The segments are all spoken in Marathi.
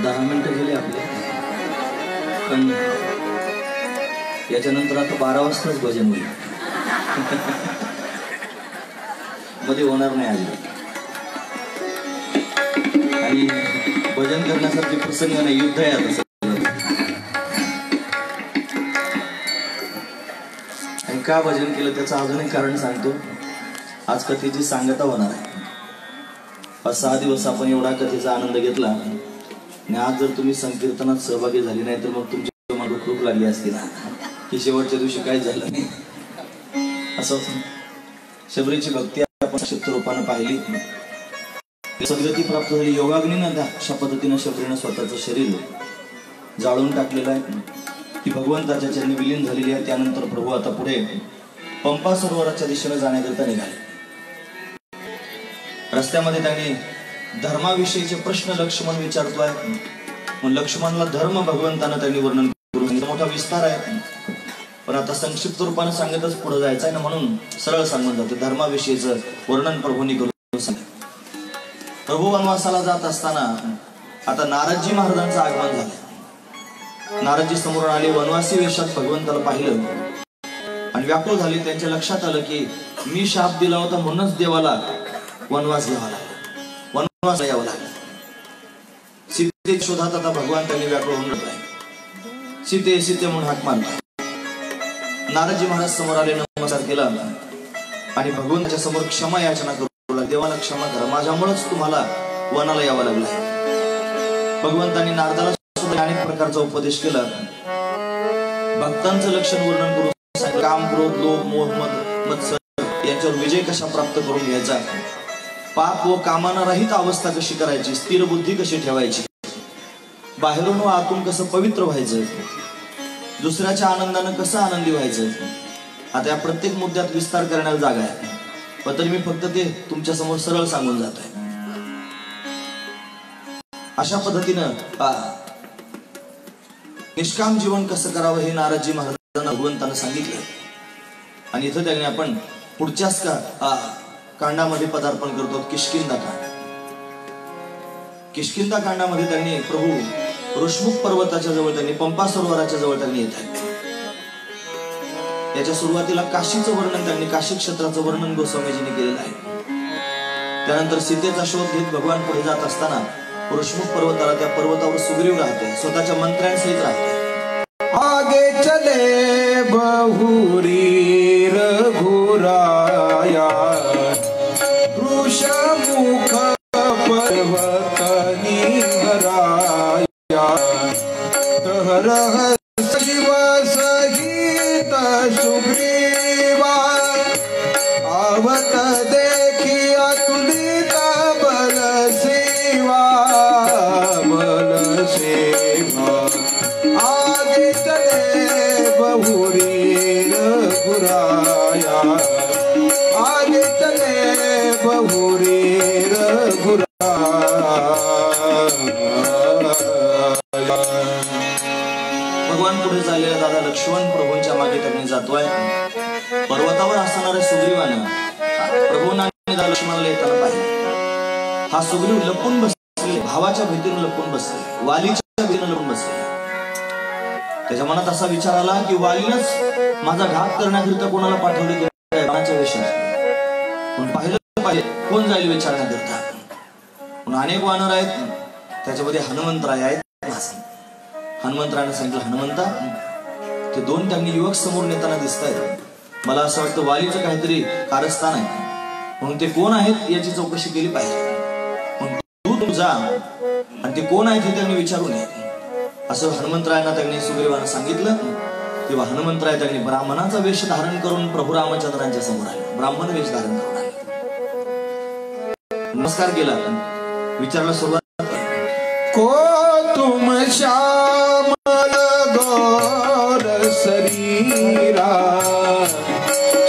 10 मिनिटं गेले आपले, पण याच्यानंतर आता 12 वाजताच भजन होईल. मध्ये होणार नाही आधी. आणि भजन करण्यासारखे प्रसंग नाही, युद्ध आहे आता. आणि का भजन केलं त्याचं अजून एक कारण सांगतो. आज कथेची सांगता होणार आहे. 5-6 दिवस आपण एवढा कथेचा आनंद घेतला आणि आज जर तुम्ही संकीर्तनात सहभागी झाली नाही तर मग तुमची मला खूप लागली असती ना की शेवटच्या दिवशी काहीच झालं नाही. असं शबरीची भक्ती आपण शब्द रूपानं पाहिली, सद्गती प्राप्त झाली. योगाग्नीनं अशा पद्धतीनं शबरीनं स्वतःचं शरीर जाळून टाकलेलं आहे. ती भगवंताच्या चरणी विलीन झालेली आहे. त्यानंतर प्रभू आता पुढे पंपा सरोवराच्या दिशेने जाण्याकरिता निघाले. रस्त्यामध्ये त्यांनी धर्माविषयीचे प्रश्न लक्ष्मण विचारतोय. मग लक्ष्मणला धर्म भगवंतानं त्यांनी वर्णन करून मोठा विस्तार आहे, पण आता संक्षिप्त रूपाने सांगतच पुढे जायचं आहे ना, म्हणून सरळ सांगून जाते. धर्माविषयीचं वर्णन प्रभूंनी करून सांगितलं. प्रभू वनवासाला जात असताना आता नारदजी महाराजांचं आगमन झालं. नारदजी समोरून आले, वनवासी वेशात भगवंताला पाहिलं आणि व्याकुळ झाले. त्यांच्या लक्षात आलं की मी शाप दिला होता म्हणूनच देवाला वनवास घ्यावा लागला, वनवास यावं लागलं. सीते शोधात आता भगवान त्यांनी व्याकुळ होऊन राहिले. सीते सीते म्हणून हाक मारला. नारदजी महाराज समोर आले, नमस्कार केला आणि भगवंताच्या समोर क्षमा याचना करू लागले. देवाला क्षमा करा, माझ्यामुळेच तुम्हाला वनाला यावं लागलं. भगवंतांनी नारदाला सुद्धा अनेक प्रकारचा उपदेश केला. भक्तांचं लक्षण वर्णन करून काम, क्रोध, लोभ, मोह, मत्सर यांच्यावर विजय कशा प्राप्त करून घ्यायचा, पाप व कामाना रहित अवस्था कशी करायची, स्थिर बुद्धी कशी ठेवायची, बाहेरून व आतून कसं पवित्र व्हायचं, दुसऱ्याच्या आनंदानं कसं आनंदी व्हायचं. आता या प्रत्येक मुद्द्यात विस्तार करण्याला जागा आहे, पण तरी मी फक्त ते तुमच्या समोर सरळ सांगून जात आहे. अशा पद्धतीनं निष्काम जीवन कसं करावं हे नारदजी महाराजांना भगवंतानं सांगितलं. आणि इथं त्यांनी आपण पुढच्याच कांडामध्ये पदार्पण करतो, किष्किंधा कांड. किष्किंधा कांडामध्ये त्यांनी प्रभू ऋष्मुख पर्वताच्या जवळ, त्यांनी पंपा सरोवराच्या जवळ त्यांनी येत आहेत. याच्या सुरुवातीला काशीचं वर्णन, त्यांनी काशी क्षेत्राचं वर्णन गोस्वामीजींनी केलेलं आहे. त्यानंतर सीतेचा शोध घेत भगवान पुढे जात असताना ऋष्मुख पर्वताला, त्या पर्वतावर सुग्रीव राहते, स्वतःच्या मंत्र्यांसहित राहते. आगे चले बहुरी रघुराया, ऋषमुख पर्वत निहराया, तहरह शिव सहित सुग्रीवा, आवत देखी अतुलित बल सेवा, बल सेवा. आगे चले बहुरी रघुराया, आगे चले बहुरी रघुराया. भगवान पुढे चाललेला दादा लक्ष्मण प्रभूंच्या मागे त्यांनी जातोय. पर्वतावर असणाऱ्या सुग्रीवानं प्रभूंना लक्ष्मणाला येताना पाहिलं. हा सुग्रीव लपून बसले, भावाच्या भीतीने लपून बसले, वालीच्या भीतीने लपून बसले. त्याच्या मनात असा विचार आला की वालीनच माझा घात करण्याकरिता कोणाला पाठवले बाणाच्या वेशात, पण पाहिलं पाहिजे कोण जाईल विचारण्याकरिता. पण अनेक वानर आहेत, त्याच्यामध्ये हनुमंतराय आहेत. हनुमंतरायाने सांगितलं, हनुमंता ते 2 त्यांनी युवक समोर नेताना दिसत आहेत, मला असं वाटतं वालीचं काहीतरी कारस्थान आहे, म्हणून ते कोण आहेत याची चौकशी केली पाहिजे. म्हणून तू जा आणि ते कोण आहेत हे त्यांनी विचारून ये, असं हनुमंतरायांना त्यांनी सुग्रीवानं सांगितलं. तेव्हा हनुमंतराय त्यांनी ब्राह्मणाचा वेश धारण करून प्रभू रामचंद्रांच्या समोर आले. ब्राह्मण वेश धारण करून आले, नमस्कार केला, विचारायला सुरुवात, को तुम श्यामल गौर शरीरा,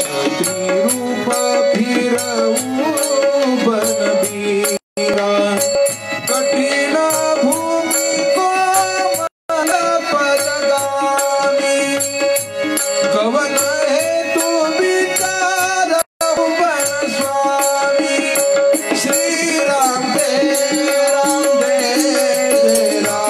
छत्री रूप फिरऊ बनबीरा, कठिन भूमि कोमल पदगामी, कवन हेतु विचार बन स्वामी, श्री राम दे राम दे राम.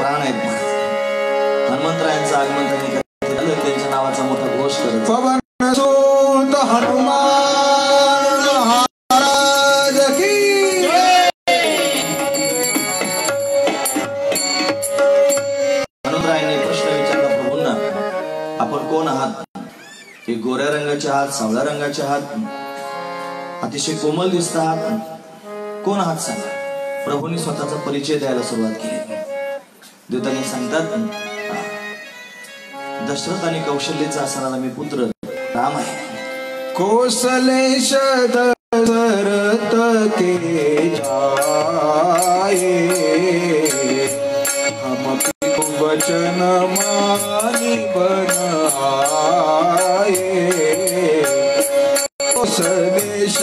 प्राण आहेत महाराज. हनुमंतरायांचं आगमन त्यांनी केलं, त्यांच्या नावाचा मोठा घोष करत पवन सूत हनुमान महाराज की हनुमंतरायांनी प्रश्न विचारला प्रभूंना, आपण कोण आहात? हे गोऱ्या रंगाचे आहात, सावळ्या रंगाचे आहात, अतिशय कोमल दिसत आहात, कोण आहात सांगा. प्रभूंनी स्वतःचा परिचय द्यायला सुरुवात केली. देवतांनी सांगतात, दशरथ आणि कौशल्याचा असणारा मी पुत्र राम आहे. कौशलेश दशरथ के जाए, हम पितु वचन मानि बन आए. कौशलेश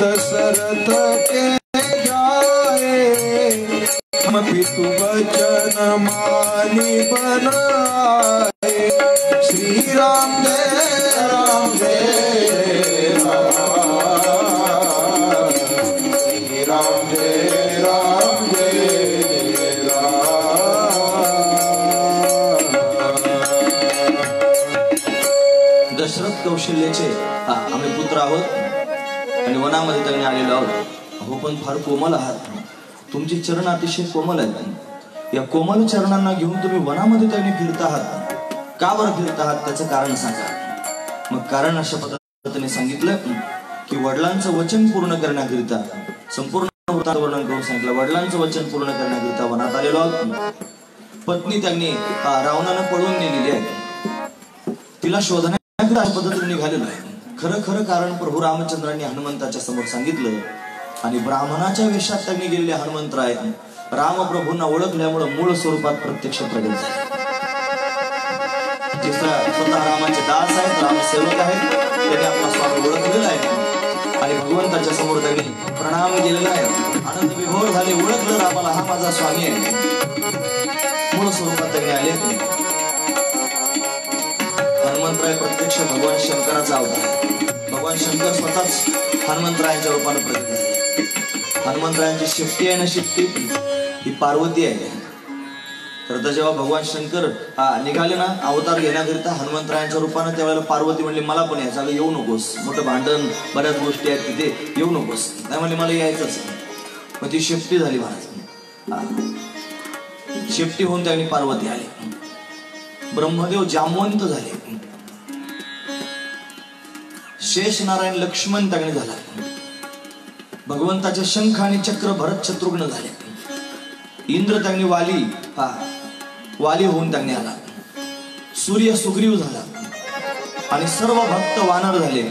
दशरथ के जाए, हम पितु वचन मानि बन आए. श्री राम जय राम जय राम जय राम जय राम. दशरथ कौशल्याचे आम्ही पुत्र आहोत आणि वनामध्ये त्यांनी आलेलो आहोत. अहो पण फार कोमल आहात, तुमचे चरण अतिशय कोमल आहेत. या कोमल चरणांना घेऊन तुम्ही वनामध्ये त्यांनी फिरत आहात, का बरं फिरत आहात त्याचं कारण सांगा. मग कारण अशा पद्धतीने सांगितलं की वडिलांचं वचन पूर्ण करण्याकरिता, संपूर्ण वृत्तांत वर्णन करून सांगितलं, वडिलांचं वचन पूर्ण करण्याकरिता वनात आलेलो आहोत. पत्नी त्यांनी रावणानं पळवून नेलेली आहे, तिला शोधण्याकरिता अशा पद्धतीने निघालेलो आहे. खरं खरं कारण प्रभू रामचंद्रांनी हनुमंताच्या समोर सांगितलं आणि ब्राह्मणाच्या वेशात त्यांनी गेलेले हनुमंतराय रामप्रभूंना ओळखल्यामुळे मूळ स्वरूपात प्रत्यक्ष प्रगट झाले. स्वतः रामाचे दास आहेत, रामसेवक आहेत, त्यांनी आपला स्वामी ओळखलेला आहे आणि भगवंताच्या समोर त्यांनी प्रणाम केलेला आहे. आनंद विभोर झाले, ओळखलं रामाला, हा माझा स्वामी आहे. मूळ स्वरूपात त्यांनी आले. हनुमंतराय प्रत्यक्ष भगवान शंकराचा अवतार. भगवान शंकर स्वतःच हनुमंतरायांच्या रूपाने प्रगट झाले. हनुमंतरायांची शिफ्टी आहे ना, शिफ्टी ही पार्वती आहे. तर जेव्हा भगवान शंकर निघाले ना अवतार घेण्याकरिता हनुमंतरायांच्या रूपाने, त्यावेळेला पार्वती म्हणली मला पण यायचं. येऊ नकोस, मोठं भांडण, बऱ्याच गोष्टी आहेत तिथे, येऊ नकोस. नाही म्हणले मला यायचंच. मग ती शिफ्टी झाली महाराज. शिफ्टी होऊन त्यांनी पार्वती आली. ब्रह्मदेव जामवंत झाले. शेष नारायण लक्ष्मण त्यांनी झाला. भगवंताचे शंख आणि चक्र भरत शत्रुघ्न झाले. इंद्र त्यांनी वाली होऊन त्यांनी आला. सूर्य सुग्रीव झाला आणि सर्व भक्त वानर झाले.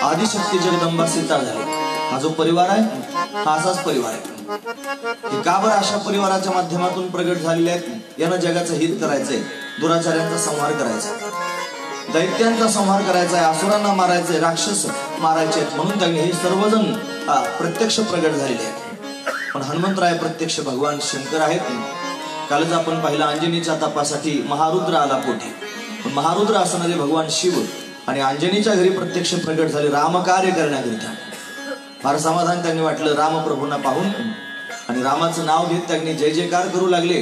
आदिशक्ती जगदंबा सीता झाली. हा जो परिवार आहे हा असाच परिवार आहे. का बरं अशा परिवाराच्या माध्यमातून प्रगट झालेले आहेत? यानं जगाचं हित करायचंय, दुराचार्यांचा संहार करायचा, दैत्यांचा संहार करायचा आहे, असुरांना मारायचंय, राक्षस मारायचे, म्हणून त्यांनी हे सर्वजण प्रत्यक्ष प्रगट झालेले आहेत. पण हनुमंतराय प्रत्यक्ष भगवान शंकर आहेत. कालच आपण पाहिलं अंजनीच्या तपासाठी महारुद्र आला पोटी, पण महारुद्र असणारे भगवान शिव आणि अंजनीच्या घरी प्रत्यक्ष प्रगट झाले रामकार्य करण्याकरिता. फार समाधान त्यांनी वाटलं रामप्रभूंना पाहून आणि रामाचं नाव घेत त्यांनी जय जयकार करू लागले.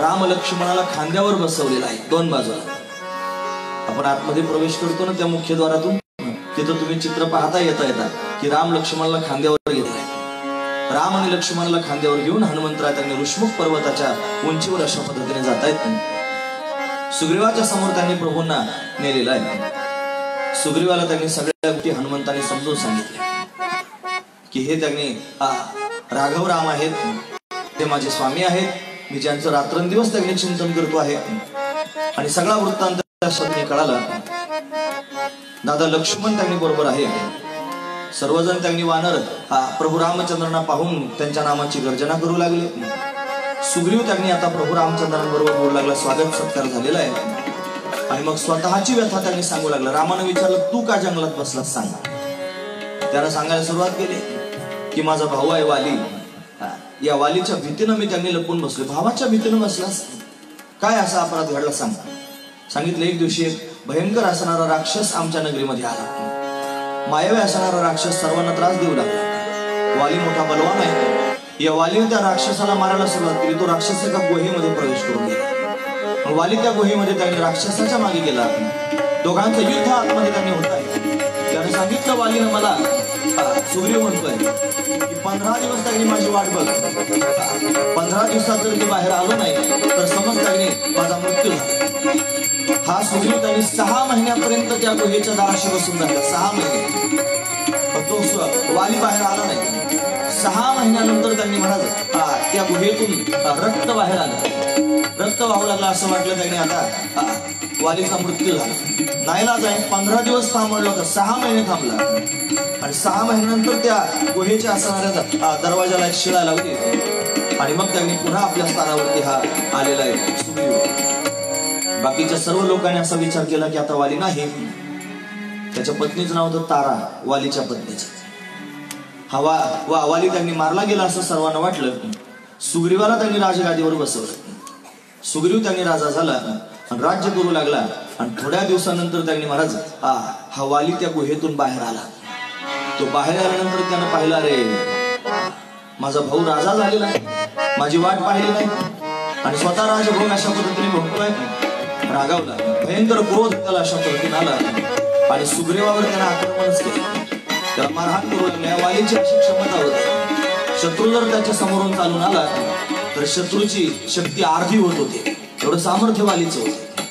राम लक्ष्मणाला खांद्यावर बसवलेला आहे दोन बाजूला. आपण आतमध्ये प्रवेश करतो ना त्या मुख्यद्वारातून, तिथं तुम्ही चित्र पाहता येता की राम लक्ष्मणाला खांद्यावर घेतलाय. राम आणि लक्ष्मणाला खांद्यावर घेऊन हनुमंतराय त्यांनी ऋष्मुख पर्वताच्या उंचीवर अशा पद्धतीने जात आहेत. सुग्रीवाच्या समोर त्यांनी प्रभूंना नेलेलं आहे. सुग्रीवाला त्यांनी सगळ्या गोष्टी हनुमंतांनी समजून सांगितल्या की हे त्यांनी राघव राम आहेत, ते माझे स्वामी आहेत, मी ज्यांचं रात्रंदिवस त्यांनी चिंतन करतो आहे. आणि सगळा वृत्तांत कळाला. दादा लक्ष्मण त्यांनी बरोबर आहे. सर्वजण त्यांनी वानर प्रभू रामचंद्रांना पाहून त्यांच्या नामाची गर्जना करू लागले. सुग्रीव त्यांनी आता प्रभू रामचंद्रांबरोबर बोलू लागला, स्वागत सत्कार झालेला आहे. आणि मग स्वतःची व्यथा त्यांनी सांगू लागला. रामानं विचारलं तू का जंगलात बसलास सांग. त्यानं सांगायला सुरुवात केली की माझा भाऊ आहे वाली, या वालीच्या भीतीनं मी त्यांनी लपून बसलो. भावाच्या भीतीनं बसलास, काय असा अपराध घडला सांग. सांगितलं एक दिवशी एक भयंकर असणारा राक्षस आमच्या नगरीमध्ये आला. मायावी असणारा राक्षस सर्वांना त्रास देऊ लागला. वाली मोठा बलवान आहे, या वालीने त्या राक्षसाला मारायला सुरुवात केली. तो राक्षस एका गुहेमध्ये प्रवेश करून गेला. वाली त्या गुहेमध्ये त्याने राक्षसाच्या मागे गेला. दोघांचं युद्ध आतमध्ये त्यांनी होत आहे. त्याने सांगितलं वालीनं मला, सुग्रीव म्हणतोय की 15 दिवस त्यांनी माझी वाट बघ. 15 दिवसात जर मी बाहेर आलो नाही तर समज त्यांनी माझा मृत्यू झाला. हा सुग्रीव त्यांनी 6 महिन्यापर्यंत त्या गुहेच्या दाराशी बसून राहिला. 6 महिने. तो वाली बाहेर आला नाही. 6 महिन्यानंतर त्यांनी म्हणाल त्या गुहेतून रक्त बाहेर आलं. रक्त वाहू लागला. असं वाटलं त्यांनी आता वालीचा मृत्यू झाला. नाईलाज आहे. 15 दिवस थांबवलं होतं. 6 महिने थांबला. आणि 6 महिन्यानंतर त्या गुहेच्या असणाऱ्या दरवाजाला एक शिळा लावली. आणि मग त्यांनी पुन्हा आपल्या स्थानावरती हा आलेला आहे सुग्रीव. बाकीच्या सर्व लोकांनी असा विचार केला की आता वाली नाही. त्याच्या पत्नीचं नाव होतं तारा, वालीच्या पत्नीचं. हा वाली त्यांनी मारला गेला असं सर्वांना वाटलं. सुग्रीवाला त्यांनी राजगादीवर बसवलं. सुग्रीव त्यांनी राजा झाला आणि राज्य करू लागला. आणि थोड्या दिवसानंतर त्यांनी महाराज हा वाली त्या गुहेतून बाहेर आला. तो बाहेर आल्यानंतर त्यानं पाहिला, रे माझा भाऊ राजा झालेला आहे, माझी वाट पाहिली नाही आणि स्वतः राजभोग अशा पद्धतीने भोगतोय. रागावला. भयंकर क्रोध त्याला अशा पद्धतीने आला आणि सुग्रीवावर त्यानं आक्रमणच केलं. त्याला मारहाण करू लागल्या. वालीची अशी क्षमता होती, शत्रू जर त्याच्या समोरून चालून आला तर शत्रूची शक्ती अर्धी होत होती. एवढं सामर्थ्य वालीचं होतं.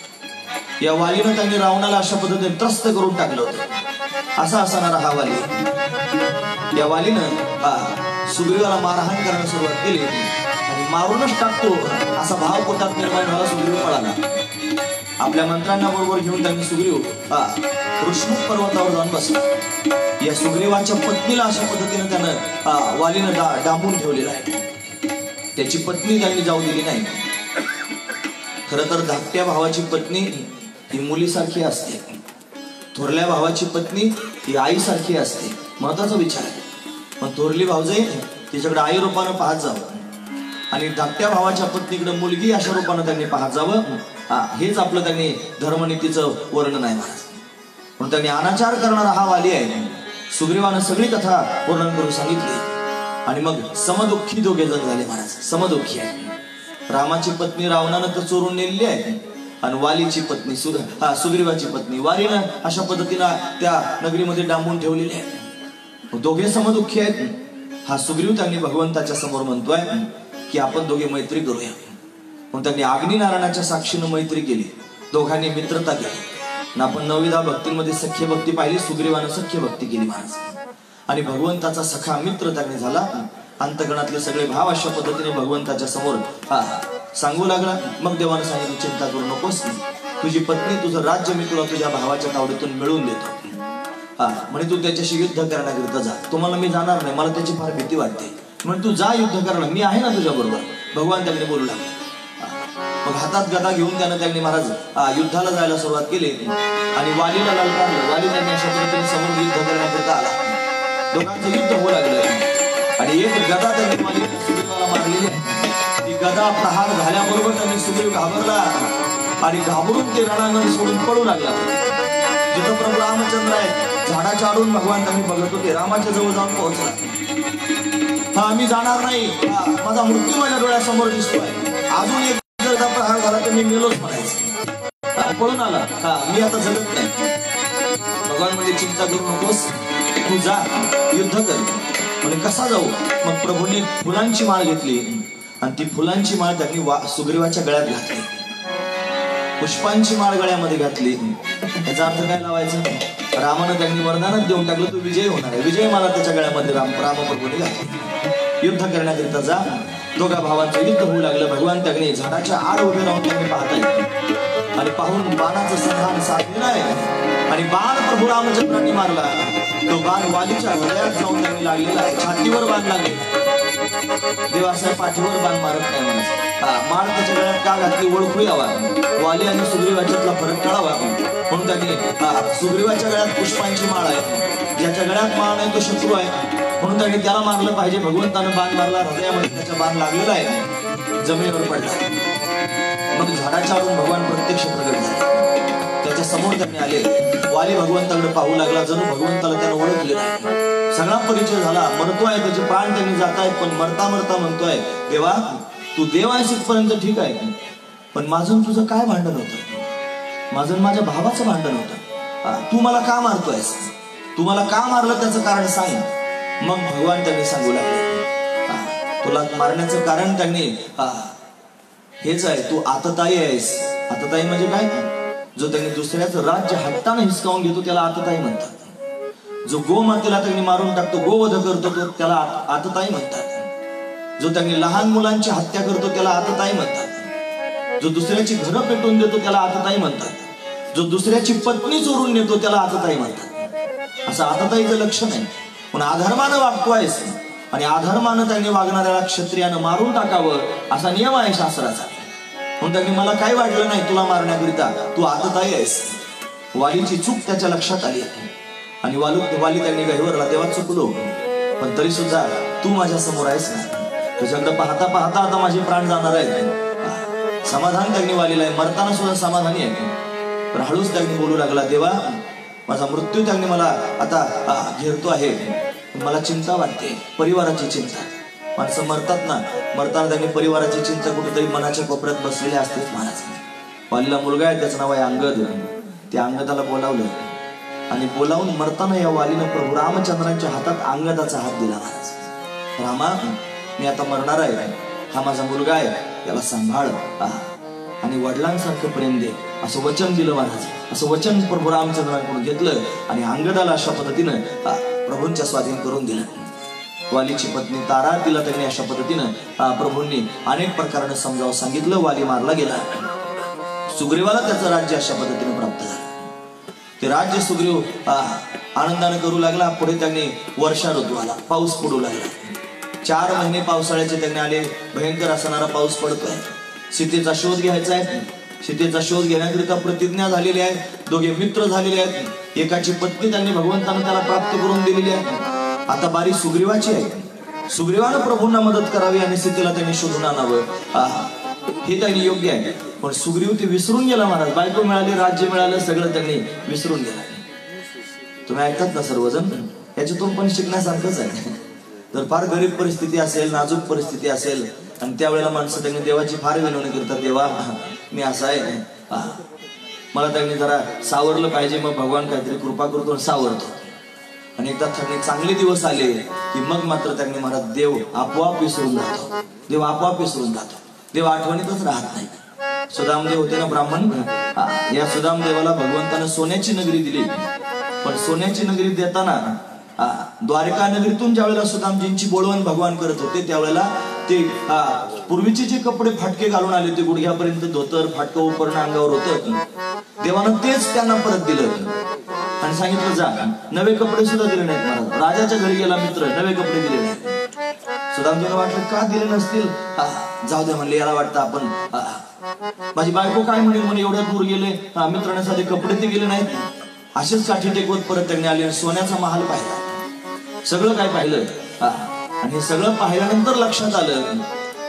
या वालीनं त्यांनी रावणाला अशा पद्धतीने त्रस्त करून टाकलं होतं. असा असणारा हा वाली. या वालीनं सुग्रीवाला मारहाण करायला सुरुवात केली आणि मारूनच टाकतो असा भाव पोटात निर्माण झाला. सुग्रीव पळाला. आपल्या मंत्र्यांना बरोबर घेऊन त्यांनी सुग्रीव ऋष्णुक पर्वतावर जाऊन बसला. या सुग्रीवाच्या पत्नीला अशा पद्धतीने त्यानं वालीनं डांबून ठेवलेला आहे. त्याची पत्नी त्यांनी जाऊ दिली नाही. खरं तर धाकट्या भावाची पत्नी ही मुलीसारखी असते. थोरल्या भावाची पत्नी ही आईसारखी असते. महत्वाचा विचार आहे. पण थोरली भावजाई तिच्याकडे आई रूपानं पाहत जावं आणि धाकट्या भावाच्या पत्नीकडे मुलगी अशा रूपानं त्यांनी पाहत जावं. हेच आपलं त्यांनी धर्मनीतीचं वर्णन आहे महाराज. म्हणून त्यांनी अनाचार करणारा हा वाली आहे. सुग्रीवानं सगळी कथा वर्णन करून सांगितली आणि मग समदुःखी दोघे जण झाले महाराज. समदुःखी आहे. रामाची पत्नी रावणानं तर चोरून नेलेली आहे आणि वालीची पत्नी सुग्रीवाची पत्नी वालीनं अशा पद्धतीनं त्या नगरीमध्ये डांबून ठेवलेली आहे. दोघे समदुःखी आहेत. हा सुग्रीव त्यांनी भगवंताच्या समोर म्हणतोय की आपण दोघे मैत्री करूया. म्हणून त्यांनी अग्निनारायणाच्या साक्षीनं मैत्री केली. दोघांनी मित्रता केली. आपण 9 भक्तींमध्ये सख्य भक्ती पाहिली. सुग्रीवानं सख्य भक्ती केली महाराज आणि भगवंताचा सखा मित्र त्यांनी झाला. अंतकरणातले सगळे भाव अशा पद्धतीने भगवंताच्या समोर सांगू लागला. मग देवानं सांगितलं, चिंता करू नकोस, तुझी पत्नी तुझं राज्य मी तुला तुझ्या भावाच्या तावडीतून मिळवून देतो. म्हणे तू त्याच्याशी युद्ध करण्याकरिता जा. तुम्हाला मी जाणार नाही, मला त्याची फार भीती वाटते. म्हणजे तू जा युद्ध करणार, मी आहे ना तुझ्या बरोबर. भगवान त्यांनी बोलू लागले. मग हातात गदा घेऊन त्यांनी महाराज युद्धाला जायला सुरुवात केली आणि वालीला ललकारलं. वाली त्यांनी अशा पद्धतीने समोर युद्ध करण्याकरिता आला. दोघांचं युद्ध होऊ लागलं आणि एक गदा त्यांनी वालीला सुग्रीवाला मारलेली. ती गदा प्रहार झाल्याबरोबर त्यांनी सुग्रीव घाबरला आणि घाबरून ते रणांगण सोडून पळू लागला. जिथं प्रभू रामचंद्र आहे झाडाच्या आडून भगवान त्यांनी बघत होते. रामाच्या जवळ जाऊन पोहोचला. मी जाणार नाही, माझा मृत्यू माझ्या डोळ्यासमोर दिसतोय. अजून एक जर प्रहार झाला तर मी मेलोच म्हणायचं. पळून आला. मी आता जगत नाही. भगवान म्हणजे चिंता करू नकोस, तू जा युद्ध कर. म्हणजे कसा जाऊ? मग प्रभूने फुलांची माळ घेतली आणि ती फुलांची माळ त्यांनी सुग्रीवाच्या गळ्यात घातली. पुष्पांची माळ गळ्यामध्ये घातली. याचा अर्थ काय लावायचा? रामानं त्यांनी वरदानच देऊन टाकलं, तू विजय होणार आहे. विजय मला त्याच्या गळ्यामध्ये रामप्रभूने घातली. युद्ध करण्याकरिता जा. दोघा भावांचं युद्ध होऊ लागलं. भगवान त्यांनी झाडाच्या आड उभे राहून त्यांनी पाहताय आणि पाहून बाणाचं संधान साधलेलं आहे आणि बाण प्रभू रामचंद्रांनी मारला. तो बाण वालीच्या हृदयात जाऊन त्यांनी लागलेला आहे. छातीवर बाण लागले. देवासाहेब पाठीवर बाण मारत नाही म्हणून माळ त्याच्या गळ्यात का घातली ओळखू यावा. वाली आणि सुग्रीवाच्यातला फरक कळावा म्हणून त्यांनी सुग्रीवाच्या गळ्यात पुष्पांची माळ आहे. ज्याच्या गळ्यात माळ नाही तो शत्रू आहे म्हणून त्यांनी त्याला मारलं पाहिजे. भगवंतानं बाण मारला. हृदयामध्ये त्याचा बाण लागलेला आहे. जमिनीवर पडला. मग झाडाच्या आडून भगवान प्रत्यक्ष प्रगट झाले. त्याच्या समोर त्यांनी आले. वाली भगवंताकडे पाहू लागला. जणू भगवंताला त्यानं ओळखले नाही. सगळा परिचय झाला, मरतोय, त्याचे प्राण त्यांनी जात आहेत, पण मरता मरता म्हणतोय, देवा तू देव आहेस इथपर्यंत ठीक आहे, पण माझं तुझं काय भांडण होतं? माझं माझ्या भावाचं भांडण होतं. तू मला का मारतोयस? तू मला का मारलं त्याचं कारण सांग. मग भगवान त्यांनी सांगू लागले, तुला मारण्याचं कारण त्यांनी हेच आहे, तू आतताई आहेस. आतताई म्हणजे काय? जो त्यांनी दुसऱ्याचं राज्य हट्टाने हिसकावून घेतो त्याला आतताई म्हणतात. जो गोमातेला त्यांनी मारून टाकतो, गोवध करतो तो त्याला आतताई म्हणतात. जो त्यांनी लहान मुलांची हत्या करतो त्याला आतताई म्हणतात. जो दुसऱ्याची घरं पेटून देतो त्याला आतताई म्हणतात. जो दुसऱ्याची पत्नी चोरून नेतो त्याला आतताई म्हणतात. असं आतताईचं लक्षण आहे. पण अधर्मानं वागतोयस आणि अधर्मानं त्यांनी वागणाऱ्याला क्षत्रियानं मारून टाकावं असा नियम आहे शास्त्राचा. म्हणून त्यांनी मला काय वाटलं नाही तुला मारण्याकरिता, तू आतताई आहेस. वालीची चूक त्याच्या लक्षात आली आणि वाली त्यांनी गहिवरला, देवा चुकलो, पण तरी सुद्धा तू माझ्या समोर आहेस ना, तुझ्याकडे पाहता पाहता आता माझे प्राण जाणार आहेत. समाधान त्यांनी वालीला आहे, मरताना सुद्धा समाधानी आहे. पण हळूच त्यांनी बोलू लागला, देवा माझा मृत्यू त्यांनी मला आता घेरतो आहे, मला चिंता वाटते, परिवाराची चिंता. माणसं मरतात ना, मरताना त्यांनी परिवाराची चिंता कुठेतरी मनाच्या कोपऱ्यात बसलेली असतेच. महाराज वालीला मुलगा आहे, त्याचं नाव आहे अंगद. त्या अंगदाला बोलावलं आणि बोलावून मरताना या वालीनं प्रभू रामचंद्रांच्या हातात अंगदाचा हात दिला. महाराज रामा मी आता मरणार आहे, हा माझा मुलगा आहे, याला सांभाळ आणि वडिलांसारखं प्रेम दे असं वचन दिलं. महाराज असं वचन प्रभू रामचंद्रांकडून घेतलं आणि अंगदाला अशा पद्धतीनं प्रभूंच्या स्वाधीन करून दिलं. वालीची पत्नी तारा, तिला त्यांनी अशा पद्धतीनं प्रभूंनी अनेक प्रकाराने समजावून सांगितलं. वाली मारला गेला. सुग्रीवाला त्याचं राज्य अशा पद्धतीने प्राप्त झालं. ते राज्य सुग्रीव आनंदाने करू लागला. पुढे त्यांनी वर्षा ऋतू आला, पाऊस पडू लागला. 4 महिने पावसाळ्याचे त्यांनी आले. भयंकर असणारा पाऊस पडतोय. सीतेचा शोध घ्यायचा आहे. सीतेचा शोध घेण्याकरिता प्रतिज्ञा झालेली आहे. दोघे मित्र झालेले आहेत. एकाची पत्नी त्यांनी भगवंतानं त्याला प्राप्त करून दिलेली आहे. आता बारी सुग्रीवाची आहे. सुग्रीवानं प्रभूंना मदत करावी आणि सीतेला त्यांनी शोधून आणावं, हे त्यांनी योग्य आहे. पण सुग्रीव ते विसरून गेला. महाराज बायको मिळाली, राज्य मिळालं, सगळं त्यांनी विसरून गेला. तुम्ही ऐकतात ना सर्वजण, याच्यातून पण शिकण्यासारखंच आहे. जर फार गरीब परिस्थिती असेल, नाजूक परिस्थिती असेल आणि त्यावेळेला माणसं त्यांनी देवाची फार विनवणी करतात, देवा मी असा आहे, मला त्यांनी जरा सावरलं पाहिजे. मग भगवान काहीतरी कृपा करतो आणि सावरतो. आणि एकदा त्यांनी चांगले दिवस आले की मग मात्र त्यांनी महाराज देव आपोआप विसरून जातो. देव आपोआप विसरून जातो. देव आठवणीतच राहत नाही. सुदामदेव होते ना ब्राह्मण, या सुदामदेवाला भगवंतानं सोन्याची नगरी दिली. पण सोन्याची नगरी देताना द्वारका नगरीतून ज्यावेळेला सुदामजींची बोळवण भगवान करत होते त्यावेळेला ते पूर्वीचे जे कपडे फाटके घालून आले होते, गुडघ्यापर्यंत धोतर फाटकं उपरण अंगावर होतं, देवानं तेच त्यांना परत दिलं आणि सांगितलं जा. नवे कपडे सुद्धा दिले नाहीत. महाराज राजाच्या घरी गेला मित्र, नवे कपडे दिले नाहीत. सुदामजींना वाटलं का दिले नसतील, जाऊ दे म्हणले, याला वाटतं आपण माझी बायको काय म्हणेल म्हणून एवढ्या दूर गेले, मित्रांना साधे कपडे ते गेले नाहीत. असेच काठी टेकवत परत त्यांनी आले. सोन्याचा महाल पाहिला, सगळं काय पाहिलं. आणि हे सगळं पाहिल्यानंतर लक्षात आलं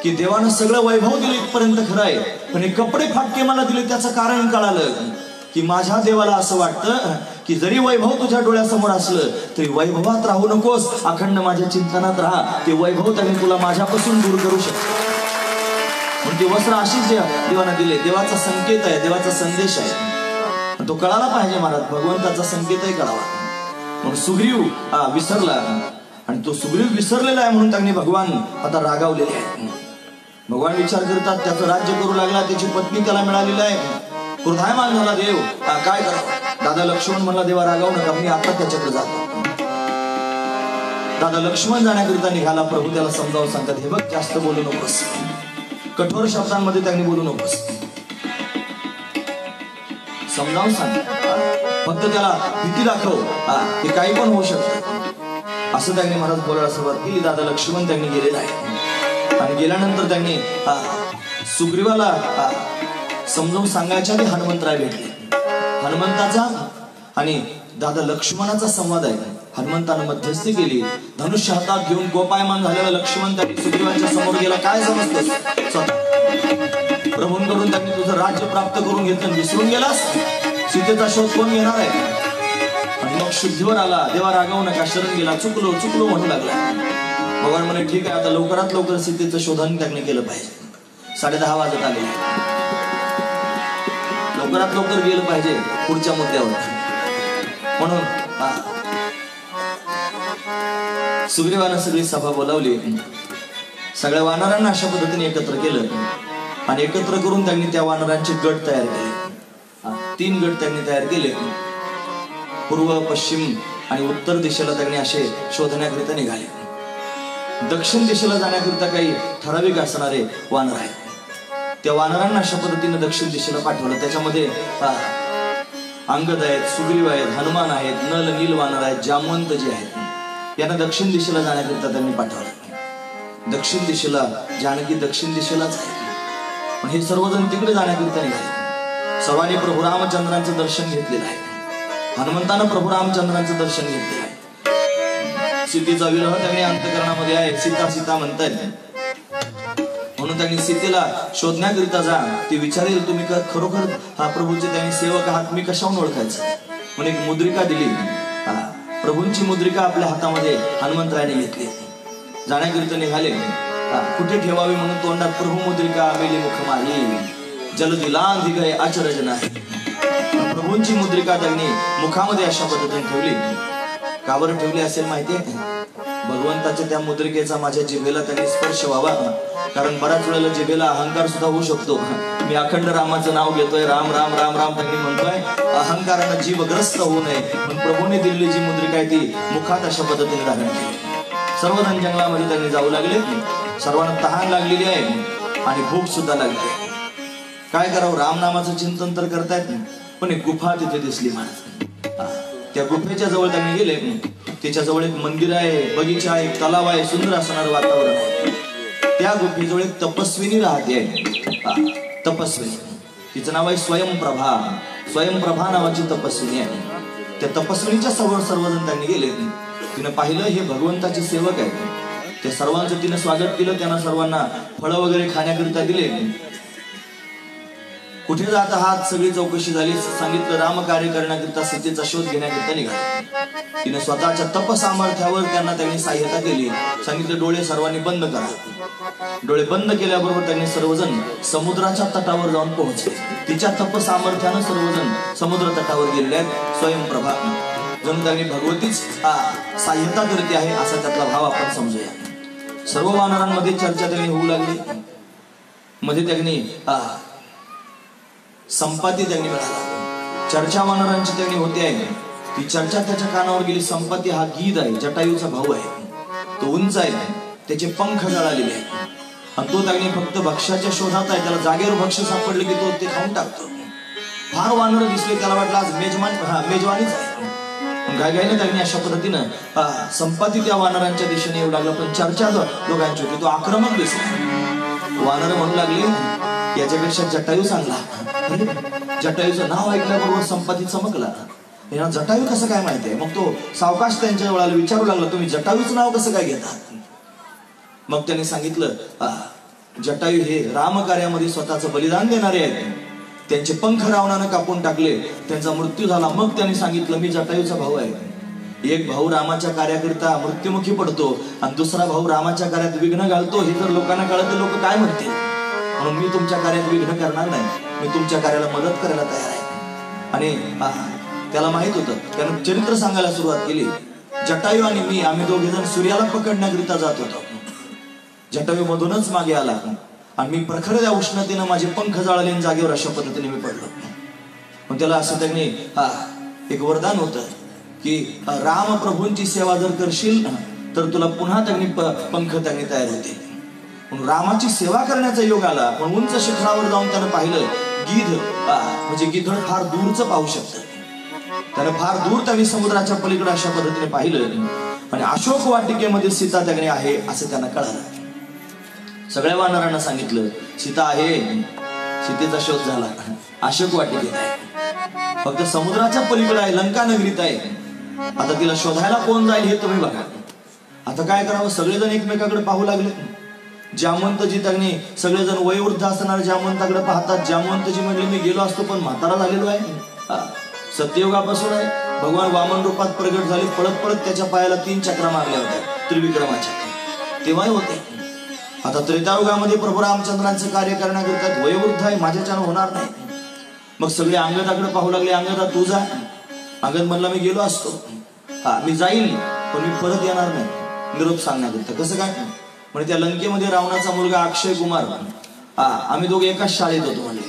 की देवानं सगळं वैभव दिलं इथपर्यंत खरं आहे, पण हे कपडे फाटके मला दिले त्याचं कारण कळालं की माझ्या देवाला असं वाटतं की जरी वैभव तुझ्या डोळ्यासमोर असलं तरी वैभवात राहू नकोस, अखंड माझ्या चिंतनात राहा. ते वैभव त्यांनी तुला माझ्यापासून दूर करू शकतो. म्हणून ते वस्त्र अशीच देवानं दिले. देवाचा संकेत आहे, देवाचा संदेश आहे, तो कळाला पाहिजे. महाराज भगवंताचा संकेतही कळावा. मग सुग्रीव विसरला आणि तो सुग्रीव विसरलेला आहे म्हणून त्यांनी भगवान आता रागावलेले आहे. भगवान विचार करतात, त्याचं राज्य करू लागला, त्याची पत्नी त्याला मिळालेली आहे. क्रोधायमान झाला देव, काय करावं. दादा लक्ष्मण म्हणला, देवा रागावू नका, मी आता त्याच्याकडे जातो. दादा लक्ष्मण जाण्याकरिता निघाला. प्रभू त्याला समजावून सांगतात, हे बघ जास्त बोलू नकोस, कठोर शब्दांमध्ये त्यांनी बोलू नकोस, समजावून सांग, फक्त त्याला भीती दाखव, हे काही पण होऊ शकतं असं त्यांनी महाराज बोलायला सुरुवात केली. दादा लक्ष्मण त्यांनी गेलेला आहे आणि गेल्यानंतर त्यांनी सुग्रीवाला समजावून सांगायच्या आधी हनुमंतराय भेटले. हनुमंताचा आणि दादा लक्ष्मणाचा संवाद आहे. हनुमंतानं मध्यस्थी केली. धनुष्य हातात घेऊन गोपायमान झालेला लक्ष्मण त्यांनी सुग्रीवांच्या समोर गेला. काय समजतोस, प्रभूंकडून त्यांनी तुझं राज्य प्राप्त करून घेतलं, विसरून गेलास, सीतेचा शोध कोण घेणार आहे. आणि मग शुद्धीवर आला, देवा रागवू नका, शरण गेला, चुकलो चुकलो म्हणू लागला. भगवान म्हणे ठीक आहे, आता लवकरात लवकर सीतेचं शोधन त्याने केलं पाहिजे. 10:30 वाजत आले, लवकरात लवकर गेलं पाहिजे पुढच्या मुद्द्यावर. म्हणून सुग्रीवानं सगळी सभा बोलावली, सगळ्या वानरांना अशा पद्धतीने एकत्र केलं आणि एकत्र करून त्यांनी त्या वानरांचे गट तयार केले. 3 गट त्यांनी तयार केले. पूर्व, पश्चिम आणि उत्तर दिशेला त्यांनी असे शोधण्याकरिता निघाले. दक्षिण दिशेला जाण्याकरिता काही ठराविक असणारे वानर आहेत. त्या वानरांना अशा पद्धतीने दक्षिण दिशेला पाठवलं. त्याच्यामध्ये अंगद आहेत, सुग्रीव आहेत, हनुमान आहेत, नल नील वानर आहेत, जामवंत जे आहेत, यांना दक्षिण दिशेला जाण्याकरिता त्यांनी पाठवलं. दक्षिण दिशेला, जानकी दक्षिण दिशेलाच आहे, पण हे सर्वजण तिकडे जाण्याकरिता निघाले. सर्वांनी प्रभू रामचंद्रांचं दर्शन घेतलेलं आहे. हनुमंतानं प्रभू रामचंद्रांचं दर्शन घेतलेलं आहे. सीतेचा विरह त्यांनी अंतःकरणामध्ये आहे, सीता सीता म्हणतायत. म्हणून त्यांनी सीतेला शोधण्याकरिता जा, ती विचारेल तुम्ही खरोखर हा प्रभूचे त्यांनी सेवक आहात, मी कशाहून ओळखायचं. म्हणून एक मुद्रिका दिली. प्रभूंची मुद्रिका आपल्या हातामध्ये हनुमंतरायाने घेतली. जाण्याकरिता निघाले. कुठे ठेवावी म्हणून तोंडात प्रभू मुद्रिका आमेली मुख माही, जलदी लांधी गए अचरज नाही. प्रभूंची मुद्रिका त्यांनी मुखामध्ये अशा पद्धतीने ठेवली. का बरं ठेवली असेल माहितीये? भगवंताच्या त्या मुद्रिकेचा माझ्या जिभेला त्यांनी स्पर्श व्हावा. कारण बऱ्याच वेळेला जिभेला अहंकार सुद्धा होऊ शकतो. मी अखंड रामाचं नाव घेतोय, राम राम राम राम त्यांनी म्हणतोय, अहंकारानं जीव ग्रस्त होऊ नये म्हणून प्रभूने दिलेली जी मुद्रिका आहे ती मुखात अशा पद्धतीने धारण केली. सर्वजण जंगलामध्ये त्यांनी जाऊ लागले. सर्वांना तहान लागलेली आहे आणि भूक सुद्धा लागली आहे. काय करावं, रामनामाचं चिंतन तर करतायत, पण एक गुफा तिथे दिसली महाराज. त्या गुफेच्या जवळ त्यांनी गेले. त्याच्या जवळ एक मंदिर आहे, बगीचा आहे, एक तलाव आहे, सुंदर असणारं वातावरण आहे. त्या गुफेजवळ एक तपस्विनी राहते. तपस्विनी, तिचं नाव आहे स्वयंप्रभा. स्वयंप्रभा नावाची तपस्विनी आहे. त्या तपस्विनीच्या समोर सर्वजण त्यांनी गेले. तिनं पाहिलं हे भगवंताचे सेवक आहेत. त्या सर्वांचं तिनं स्वागत केलं. त्यांना सर्वांना फळं वगैरे खाण्याकरिता दिले. कुठे जात आहात सगळी चौकशी झाली. सांगितलं राम कार्य करण्याकरिता, सीतेचा शोध घेण्याकरिता निघाले. तिने स्वतःच्या तपसामर्थ्यावर त्यांनी सहाय्यता केली. सांगितलं डोळे सर्वांनी बंद करा. डोळे बंद केल्याबरोबर त्यांनी सर्वजण समुद्राच्या तटावर जाऊन पोहोचले. तिच्या तपसामर्थ्यानं सर्वजण समुद्र तटावर गेलेले आहेत. स्वयंप्रभा जणू त्यांनी भगवतीच सहाय्यता करते आहे असा त्यातला भाव आपण समजूया. सर्व वानरांमध्ये चर्चा त्यांनी होऊ लागली. मध्ये त्यांनी संपाती त्यांनी मिळाला. चर्चा वानरांची त्यांनी होते आहे. ती चर्चा त्याच्या कानावर गेली. संपाती हा गीध आहे, जटायूचा भाऊ आहे. तो उंच आहे, त्याचे पंख जळालेले आहेत आणि तो त्यांनी फक्त भक्ष्याच्या शोधात आहे. त्याला जागेवर भक्ष्य सापडले की तो ते खाऊन टाकतो. फार वानर दिसले, त्याला वाटलं आज मेजवानीच आहे. घाईघाईने त्यांनी अशा पद्धतीनं संपाती त्या वानरांच्या दिशेने येऊ लागला. पण चर्चा दोघांची होती. तो आक्रमक दिसला. वानर म्हणू लागले याच्यापेक्षा जटायू चांगला. जटायूचं नाव ऐकल्याबरोबर संपाती चमकला. यांना जटायू कसं काय माहितीये? मग तो सावकाश त्यांच्या जवळ विचारू लागला तुम्ही जटायूचं नाव कसं काय घेता? मग त्यांनी सांगितलं जटायू हे रामकार्यामध्ये स्वतःचं बलिदान देणारे आहेत. त्यांचे पंख रावणानं कापून टाकले, त्यांचा मृत्यू झाला. मग त्यांनी सांगितलं मी जटायूचा भाऊ आहे. एक भाऊ रामाच्या कार्याकरिता मृत्युमुखी पडतो आणि दुसरा भाऊ रामाच्या कार्यात विघ्न घालतो. हे जर लोकांना कळलं तर लोक काय म्हणतील. म्हणून मी तुमच्या कार्यात विघ्न करणार नाही. मी तुमच्या कार्याला मदत करायला तयार आहे. आणि त्याला माहित होतं. त्यानं चरित्र सांगायला सुरुवात केली. जटायू आणि मी आम्ही दोघे जण सूर्याला पकडण्याकरिता जात होतो. जटायू मधूनच मागे आला आणि मी प्रखर त्या उष्णतेनं माझे पंख जाळले जागेवर अशा पद्धतीने मी पडलो. पण त्याला असं त्यांनी एक वरदान होतं की राम प्रभूंची सेवा जर करशील तर तुला पुन्हा त्यांनी पंख त्यांनी तयार होते. म्हणून रामाची सेवा करण्याचा योग आला. पण उंच शिखरावर जाऊन त्यानं पाहिलं गिध म्हणजे गिधड फार दूरचं पाहू शकतं. त्यानं फार दूर त्यांनी समुद्राच्या पलीकडे अशा पद्धतीने पाहिलं आणि अशोक वाटिकेमध्ये सीता त्याने आहे असं त्यांना कळालं. सगळ्या वानरांना सांगितलं सीता आहे. सीतेचा शोध झाला. अशोक वाटिकेत आहे. फक्त समुद्राच्या पलीकडे आहे, लंका नगरीत आहे. आता तिला शोधायला कोण जाईल हे तुम्ही बघा. आता काय करावं, सगळेजण एकमेकाकडे पाहू लागले. जामवंतजी त्यांनी सगळेजण वयोवृद्ध असणार जामवंताकडे पाहतात. जामवंतजी म्हणले मी गेलो असतो पण म्हातारा झालेलो आहे. सत्ययुगापासून आहे. भगवान वामन रूपात प्रगट झाले, पळत पळत त्याच्या पायाला 3 चक्रा मारल्या होत्या त्रिविक्रमाच्या, तेव्हा होते. आता त्रेतायुगामध्ये प्रभू रामचंद्रांचं कार्य करण्याकरिता वयोवृद्ध आहे, माझ्याच्यानं होणार नाही. मग सगळे अंगदाकडे पाहू लागले, अंगदा तू जा. अंगद म्हणला मी गेलो असतो, हा मी जाईल पण मी परत येणार नाही निरोप सांगण्याकरिता. कसं काय म्हणजे त्या लंकेमध्ये रावणाचा मुलगा अक्षय कुमार, आम्ही दोघे एकाच शाळेत होतो म्हणजे,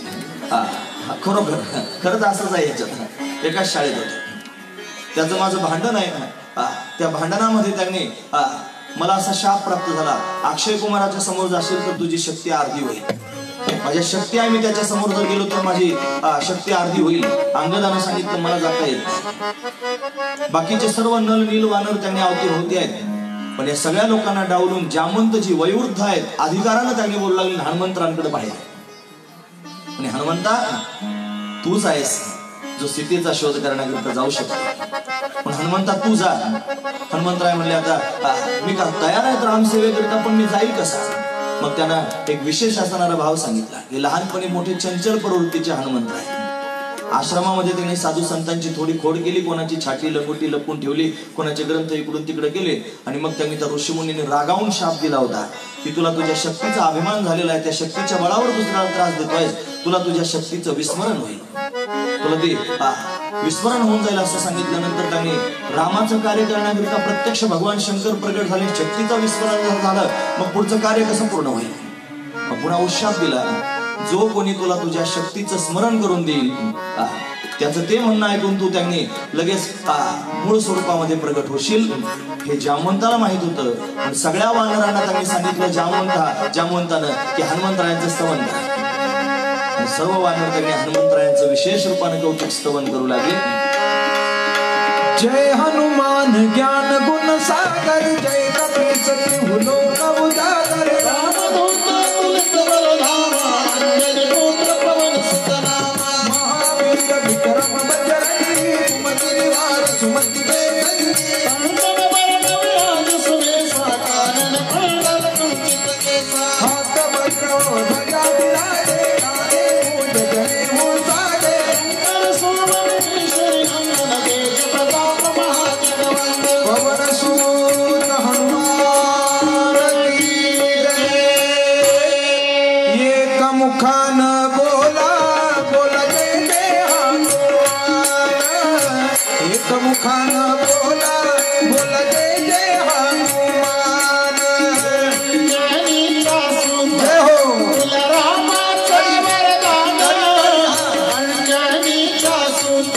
खरोखर खरंच असंच आहे, याच्यात एकाच शाळेत होतो. त्याचं माझं भांडण आहे ना, त्या भांडणामध्ये त्यांनी मला असा शाप प्राप्त झाला, अक्षय कुमाराच्या समोर जाशील तर तुझी शक्ती अर्धी होईल. माझ्या शक्ती आहे, मी त्याच्या समोर जर गेलो तर माझी शक्ती अर्धी होईल. अंगदानं सांगितलं मला जाता येत नाही. बाकीचे सर्व नल नील वानर त्यांनी अवतीर होते आहेत, पण या सगळ्या लोकांना डावलून जामवंत जी वयोवृद्ध आहेत अधिकारानं त्यांनी बोलू लागले हनुमंतरांकडे पाहिजे. आणि हनुमंता तूच आहेस जो सीतेचा शोध करण्याकरिता जाऊ शकतो, पण हनुमंता तू जा. हनुमंतराय म्हणले आता मी का तयार आहे रामसेवेकरिता, पण मी जाईल कसा. मग त्यांना एक विशेष असणारा भाव सांगितला की लहानपणी मोठे चंचल प्रवृत्तीचे हनुमंतराय. आश्रमामध्ये त्यांनी साधू संतांची थोडी खोड केली, कोणाची छाटी लंगोटी लपवून ठेवली, कोणाचे ग्रंथ इकडून तिकडे केले. आणि मग त्यांनी त्या ऋषीमुनीने रागावून शाप दिला होता की तुला तुझ्या शक्तीचा अभिमान झालेला आहे, त्या शक्तीच्या बळावर दुसऱ्याला त्रास देतोय, तुला तुझ्या शक्तीचं विस्मरण होईल, तुला ते विस्मरण होऊन जाईल असं सांगितल्यानंतर त्यांनी रामाचं कार्य करण्याकरिता प्रत्यक्ष भगवान शंकर प्रगट झाले. शक्तीचं विस्मरण झालं, मग पुढचं कार्य कसं पूर्ण होईल. मग पुन्हा उशाप दिला, जो कोणी तुला तुझ्या शक्तीचं स्मरण करून देईल त्याचं ते म्हणणं ऐकून तू त्यांनी लगेच मूळ स्वरूपामध्ये प्रगट होशील. हे जामवंताला माहित होतं, पण सगळ्या वानरांना त्यांनी सांगितलं जामवंतानं की हनुमंतरायांचं स्तवन करा. सर्व वानर त्यांनी हनुमंतरायांचं विशेष रूपाने कौतुक स्तवन करू लागले. जय हनुमान ज्ञान गुण सागर, जय कपीस तिहु लोक उजागर. रामदूत तुलित बलधामा, अंजनी पुत्र पवन सुत नामा. महावीर विक्रम बजरंगी, सुमति निवार सुमति बेअंगी. कंचन वरण विराज सुबेसा, कानन कुंडल कुंचित केसा. हाथ वज्र ध्वजा विराजे, कांधे मूंज जनेऊ साजे. शंकर सुवन केसरी नंदन, तेज प्रताप महाजगवंदन. पवन सुत हनुमान की जय. एक मुखान बोला बोला जय जय हनुमान. एक मुखान बोला बोला जय जय हनुमान. जय हो रामाचं वरदान, अंजनीचा सुत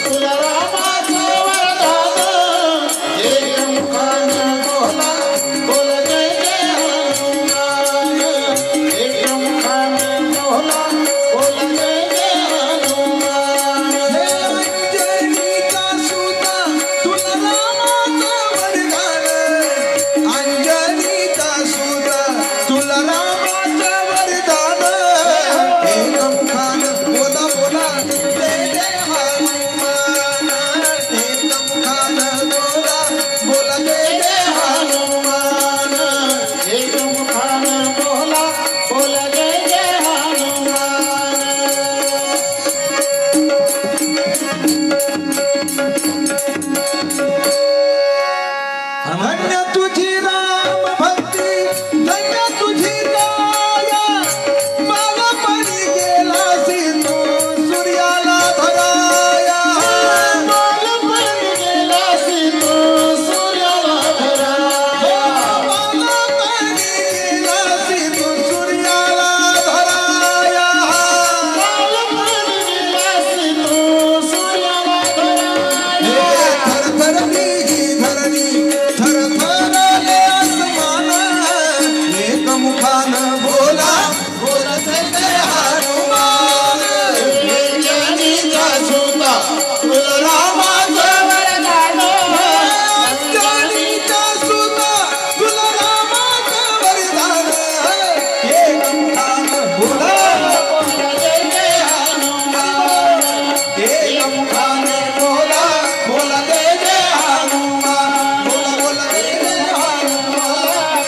तुला रामाचं वरदान. एक मुखानं बोला बोला जय जय हनुमान. एक मुखानं बोला बोला जय जय हनुमान. हे अंजनीचा सुता तुला रामाचं वरदान. अंजनीचा सुता तुला रामाचं वरदान. एक मुखान बोला बोला जय जय हनुमान. एक मुखान बोला बोला जय जय हनुमान. एक मुखानं बोला बोला जय जय हनुमान. धन्य तुझी राम भक्ती, धन्य तुझी दया. बालपणी गेलासी तू सूर्याला धराया. बालपणी गेलासी तू सूर्याला धराया. बालपणी गेलासी तू सूर्याला धराया. बालपणी गेलासी तू सूर्याला धराया. थरथरली ही धरणी, थरथरले आसमान. एक मुखान बोला बोला जय जय हनुमान. अंजनीचा सुता तुला रामाचं वरदान. अंजनीचा सुता तुला रामाचं वरदान. एक मुखान बोला बोला जय जय हनुमान. एक मुखान बोला बोला जय जय हनुमान. बोला बोला जय जय हनुमान.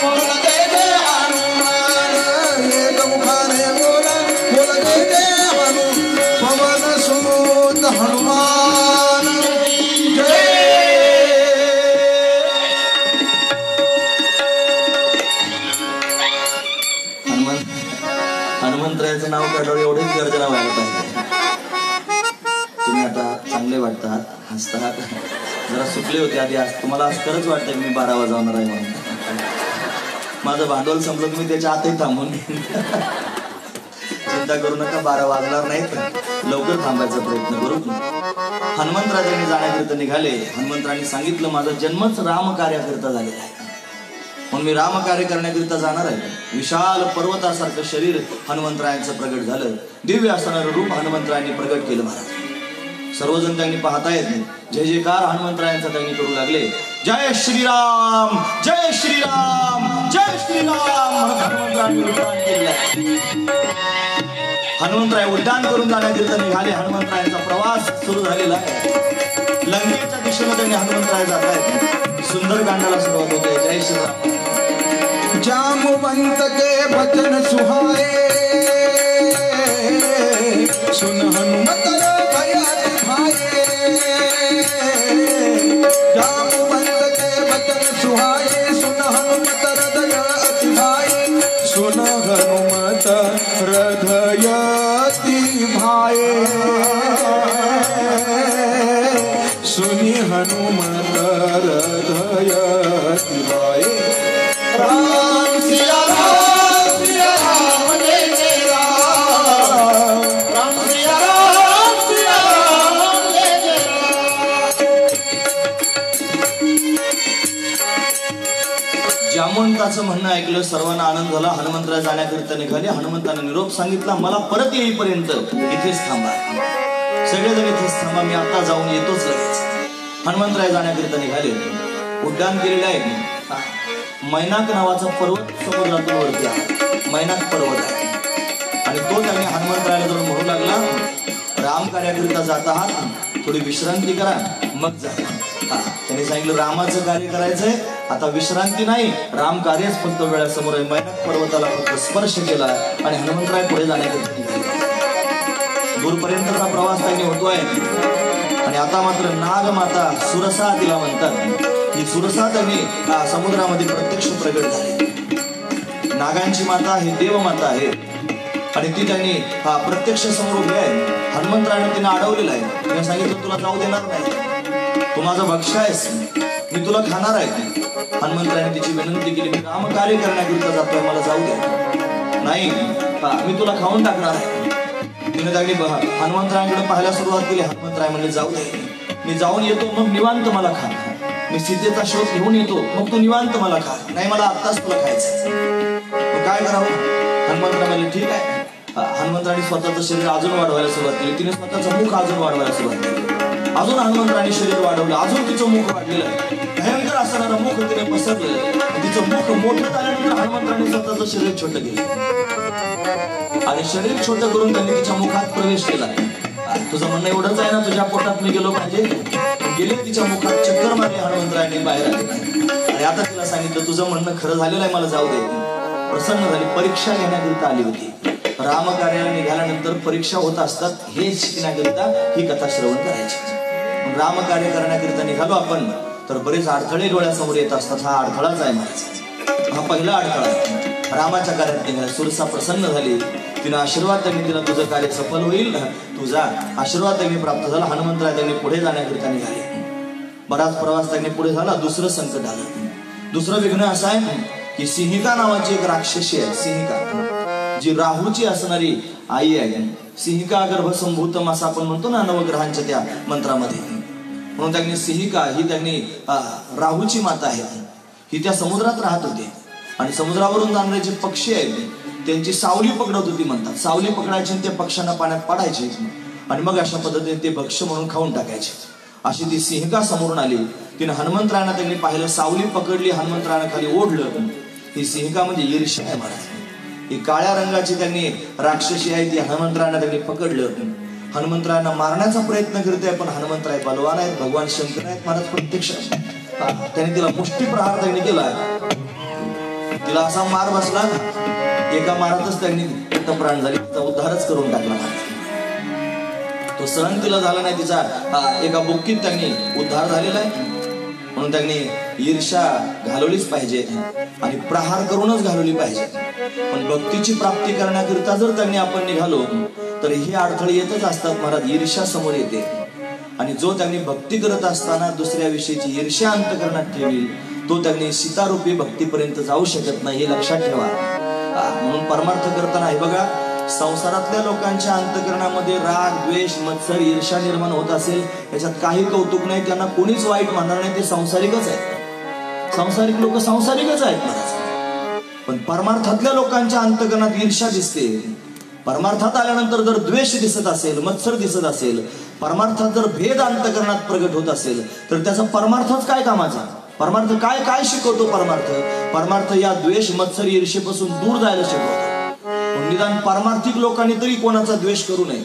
बोला जय जय हनुमान. एक मुखान बोला बोला जय जय हनुमान. पवन सुत हनुमान. आलं पाहिजे. तुम्ही आता चांगले वाटतात, हसतात. जरा सुटले होते आधी. आज तुम्हाला आज खरंच वाटतं मी 12 वाजवणार आहे म्हणून. माझं भांडवल संपलं, तुम्ही त्याच्या आतही थांबून. चिंता करू नका, 12 वाजणार नाहीत, लवकर थांबायचा प्रयत्न करू. हनुमंतराजांनी जाण्याकरिता निघाले. हनुमंतरांनी सांगितलं माझा जन्मच रामकार्याकरिता झालेला आहे, म्हणून मी रामकार्य करण्याकरिता जाणार आहे. विशाल पर्वतासारखं शरीर हनुमंतरायांचं प्रगट झालं. दिव्य असणारं रूप हनुमंतरायांनी प्रगट केलं महाराज. सर्वजण त्यांनी पाहतायत, जय जयकार हनुमंतरायांचा त्यांनी करू लागले. जय श्रीराम, जय श्रीराम, जय श्रीराम हनुमंतरायांनी उड्डाण केलं. हनुमंतराय उड्डाण करून जाण्याकरिता निघाले. हनुमंतरायांचा प्रवास सुरू झालेला आहे. लंकेच्या दिशेने त्यांनी हनुमंतराय जात आहेत. सुंदरकांडाला सुरुवात होते. जय श्रीराम. जामवंत के बचन सुहाए, सुन हनुमत भयाति भाए. जामवंत के बचन सुहाए, सुन हनुमत हृदय अति भाए. सुन हनुमत हृदय अति भाए. सुनि हनुमत हृदय अति भाए. राम सिया राम, सिया राम, जय जय राम. राम सिया राम, सिया राम, जय जय राम. जामवंताचं म्हणणं ऐकलं, सर्वांना आनंद झाला. हनुमंतराय जाण्याकरिता निघाले. हनुमंताने निरोप सांगितला मला परत येईपर्यंत इथेच थांबा. सगळेजण इथेच थांबा, मी आता जाऊन येतोच लगेच. हनुमंतराय जाण्याकरिता निघाले. उड्डाण केलेलं आहे. मैनाक नावाचा पर्वत समुद्रातून वरती आहे. मैनाक पर्वत आहे आणि तो त्यांनी हनुमंतरायाला जाऊन म्हणू लागला राम कार्याकरिता जात आहात, थोडी विश्रांती करा मग जा. त्यांनी सांगितलं रामाचं कार्य करायचंय, आता विश्रांती नाही, राम कार्यच फक्त वेळासमोर आहे. मैनाक पर्वताला फक्त स्पर्श केला आणि हनुमंतराय पुढे जाण्याकरिता निघाले. दूरपर्यंतचा प्रवास त्यांनी होतोय आणि आता मात्र नागमाता सुरसा तिला म्हणतात. ही सुरसा त्यांनी समुद्रामध्ये प्रत्यक्ष प्रगट झाली. नागांची माता ही देवमाता आहे आणि ती त्यांनी प्रत्यक्ष समोर उभी आहे. हनुमंतरायाने तिने अडवलेला आहे. तिने सांगितलं तुला जाऊ देणार नाही, तू माझं भक्ष आहेस, मी तुला खाणार आहे. हनुमंतरायाने तिची विनंती केली, मी रामकार्य करण्याकरिता जातोय, मला जाऊ दे. नाही, मी तुला खाऊन टाकणार आहे. तिने त्यांनी हनुमंतरायांकडे पाहायला सुरुवात केली. हनुमंतराय म्हणले जाऊ दे, मी जाऊन येतो मग निवांत मला खा. मी सीतेचा शोध घेऊन येतो मग तू निवांत मला खा. नाही मला आत्ताच तुला खायचं. काय करावं? हनुमंतराय म्हणले ठीक आहे. हनुमंतरायांनी स्वतःचं शरीर अजून वाढवायला सुरुवात केली. तिने स्वतःचं मुख अजून वाढवायला सुरुवात केली. अजून हनुमंतरायांनी शरीर वाढवलं, अजून तिचं मुख वाढलेलं. भयंकर असणारं मुख तिने पसरलेलं. तिचं मुख मोठं झाल्यानंतर हनुमंतरायांनी स्वतःचं शरीर छोटं केलं आणि शरीर छोटं करून त्यांनी तिच्या मुखात प्रवेश केला. तुझं म्हणणं एवढंच आहे ना, तुझ्या पोटात मी गेलो पाहिजे. गेले तिच्या मुखात चक्कर मारली. हनुमंतरायांनी बाहेर आले आणि आता तिला सांगितलं तुझं म्हणणं खरं झालेलं आहे, मला जाऊ दे. प्रसन्न झाली. परीक्षा घेण्याकरिता आली होती. रामकार्याला निघाल्यानंतर परीक्षा होत असतात, हे शिकण्याकरिता ही कथा श्रवण करायची. रामकार्य करण्याकरिता निघालो आपण तर बरेच अडथळे डोळ्यासमोर येत असतात. हा अडथळाच आहे माझा, हा पहिला अडथळा आहे. रामाच्या कार्यात निघाला. सुरसा प्रसन्न झाली. तिनं आशीर्वाद त्यांनी दिला, तुझं कार्य सफल होईल, तुझा आशीर्वाद त्यांनी प्राप्त झाला. हनुमंतराय त्यांनी पुढे जाण्याकरिता निघाले. बराच प्रवास त्यांनी पुढे झाला. दुसरं संकट आलं. दुसरं विघ्न असं आहे की सिंहिका नावाची एक राक्षसी आहे. सिंहिका जी राहूची असणारी आई आहे. सिंहिका गर्भसंभूतम असं आपण म्हणतो ना नवग्रहांच्या त्या मंत्रामध्ये. म्हणून त्यांनी सिंहिका ही त्यांनी राहूची माता आहे. ही त्या समुद्रात राहत होती आणि समुद्रावरून जाणारे जे पक्षी आहेत त्यांची सावली पकडत होती म्हणतात. सावली पकडायची आणि त्या पक्ष्यांना पाण्यात पाडायची आणि मग अशा पद्धतीने ते भक्ष्य म्हणून खाऊन टाकायचे. अशी ती सिंहिका समोरून आली. तिने हनुमंतरायांना त्यांनी पाहिलं, सावली पकडली, हनुमंतरायांना खाली ओढलं. ही सिंहिका म्हणजे ईर्ष्या आहे महाराज. ही काळ्या रंगाची त्यांनी राक्षसी आहे, ती हनुमंतरायांना त्यांनी पकडलं. हनुमंतरायांना मारण्याचा प्रयत्न करते पण हनुमंतराय बलवान आहेत, भगवान शंकर आहेत महाराज प्रत्यक्ष. त्यांनी तिला मुष्टी प्रहार त्यांनी केला. तिला असा मार बसला, एका मारातच त्यांनी प्राण झाली, तिचा उद्धारच करून टाकला. तो सहन तिला झाला नाही, तिचा एका बुक्कीत त्यांनी उद्धार झालेला आहे. म्हणून त्यांनी ईर्ष्या घालवलीच पाहिजे आणि प्रहार करूनच घालवली पाहिजे. पण भक्तीची प्राप्ती करण्याकरिता जर त्यांनी आपण निघालो तर हे अडथळे येतच असतात महाराज. ईर्ष्या समोर येते आणि जो त्यांनी भक्ती करत असताना दुसऱ्या विषयीची ईर्ष्या अंतकरणात ठेवी तो त्यांनी सीतारूपी भक्तीपर्यंत जाऊ शकत नाही, हे लक्षात ठेवा. म्हणून परमार्थ करताना हे बघा, संसारातल्या लोकांच्या अंतकरणामध्ये राग, द्वेष, मत्सर, ईर्ष्या निर्माण होत असेल याच्यात काही कौतुक नाही. त्यांना कोणीच वाईट म्हणणार नाही, ते संसारिकच आहेत. संसारिक लोक संसारिकच आहेत महाराज. पण परमार्थातल्या लोकांच्या अंतकरणात ईर्ष्या दिसते. परमार्थात आल्यानंतर जर द्वेष दिसत असेल, मत्सर दिसत असेल, परमार्थात जर भेद अंतकरणात प्रगट होत असेल तर त्याचा परमार्थच काय कामाचा? परमार्थ काय काय शिकवतो? परमार्थ या द्वेष, मत्सर, ईर्ष्येपासून दूर जायला शिकवतो. निदान परमार्थिक लोकांनी तरी कोणाचा द्वेष करू नये.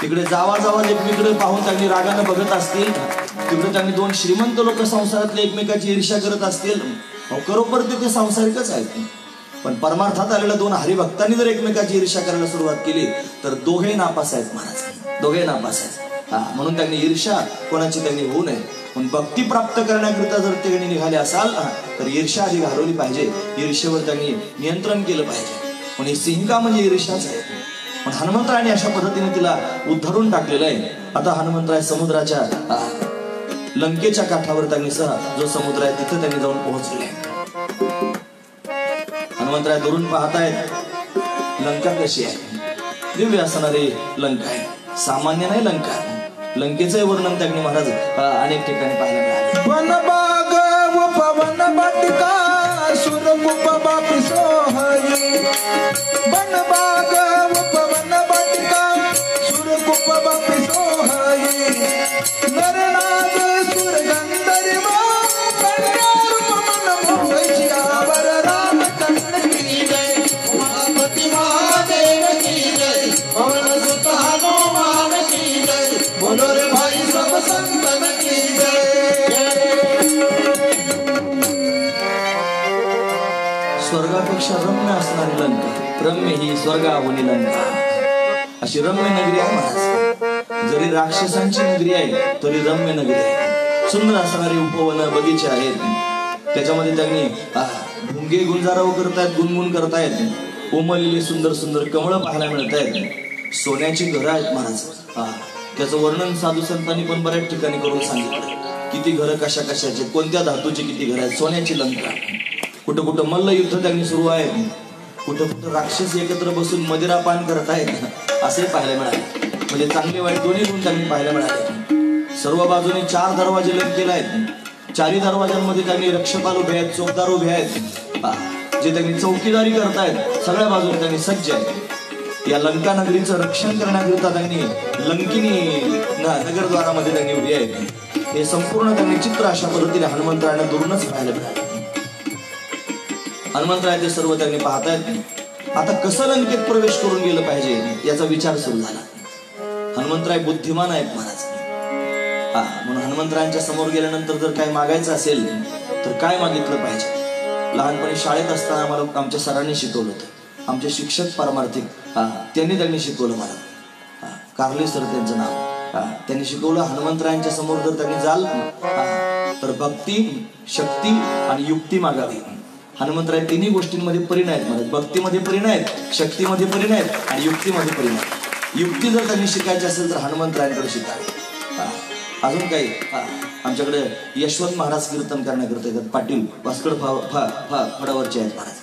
तिकडे जावा एकमेकडे पाहून त्यांनी रागाने बघत असतील, तिकडे त्यांनी दोन श्रीमंत लोक संसारातले एकमेकाची ईर्ष्या करत असतील, खरोखर ते सांसारिकच आहेत. पण परमार्थात आलेल्या दोन हरिभक्तांनी जर एकमेकाची ईर्ष्या करायला सुरुवात केली तर दोघे नापास आहेत महाराज, दोघे नापास आहेत. म्हणून त्यांनी ईर्ष्या कोणाची त्यांनी होऊ नये. पण भक्ती प्राप्त करण्याकरिता जर ते निघाले असाल तर ईर्ष्या आधी घालवली पाहिजे, ईर्ष्येवर त्यांनी नियंत्रण केलं पाहिजे. पण ही सिंहिका म्हणजे ईर्ष्याच आहे. पण हनुमंतरायाने अशा पद्धतीने तिला उद्धरून टाकलेलं आहे. आता हनुमंतराय समुद्राच्या लंकेच्या काठावर त्यांनी जो समुद्र आहे तिथे त्यांनी जाऊन पोहोचले. हनुमंतराय दुरून पाहतायत लंका कशी आहे. दिव्य असणारी लंका आहे, सामान्य नाही लंका. लंकेचं वर्णन त्यांनी महाराज अनेक ठिकाणी पाहायला मिळाले. वनबाग व पवन बाटिका सुरकुप बापी सोहई. वनबाग व पवन बाटिका सुरकुप बापी सोहई. नरनाग सुर गंधर्व कन्यारूप मन मोहची आवर रामचंद्र की जय. उमापती महादेव की जय. पवन सुत हनुमान की जय. बोलो रे भाई सब संतन की जय. स्वर्गापेक्षा रम्य असणारी लंका, रम्य ही स्वर्गाहूनी लंका, अशी रम्य नगरी आहे महाराज. जरी राक्षसांची नगरी आहे तरी रम्य नगरी आहे. सुंदर असणारी उपवन, बगीचे आहेत. त्याच्यामध्ये त्यांनी भुंगे गुंजाराव करतायत, गुणगुण करतायत. उमललेली सुंदर सुंदर कमळं पाहायला मिळत आहेत. सोन्याची घरं आहेत महाराज. त्याचं वर्णन साधू संतांनी पण बऱ्याच ठिकाणी करून सांगितलं. किती घरं कशा कशाचे, कोणत्या धातूची किती घरं आहेत. सोन्याची लंका. कुठं कुठं मल्ल युद्ध त्यांनी सुरू आहे, कुठं कुठं राक्षस एकत्र बसून मदिरापान करतायत असे पाहायला मिळाले. म्हणजे चांगले वाईट दोन्ही गुण त्यांनी पाहायला मिळाले. सर्व बाजूने 4 दरवाजे लंकेला आहेत. 4ही दरवाजांमध्ये त्यांनी रक्षपाल उभे आहेत, चौकदार उभे आहेत, जे त्यांनी चौकीदारी करतायत. सगळ्या बाजूने त्यांनी सज्ज आहेत. या लंका नगरीचं रक्षण करण्याकरिता त्यांनी लंकिनी नगरद्वारामध्ये त्यांनी उभी आहेत. हे संपूर्ण त्यांनी चित्र अशा पद्धतीने हनुमंतरायांना दुरूनच पाहायला मिळाले. हनुमंतराय ते सर्व त्यांनी पाहतायत. आता कसं लंकेत प्रवेश करून गेलं पाहिजे याचा विचार सुरू झाला. हनुमंतराय बुद्धिमान आहेत महाराज. म्हणून हनुमंतरायांच्या समोर गेल्यानंतर जर काय मागायचं असेल तर काय मागितलं पाहिजे. लहानपणी शाळेत असताना आम्हाला आमच्या सरांनी शिकवलं होतं. आमचे शिक्षक पारमार्थिक त्यांनी शिकवलं मला. कारले सर त्यांचं नाव. त्यांनी शिकवलं हनुमंतरायांच्या समोर जर त्यांनी जाल तर भक्ती, शक्ती आणि युक्ती मागावी. हनुमंतराय तिन्ही गोष्टींमध्ये परिणय आहेत महाराज. भक्तीमध्ये परिणय आहेत, शक्तीमध्ये परिणय आहेत आणि युक्तीमध्ये परिणय आहेत. युक्ती जर त्यांनी शिकायची असेल तर हनुमंतरायांकडे शिकावी. अजून काही आमच्याकडे यशवंत महाराज कीर्तन करण्याकरता येतात. पाटील वास्कड फडावरचे आहेत महाराज.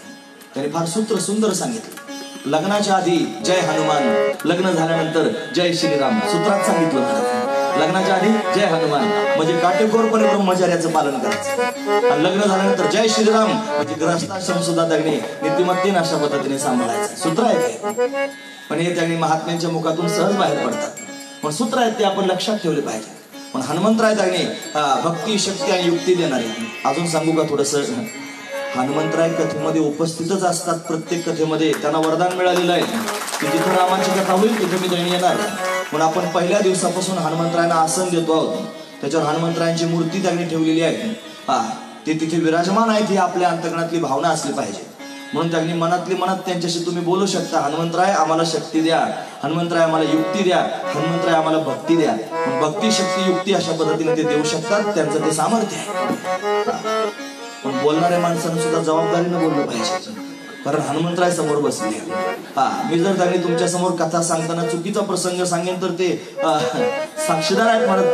त्यांनी फार सूत्र सुंदर सांगितलं. लग्नाच्या आधी जय हनुमान, लग्न झाल्यानंतर जय श्रीराम सूत्रात सांगितलं महाराज. लग्नाच्या आधी जय हनुमान म्हणजे काटेकोरपणे ब्रह्मचर्याचं पालन करायचं. आणि लग्न झाल्यानंतर जय श्रीराम म्हणजे ग्रहस्थाश्रम सुद्धा त्यांनी नीतिमत्तेने अशा पद्धतीने सांभाळायचं. सूत्र आहे पण हे त्यांनी महात्म्यांच्या मुखातून सहज बाहेर पडतात. पण सूत्र आहेत ते आपण लक्षात ठेवले पाहिजे. पण हनुमंतराय त्यांनी भक्ती, शक्ती आणि युक्ती देणारे. अजून सांगू का थोडस. हनुमंतराय कथेमध्ये उपस्थितच असतात. प्रत्येक कथेमध्ये त्यांना वरदान मिळालेलं आहे की जिथे रामाची कथा होईल तिथे मी त्यांनी येणार. म्हणून आपण पहिल्या दिवसापासून हनुमंतरायांना आसन देतो आहोत. त्याच्यावर हनुमंतरायांची मूर्ती त्यांनी ठेवलेली आहे. ते तिथे विराजमान आहेत ही आपल्या अंतकरणातली भावना असली पाहिजे. म्हणून त्यांनी मनातली मनात त्यांच्याशी तुम्ही बोलू शकता. हनुमंतराय आम्हाला शक्ती द्या, हनुमंतराय आम्हाला युक्ती द्या, हनुमंतराय आम्हाला भक्ती द्या. भक्ती, शक्ती, युक्ती अशा पद्धतीने ते देऊ शकतात. त्यांचं ते सामर्थ्य आहे. पण बोलणाऱ्या माणसानं सुद्धा जबाबदारीनं बोललं पाहिजे. कारण हनुमंतराय समोर बसले. मी जर त्यांनी तुमच्या समोर कथा सांगताना चुकीचा प्रसंग सांगेन तर ते साक्षीदार आहेत म्हणत,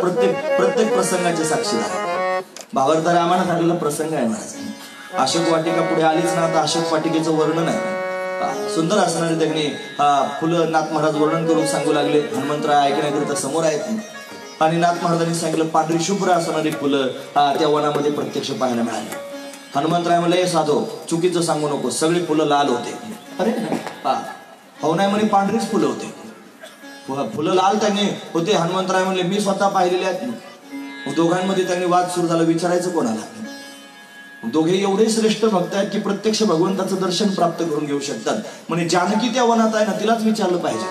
प्रत्येक प्रसंगाचे साक्षीदार. भावार्थ रामायणात आलेला प्रसंग आहे महाराज. अशोक वाटिका पुढे आलीच ना, आता अशोक वाटिकेचं वर्णन आहे. सुंदर असणारे त्यांनी फुलं नाथ महाराज वर्णन करून सांगू लागले. हनुमंतराय ऐकण्याकरिता समोर आहेत आणि नाथ महाराजांनी सांगितलं पांढरी शुभ्र असणारी फुलं त्या वनामध्ये प्रत्यक्ष पाहायला मिळाली. हनुमंतराय म्हणले साधो चुकीचं सांगू नको, सगळी फुलं लाल होते. अरे हो नाही म्हणे पांढरीच फुलं होते, फुलं लाल त्यांनी होते. हनुमंतराय म्हणले मी स्वतः पाहिलेले आहेत. दोघांमध्ये त्यांनी वाद सुरू झाला. विचारायचं कोणाला? दोघे एवढे श्रेष्ठ भक्त आहेत की प्रत्यक्ष भगवंताचं दर्शन प्राप्त करून घेऊ शकतात. म्हणजे जानकी त्या वनात आहे ना, तिलाच विचारलं पाहिजे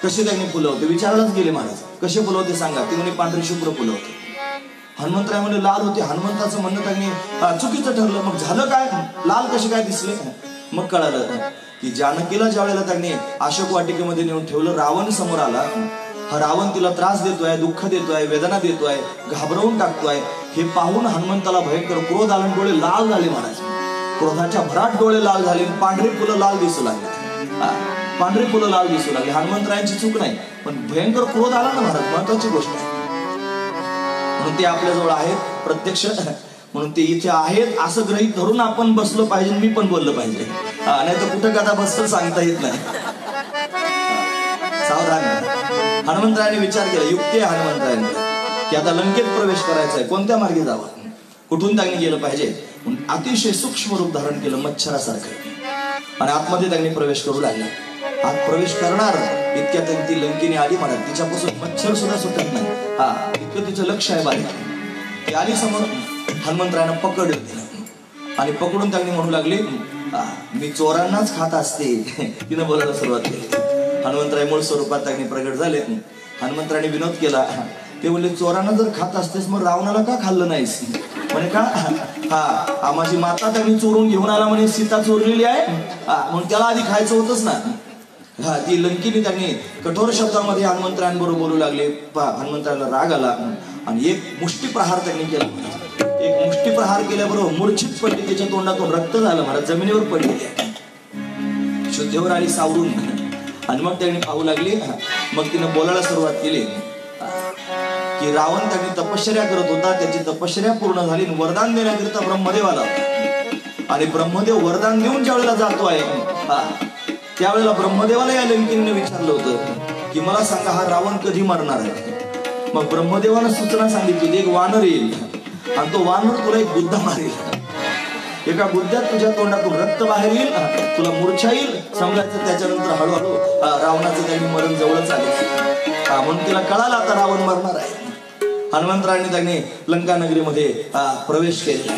कसे त्यांनी फुलं होते. विचारायलाच गेले महाराज, कसे फुलं होते सांगा. ती म्हणे पांढरी शुभ्र फुलं होते. हनुमंतराय म्हणे लाल होते. हनुमंताचं म्हणणं त्यांनी चुकीचं ठरलं. मग झालं काय? लाल कसे काय दिसले? मग कळालं की जानकीला ज्या वेळेला त्यांनी अशोक वाटिकेमध्ये नेऊन ठेवलं, रावण समोर आला. हा रावण तिला त्रास देतोय, दुःख देतोय, वेदना देतोय, घाबरवून टाकतोय. हे पाहून हनुमंताला भयंकर क्रोध आला. डोळे लाल झाले महाराज. क्रोधाच्या भरात डोळे लाल झाले. पांढरी फुलं लाल दिसू लागली. पांढरी फुलं लाल दिसू लागली. हनुमंतरायांची चूक नाही, पण भयंकर क्रोध आला ना महाराज, महत्वाची गोष्ट आहे. म्हणून ते आपल्याजवळ आहेत प्रत्यक्ष, म्हणून ते इथे आहेत असं गृहीत धरून आपण बसलो पाहिजे. मी पण बोललं पाहिजे, नाही तर कुठं कदा बसलं सांगता येत नाही. सावधान. हनुमंतरायाने विचार केला, युक्ती आहे हनुमंतरायाने की आता लंकेत प्रवेश करायचा आहे, कोणत्या मार्गे जावं, कुठून त्यांनी गेलं पाहिजे. अतिशय सूक्ष्म रूप धारण केलं मच्छरासारखं आणि आतमध्ये त्यांनी प्रवेश करू लागला. आत प्रवेश करणार इतक्या ती लंकेने आली म्हणा, तिच्यापासून मच्छर सुद्धा सुटत नाही. इतकं तिचं लक्ष आहे बाहेर. ती आली समोर. हनुमंतरायानं पकडलं आणि पकडून त्यांनी म्हणू लागले मी चोरांनाच खात असते. तिनं बोलायला सुरुवात केली. हनुमंतराय मूळ स्वरूपात त्यांनी प्रगट झाले. हनुमंतरायाने विनोद केला. ते बोलले चोरांना जर खात असतेस मग रावणाला का खाल्लं नाहीस? म्हणे का माझी माता त्यांनी चोरून घेऊन आला म्हणे, सीता चोरलेली आहे म्हणून त्याला आधी खायचं होतच ना. ती लंकीने त्यांनी कठोर शब्दामध्ये हनुमंतरायांबरोबर बोलू लागले. हनुमंतरायाला राग आला आणि एक मुष्टी प्रहार त्यांनी केला. एक मुष्टी प्रहार केल्याबरोबर मूर्छित पडली. त्याच्या तोंडातून रक्त झालं महाराज, जमिनीवर पडली, शुद्धीवर आली सावरून. आणि मग त्यांनी पाहू लागली. मग तिने बोलायला सुरुवात केली की रावण त्यांनी तपश्चर्या करत होता, त्याची तपश्चर्या पूर्ण झाली. वरदान देण्याकरिता ब्रह्मदेव आला आणि ब्रह्मदेव वरदान देऊन ज्या वेळेला जातो आहे त्यावेळेला ब्रह्मदेवाला या लंकेने विचारलं होतं की मला सांगा हा रावण कधी मरणार आहे. मग ब्रह्मदेवानं सूचना सांगितली एक वानर येईल आणि तो वानर तुला एक बुद्धा मारेल. एका बुद्ध्यात तुझ्या तोंडातून रक्त बाहेर येईल, तुला मूर्छा येईल समजायचं. त्याच्यानंतर हळूहळू रावणाचं त्यांनी मरण जवळच आले. म्हणून तिला कळालं आता रावण मरणार आहे. हनुमंतरायाने त्यांनी लंका नगरीमध्ये प्रवेश केला.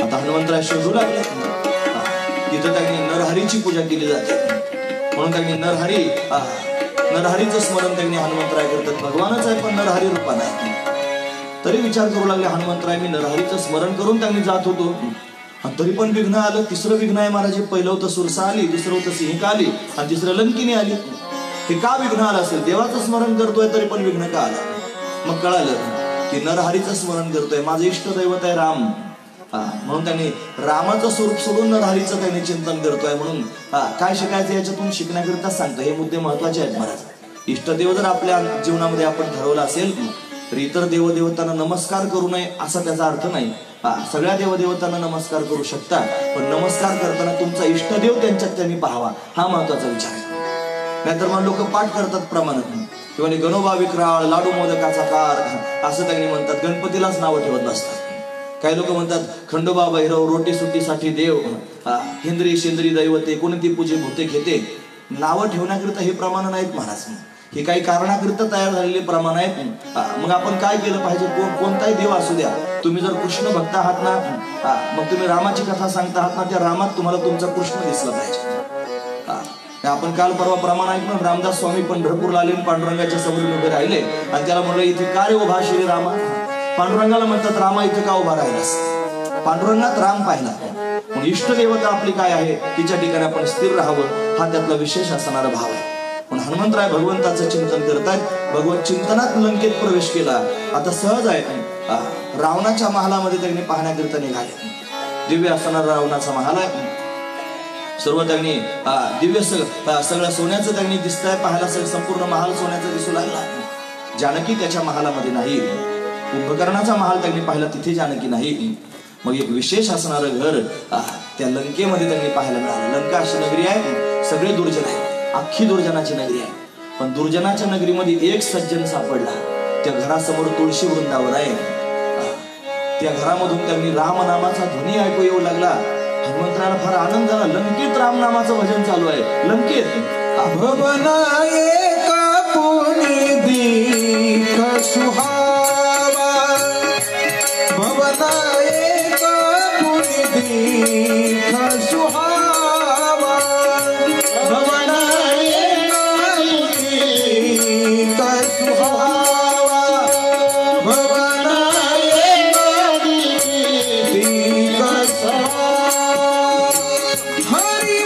आता हनुमंतराय शोधू लागले. तिथं त्यांनी नरहरीची पूजा केली जाते म्हणून त्यांनी नरहरीचं स्मरण त्यांनी हनुमंतराय करतात. भगवानच आहे पण नरहरी रूपान आहे. तरी विचार करू लागले हनुमंतराय मी नरहरीचं स्मरण करून त्यांनी जात होतो आणि तरी पण विघ्न आलं. तिसरं विघ्न आहे महाराज. पहिलं होतं सुरसा आली, दुसरं होतं सिंहिका आली आणि तिसरं लंकिनी आली. हे का विघ्न आलं असेल? देवाचं स्मरण करतोय तरी पण विघ्न का आलं? मग कळालं की नरहरीचं स्मरण करतोय, माझं इष्ट दैवत आहे राम. म्हणून त्यांनी रामाचं स्वरूप सोडून नरहरीचं त्यांनी चिंतन करतोय. म्हणून काय शिकायचं याच्यातून शिकण्याकरिता सांगतो. हे मुद्दे महत्वाचे आहेत महाराज. इष्टदेव जर आपल्या जीवनामध्ये आपण ठरवलं असेल तर इतर देवदेवतांना नमस्कार करू नये असा त्याचा अर्थ नाही. सगळ्या देवदेवतांना नमस्कार करू शकता, पण नमस्कार करताना तुमचा इष्टदेव त्यांच्यात त्यांनी पाहावा हा महत्वाचा विचार आहे. नाहीतर मग लोक पाठ करतात प्रमाणात किंवा गणोबा विक्राळ लाडू मोदकाचा कार असं त्यांनी म्हणतात. गणपतीलाच नावं ठेवत नसतात. काही लोक म्हणतात खंडोबा भैरव रोटी सुटीसाठी देव, हिंद्री शिंद्री दैवते कोणती पूजे भूते घेते. नावं ठेवण्याकरिता हे प्रमाण नाहीत महाराज. हे काही कारणाकरिता तयार झालेले प्रमाण आहेत. मग आपण काय केलं पाहिजे? कोणताही देव असू द्या, तुम्ही जर कृष्ण भक्त आहात ना, मग तुम्ही रामाची कथा सांगता आहात ना, त्या रामात तुम्हाला तुमचा कृष्ण दिसला पाहिजे. आपण काल परवा प्रमाण ऐकलं. रामदास स्वामी पंढरपूरला आले, पांडुरंगाच्या समोर उभे राहिले आणि त्याला म्हणलं इथे का रे उभा श्री रामा? पांडुरंगाला म्हणतात रामा इथे का उभा राहिलास? पांडुरंगात राम पाहिला. म्हणून इष्टदेवता आपली काय आहे तिच्या ठिकाणी आपण स्थिर राहावं हा त्यातला विशेष असणारा भाव आहे. म्हणून हनुमंतराय भगवंताचं चिंतन करतायत. भगवत चिंतनात लंकेत प्रवेश केला. आता सहज आहे रावणाच्या महालामध्ये त्यांनी पाहण्याकरिता निघाले. दिव्य असणारा रावणाचा महाल आहे. सर्व त्यांनी दिव्य सगळं सोन्याचं त्यांनी दिसतंय, पाहायला संपूर्ण महाल सोन्याचा दिसू लागला. जानकी त्याच्या महालामध्ये नाही, कुंभकर्णाचा महाल त्यांनी पाहिला, तिथे जानकी नाही. मग एक विशेष असणारं घर त्या लंकेमध्ये त्यांनी पाहायला मिळालं. लंका अशी नगरी आहे, सगळे दुर्जन आहे, अख्खी दुर्जनाची नगरी आहे. पण दुर्जनाच्या नगरीमध्ये एक सज्जन सापडला. त्या घरासमोर तुळशी वृंदावन आहे. त्या घरामधून त्यांनी राम नामाचा ध्वनी ऐकू येऊ लागला. हनुमंतराला फार आनंद झाला. लंकेत राम नामाचं भजन चालू आहे. लंकेत भवन एक पुनि दीख सुहावा, भवन एक पुनि दीख सुहावा, भवन एक पुनि दीख सुहावा, भवन एक दीख सुहावा. हरि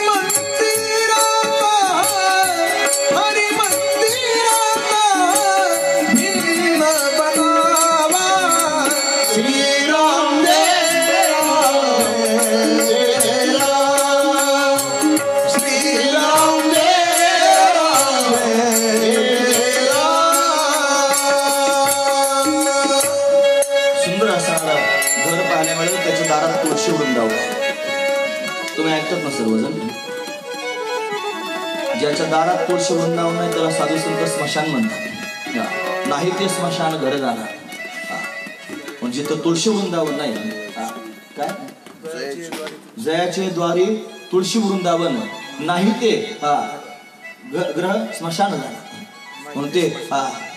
मंदिरात भिन्न बनावा, श्रीराम जय राम जय राम, श्रीराम जय राम जय राम. सुंदर असणारा घर पाहायला मिळेल. त्याच्या दारात तुळशी वृंदावन आहे. तुम्ही ऐकतात ना सर्वजण? ज्याच्या दारात तुळशी वृंदावन नाही त्याला साधू संत स्मशान म्हणतात. नाही ते स्मशान घर जाणार. पण जिथं तुळशी वृंदावन नाही, काय जयाचे द्वारी तुळशी वृंदावन नाही ते ग्रह स्मशान जाणार. म्हणून ते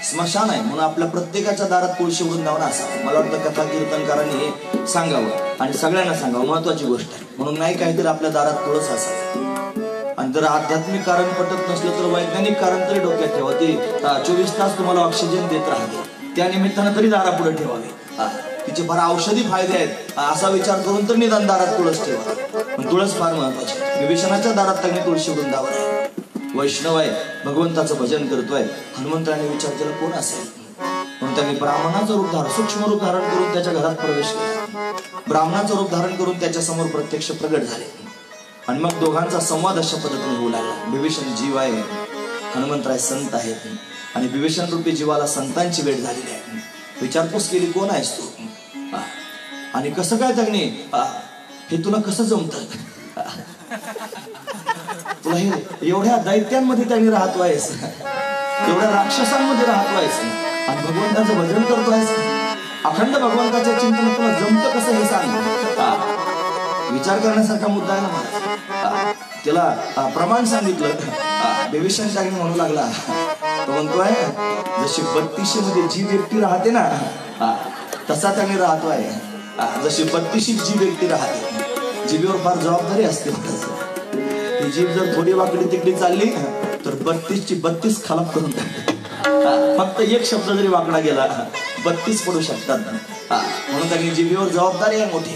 स्मशान आहे. म्हणून आपल्या प्रत्येकाच्या दारात तुळशी वृंदावन असावं. मला वाटतं कथा कीर्तनकारांनी हे सांगावं आणि सगळ्यांना सांगावं. महत्वाची गोष्ट आहे. म्हणून नाही काहीतरी आपल्या दारात तुळस असावं. आणि जर आध्यात्मिक कारण पटत नसलं तर वैज्ञानिक कारण तरी डोक्यात ठेवा. ती 24 तास तुम्हाला ऑक्सिजन देत राहते. त्या निमित्तानं तरी दारापुढे ठेवावी. तिचे फार औषधी फायदे आहेत असा विचार करून तर निदान दारात तुळस ठेवा. पण तुळस फार महत्वाची. विभीषणाच्या दारात त्यांनी तुळशी वृंदावन आहे. वैष्णव आहे, भगवंताचं भजन करतोय. हनुमंताने विचार केला कोण असेल. म्हणून त्यांनी ब्राह्मणाचं रूप धारण, सूक्ष्म रूप धारण करून त्याच्या घरात प्रवेश केला. ब्राह्मणाचं रूप धारण करून त्याच्या समोर प्रत्यक्ष प्रगट झाले. आणि मग दोघांचा संवाद अशा पद्धतीने होऊ लागला. विभीषण जीव आहे, हनुमंतराय संत आहेत. आणि विभीषण रूपी जीवाला संतांची भेट झालेली आहे. विचारपूस केली कोण आहेस तू आणि कसं काय त्यांनी हे तुला कसं जमतं, तुला हे एवढ्या दैत्यांमध्ये त्यांनी राहतोयस, एवढ्या राक्षसांमध्ये राहतोयस आणि भगवंताचं भजन करतोयस. अखंड भगवंताच्या चिंतन तुला जमतं कसं हे सांग. विचार करण्यासारखा मुद्दा आहे ना मला. त्याला प्रमाण सांगितलं. विभीषण त्याने म्हणू लागला. तो म्हणतोय जशी 32 मध्ये जी व्यक्ती राहते ना तसा त्याने राहतोय. जशी 32 जी व्यक्ती राहते, जीभेवर फार जबाबदारी असते. ही जीभ जर थोडी वाकडी तिकडी चालली तर 32 ची 32 खलाप करून टाकते. फक्त एक शब्द जरी वाकडा गेला 32 पडू शकतात. म्हणून त्यांनी जीभेवर जबाबदारी आहे मोठी.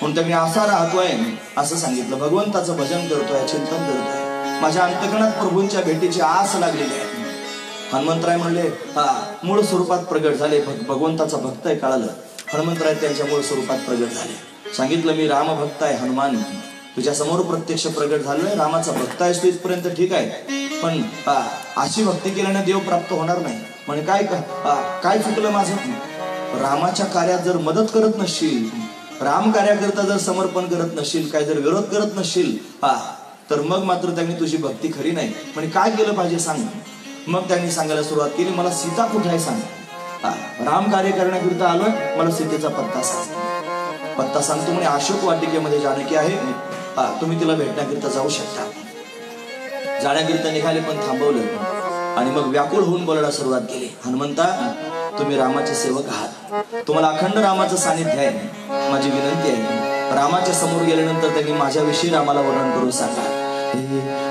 म्हणून त्यांनी असा राहतोय असं सांगितलं. भगवंताचं भजन करतोय, चिंतन करतोय. माझ्या अंतकरणात प्रभूंच्या भेटीची आस लागलेली आहे. हनुमंतराय म्हणले मूळ स्वरूपात प्रगट झाले. भगवंताचा भक्त आहे कळालं. हनुमंतराय त्यांच्या मूळ स्वरूपात प्रगट झाले. सांगितलं मी राम भक्त आहे हनुमान, तुझ्या समोर प्रत्यक्ष प्रगट झालोय. रामाचा भक्त आहेस तू इथपर्यंत ठीक आहे, पण अशी भक्ती केल्याने देव प्राप्त होणार नाही. म्हणजे काय चुकलं माझं. रामाच्या कार्यात जर मदत करत नसशील, राम कार्याकरता जर समर्पण करत नसशील, काय जर विरोध करत नसशील तर मग मात्र त्यांनी तुझी भक्ती खरी नाही. म्हणजे काय केलं पाहिजे सांग. मग त्यांनी सांगायला सुरुवात केली मला सीता कुठे आहे सांग. राम कार्य करण्याकरिता आलोय, मला सीतेचा पत्ता सांग. पत्ता सांगतो म्हणे अशोक वाटिकेमध्ये जानकी आहे, तुम्ही तिला भेटण्याकरिता जाऊ शकता. जाण्याकरिता निघाले पण थांबवलं आणि मग व्याकुळ होऊन बोलायला सुरुवात केली. हनुमंता तुम्ही रामाचे सेवक आहात, तुम्हाला अखंड रामाचं सानिध्य आहे. माझी विनंती आहे रामाच्या समोर गेल्यानंतर त्यांनी माझ्याविषयी रामाला वर्णन करून सांगा.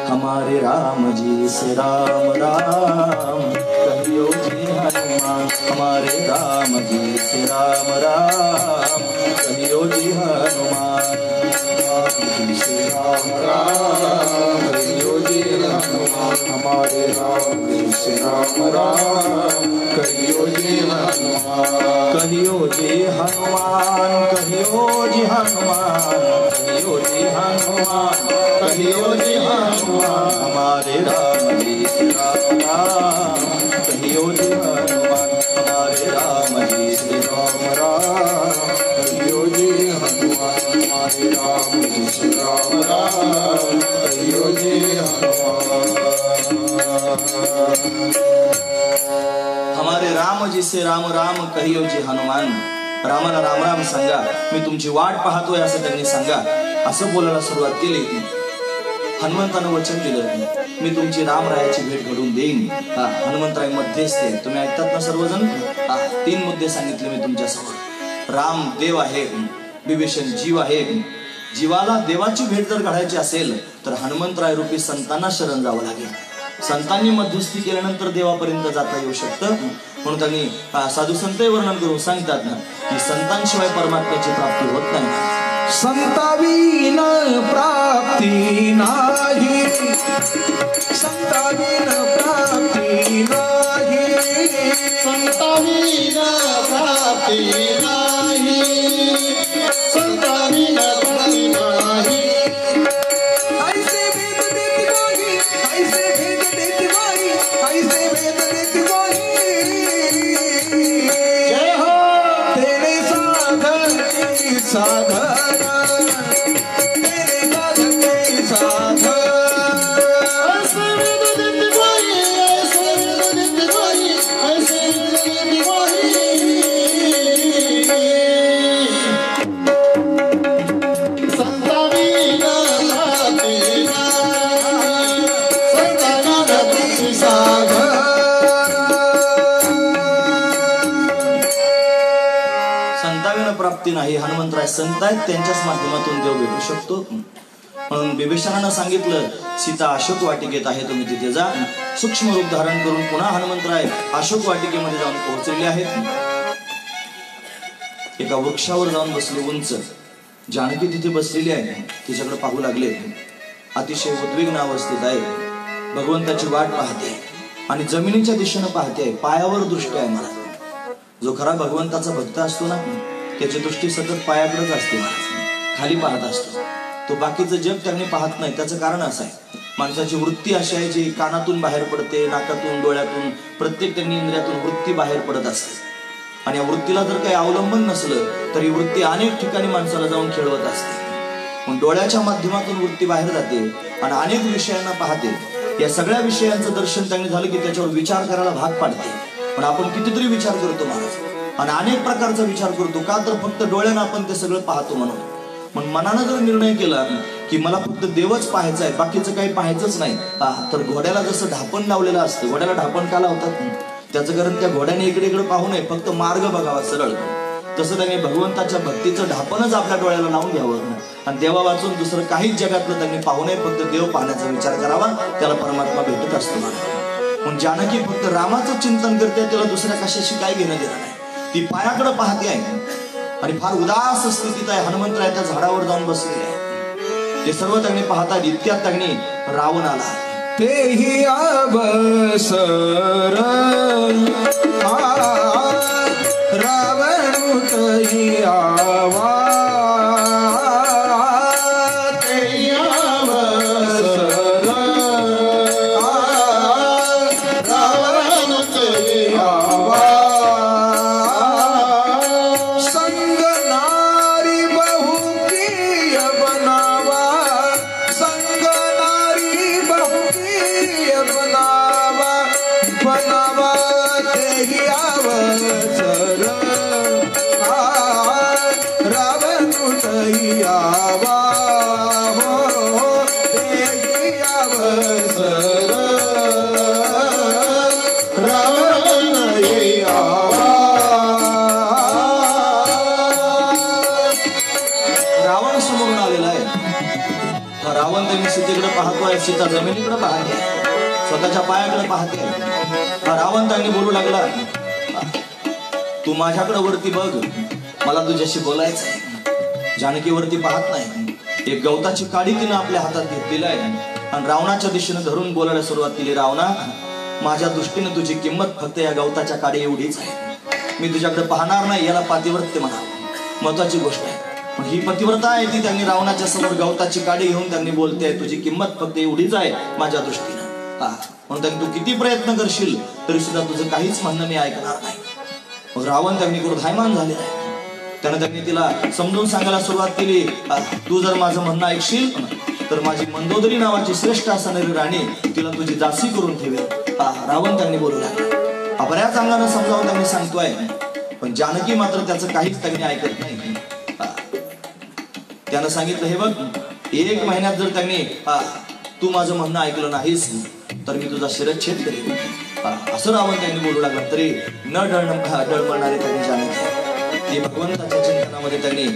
हमारे राम जी से राम राम कहियो जी हनुमान हमारे राम जी से राम राम कहियो जी हनुमान। जी से राम राम कहियो जी हनुमान। हमारे राम जी से राम राम कहियो जी हनुमान। कहियो जी हनुमान कहियो जी हनुमान कहियो जी हनुमान कहियो जी हनुमान। हमारे राम जी से राम राम कहियो जी हनुमान। हमारे राम जी से राम राम कहियो जी हनुमान। हमारे राम जी से राम राम कहियो जी हनुमान। हमारे राम जी से राम राम कहियो जी हनुमान। रामाला राम राम सांगा, मी तुमची वाट पाहतोय असं त्यांनी सांगा, असं बोलायला सुरुवात केली. हनुमंतानं वचन दिलं, मी तुमची रामरायाची भेट घडून देईन. हनुमंतराय मध्यस्थ आहे, तुम्ही ऐकतात ना सर्वजण. 3 मुद्दे सांगितले मी तुमच्यासमोर. राम देव आहे, विभीषण जीव आहे. जीवाला देवाची भेट जर घडायची असेल तर हनुमंतराय रूपी संतांना शरण जावं लागेल. संतांनी मध्यस्थी केल्यानंतर देवापर्यंत जाता येऊ शकतं. म्हणून त्यांनी साधू संत वर्णन करून सांगतात ना की संतांशिवाय परमात्म्याची प्राप्ती होत नाही. संताविन प्राप्ती नाही. संताविन प्राप्ती नाही. संताविन प्राप्ती नाही. संताविन प्राप्ती नाही. ऐसे वेद देती बाई, ऐसे वेद देती बाई, ऐसे वेद देती बाई. जय हो तेरे साधन की साधन, तेरे साधन की साधन. ऐसे वेद देती बाई, ऐसे वेद देती बाई, ऐसे वेद देती बाई. संताविन प्राप्ती नाही. संताविन प्राप्ती साधन. संताविन प्राप्ती नाही. हनुमंतराय संत आहेत, त्यांच्याच माध्यमातून देव भेटू शकतो. म्हणून विभीषणानं सांगितलं, सीता अशोक वाटिकेत आहे, तुम्ही तिथे जा. सूक्ष्म रूप धारण करून पुन्हा हनुमंतराय अशोक वाटिकेमध्ये जाऊन पोहोचलेले आहेत. एका वृक्षावर जाऊन बसले उंच. जानकी तिथे बसलेली आहे, तिच्याकडे पाहू लागले. अतिशय उद्विग्न अवस्थेत आहे, भगवंताची वाट पाहते आणि जमिनीच्या दिशेनं पाहते. पायावर दृष्टी आहे मला. जो खरा भगवंताचा भक्त असतो ना, त्याची दृष्टी सतत पायाकडेच असते महाराज, खाली पाहत असतो. तो बाकीचं जग त्याने पाहत नाही. त्याचं कारण असं आहे, माणसाची वृत्ती अशी आहे जी कानातून बाहेर पडते, नाकातून, डोळ्यातून, प्रत्येक त्यांनी इंद्रियातून वृत्ती बाहेर पडत असते. आणि या वृत्तीला जर काही अवलंबन नसलं तर ही वृत्ती अनेक ठिकाणी माणसाला जाऊन खेळवत असते. मग डोळ्याच्या माध्यमातून वृत्ती बाहेर जाते आणि अनेक विषयांना पाहते. या सगळ्या विषयांचं दर्शन त्यांनी झालं की त्याच्यावर विचार करायला भाग पाडते. पण आपण कितीतरी विचार करतो महाराज, आणि अनेक प्रकारचा विचार करतो. का तर फक्त डोळ्यानं आपण ते सगळं पाहतो म्हणून. पण मनानं जर निर्णय केला की मला फक्त देवच पाहायचं आहे, बाकीचं काही पाहायचंच नाही, तर घोड्याला जसं ढापण लावलेलं असतं. घोड्याला ढापण का लावतात? त्याचं कारण त्या घोड्याने इकडे इकडे पाहू नये, फक्त मार्ग बघावा सरळ. तसं त्यांनी भगवंताच्या भक्तीचं ढापणच आपल्या डोळ्याला लावून घ्यावं आणि देवा वाचून दुसरं काहीच जगातलं त्यांनी पाहू नये, फक्त देव पाहण्याचा विचार करावा. त्याला परमात्मा भेटत असतो महाराज. पण जानकी फक्त रामाचं चिंतन करते, त्याला दुसऱ्या कशाशी काय घेणं देणं नाही. ती पायाकडे पाहते आहे आणि फार उदास स्थितीत आहे. हनुमंतराय त्या झाडावर जाऊन बसलेले आहे. ते सर्व त्यांनी पाहतात. इतक्यात त्यांनी रावण आला. तेही अवसर रावण तही आवा. तेही अवसर रावण तही आवा. संग नारी बहुकीय बनावा. संग नारी बहुकीय बनावा. बनावा तेही अवसर रावण तही आवा. हो तेही अवसर रावण तही आवा. रावण समोरून आलेला आहे. रावण त्यांनी सीतेकडे पाहतोय. सीता जमिनीकडे पाहते, स्वतःच्या पायाकडे पाहते. रावण त्यांनी बोलू लागला, तू माझ्याकडे वरती बघ, मला तुझ्याशी बोलायचं आहे. जानकीवरती पाहत नाही. एक गवताची काडी तिनं आपल्या हातात घेतलेली आहे आणि रावणाच्या दिशेने धरून बोलायला सुरुवात केली. रावणा, माझ्या दृष्टीने तुझी किंमत फक्त या गवताच्या काडी एवढीच आहे. मी तुझ्याकडे पाहणार नाही. याला पातिव्रत्य म्हणा, महत्वाची गोष्ट आहे. पण ही पतिव्रता आहे ती त्यांनी रावणाच्या समोर गवताची काडी घेऊन त्यांनी बोलते, तुझी किंमत फक्त एवढीच आहे माझ्या दृष्टीनं. म्हणून त्यांनी तू किती प्रयत्न करशील तरी सुद्धा तुझं काहीच म्हणणं मी ऐकणार नाही. मग रावण त्यांनी क्रोधायमान झालेला आहे. त्यांनी तिला समजून सांगायला सुरुवात केली, तू जर माझं म्हणणं ऐकशील तर माझी मंदोदरी नावाची श्रेष्ठ असणारी राणी तिला तुझी दासी करून ठेवेल. रावण त्यांनी बोलू लागला. बऱ्याच अंगानं समजावून त्यांनी सांगतोय, पण जानकी मात्र त्याचं काहीच त्यांनी ऐकत नाही. त्यानं सांगितलं, हे बघ, 1 महिन्यात जर त्यांनी तू माझं म्हणणं ऐकलं नाहीस तर मी तुझा शिरच्छेद करेन. असं रावण त्यांनी बोलू लागला. तरी न डळमळणारे त्यांनी जानकी ती भगवंताच्या चिंतनामध्ये त्यांनी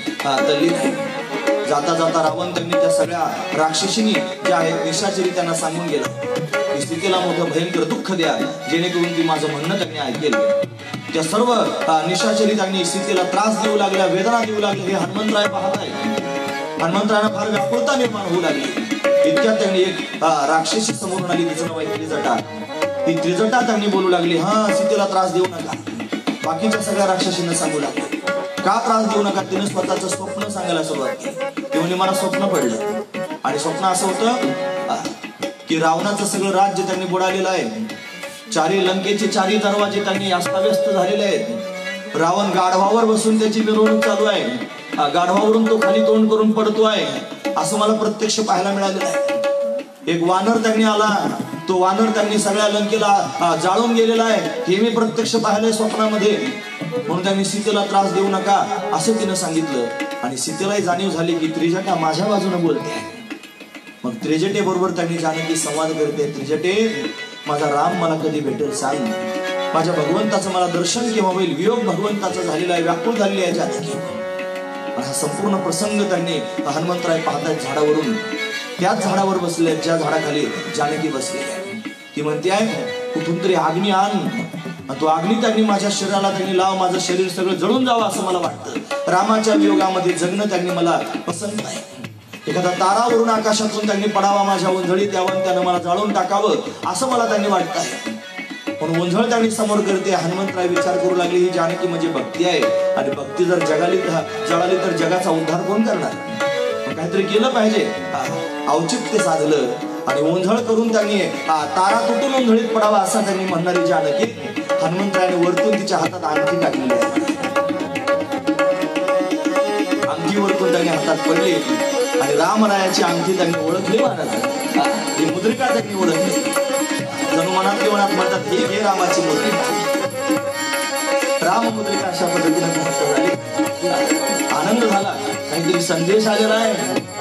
तल्लीन आहे. जाता जाता रावण त्यांनी त्या सगळ्या राक्षसीनी ज्या आहेत निशाचरी त्यांना सांगून गेला की सीतेला मोठं भयंकर दुःख द्या, जेणेकरून ती माझं म्हणणं त्यांनी ऐकेल. त्या सर्व निशाचरी त्यांनी सीतेला त्रास देऊ लागल्या, वेदना देऊ लागल्या. हे हनुमंतराय पाहत आहे. हनुमंतरायांना फार व्याकुळता निर्माण होऊ लागली. इतक्यात त्यांनी एक राक्षसी समोरून आली, तिचं नाव आहे त्रिजटा. ही त्रिजटा त्यांनी बोलू लागली, सीतेला त्रास देऊ नका. बाकीच्या सगळ्या राक्षसींना सांगू लागले, का त्रास देऊ नका. तिने स्वतःचं स्वप्न सांगायला सुरुवात केली. ते म्हणजे मला स्वप्न पडलं आणि स्वप्न असं होतं की रावणाचं सगळं राज्य त्यांनी बुडालेलं आहे. लंकेचे 4 दरवाजे त्यांनी अस्ताव्यस्त झालेले आहेत. रावण गाढवावर बसून त्याची मिरवणूक चालू आहे. गाढवावरून तो खाली तोंड करून पडतो आहे, असं मला प्रत्यक्ष पाहायला मिळालेलं आहे. एक वानर त्यांनी आला, तो वानर त्यांनी सगळ्या लंकेला जाळून गेलेला आहे, हे मी प्रत्यक्ष पाहिलंय स्वप्नामध्ये. म्हणून त्यांनी सीतेला त्रास देऊ नका असं तिनं सांगितलं. आणि सीतेलाही जाणीव झाली की त्रिजटा माझ्या बाजूने बोलते आहे. मग त्रिजटे बरोबर त्यांनी जानकी संवाद करते. त्रिजटे, माझा राम मला कधी भेटेल सांग. माझ्या भगवंताचं मला दर्शन केव्हा होईल. वियोग भगवंताचा झालेला आहे, व्याकुळ झालेली आहे जानकी. हा संपूर्ण प्रसंग त्यांनी हनुमंतराय पाहतात झाडावरून. त्याच झाडावर बसले ज्या झाडाखाली जानकी बसली आहे. ती म्हणते आहे, कुठून तरी अग्नी आण. तो अग्नी त्यांनी माझ्या शरीराला त्यांनी लाव, माझं शरीर सगळं जळून जावं असं मला वाटतं. रामाच्या वियोगामध्ये जगणं त्यांनी मला पसंत नाही. एखादा तारावरून आकाशातून त्यांनी पडावा, माझ्या ओंझळीत यावं, त्यानं मला जाळून टाकावं असं मला त्यांनी वाटत आहे. पण ओंझळ त्यांनी समोर करते. हनुमंतराय विचार करू लागले, ही जानकी म्हणजे भक्ती आहे आणि भक्ती जर जळाली तर जगाचा उद्धार कोण करणार. काहीतरी केलं पाहिजे. औचित्य साधलं आणि ओंझळ करून त्यांनी तारा तुटून ओंझळीत पडावा असा त्यांनी म्हणणारी जानकी हनुमंतरायाने वरतून तिच्या हातात अंगठी टाकलेली आहे. अंगठी वरतून त्यांनी हातात पडली आणि रामरायाची अंगठी त्यांनी ओळखली. महाराज ही मुद्रिका त्यांनी ओळखली. जणू मनातली मनात म्हणतात, ही घे रामाची मुद्रिका. राम मुद्रिका अशा पद्धतीने प्राप्त झाली. आनंद झाला. काहीतरी संदेश आलेला आहे,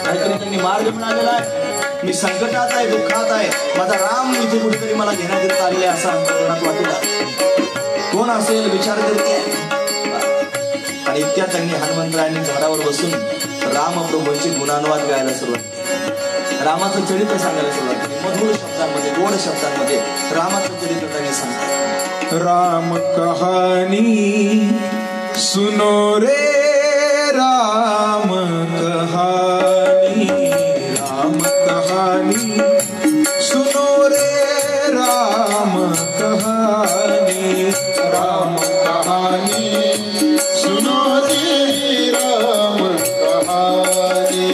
काहीतरी त्यांनी मार्ग मिळालेला आहे. मी संकटात आहे, दुःखात आहे, माझा राम इथे कुठेतरी मला घेण्यात येत आलेला आहे असं अंतःकरणात वाटू लागलं. कोण असेल विचार करते. आणि इतक्या त्यांनी हनुमंतरायांनी झाडावर बसून रामप्रभूंची गुणानुवाद गायला सुरुवात केली. रामाचं चरित्र सांगायला सुरुवात केली. मधुर शब्दांमध्ये, गोड शब्दांमध्ये रामाचं चरित्र त्यांनी सांगितलं. राम कहानी सुनो रे, राम कहानी, राम कहानी सुनो रे, राम कहानी, राम कहानी सुनो रे, राम कहानी,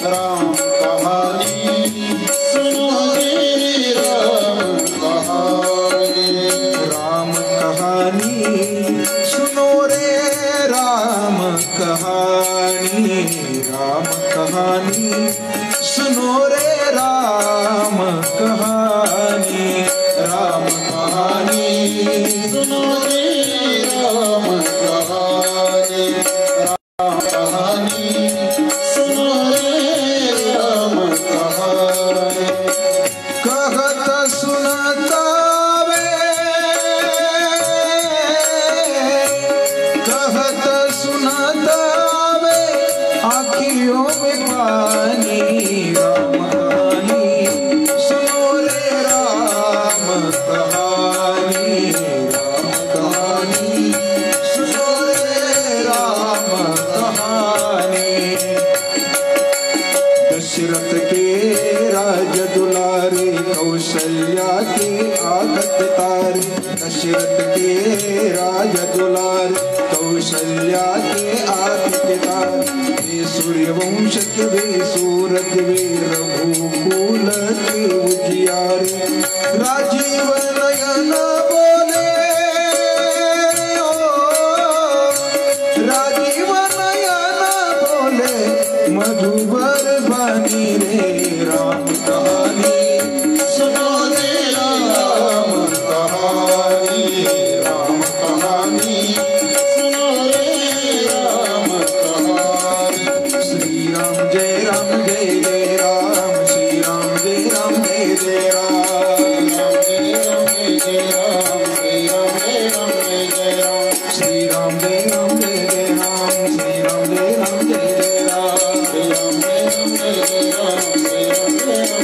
राम कहानी सुनो रे, राम कहानी, राम कहानी सुनो रे, राम कहानी, राम कहानी सुनो रे, राम कहानी, राम कहानी सुनो रे, राम कहानी, राम कहानी सुनो रे, राम कहानी. कहत सुनता वे, कहत सुनता वे आँखियों में पानी, राम कहानी सुनो रे, राम कहानी, राम कहानी सुनो दशरथ के राज दुलार, कौशल्या के आदित्यकार, वे सूर्यवंश के वे सूरज वे रघुकुल के उजियारे, राजीव नयन बोले राजीव नयन बोले मधुबर बनी रे राम कहानी सुनो रे राम कहानी, राम कहानी सुनो रे राम कहानी। श्री राम जय राम जय जय राम, श्री राम जय राम जय जय राम, जय राम जय राम जय राम जय राम जय जय राम, श्री राम जय राम जय जय राम, श्री राम जय राम जय जय राम, जय राम जय राम जय जय राम, जय राम जय राम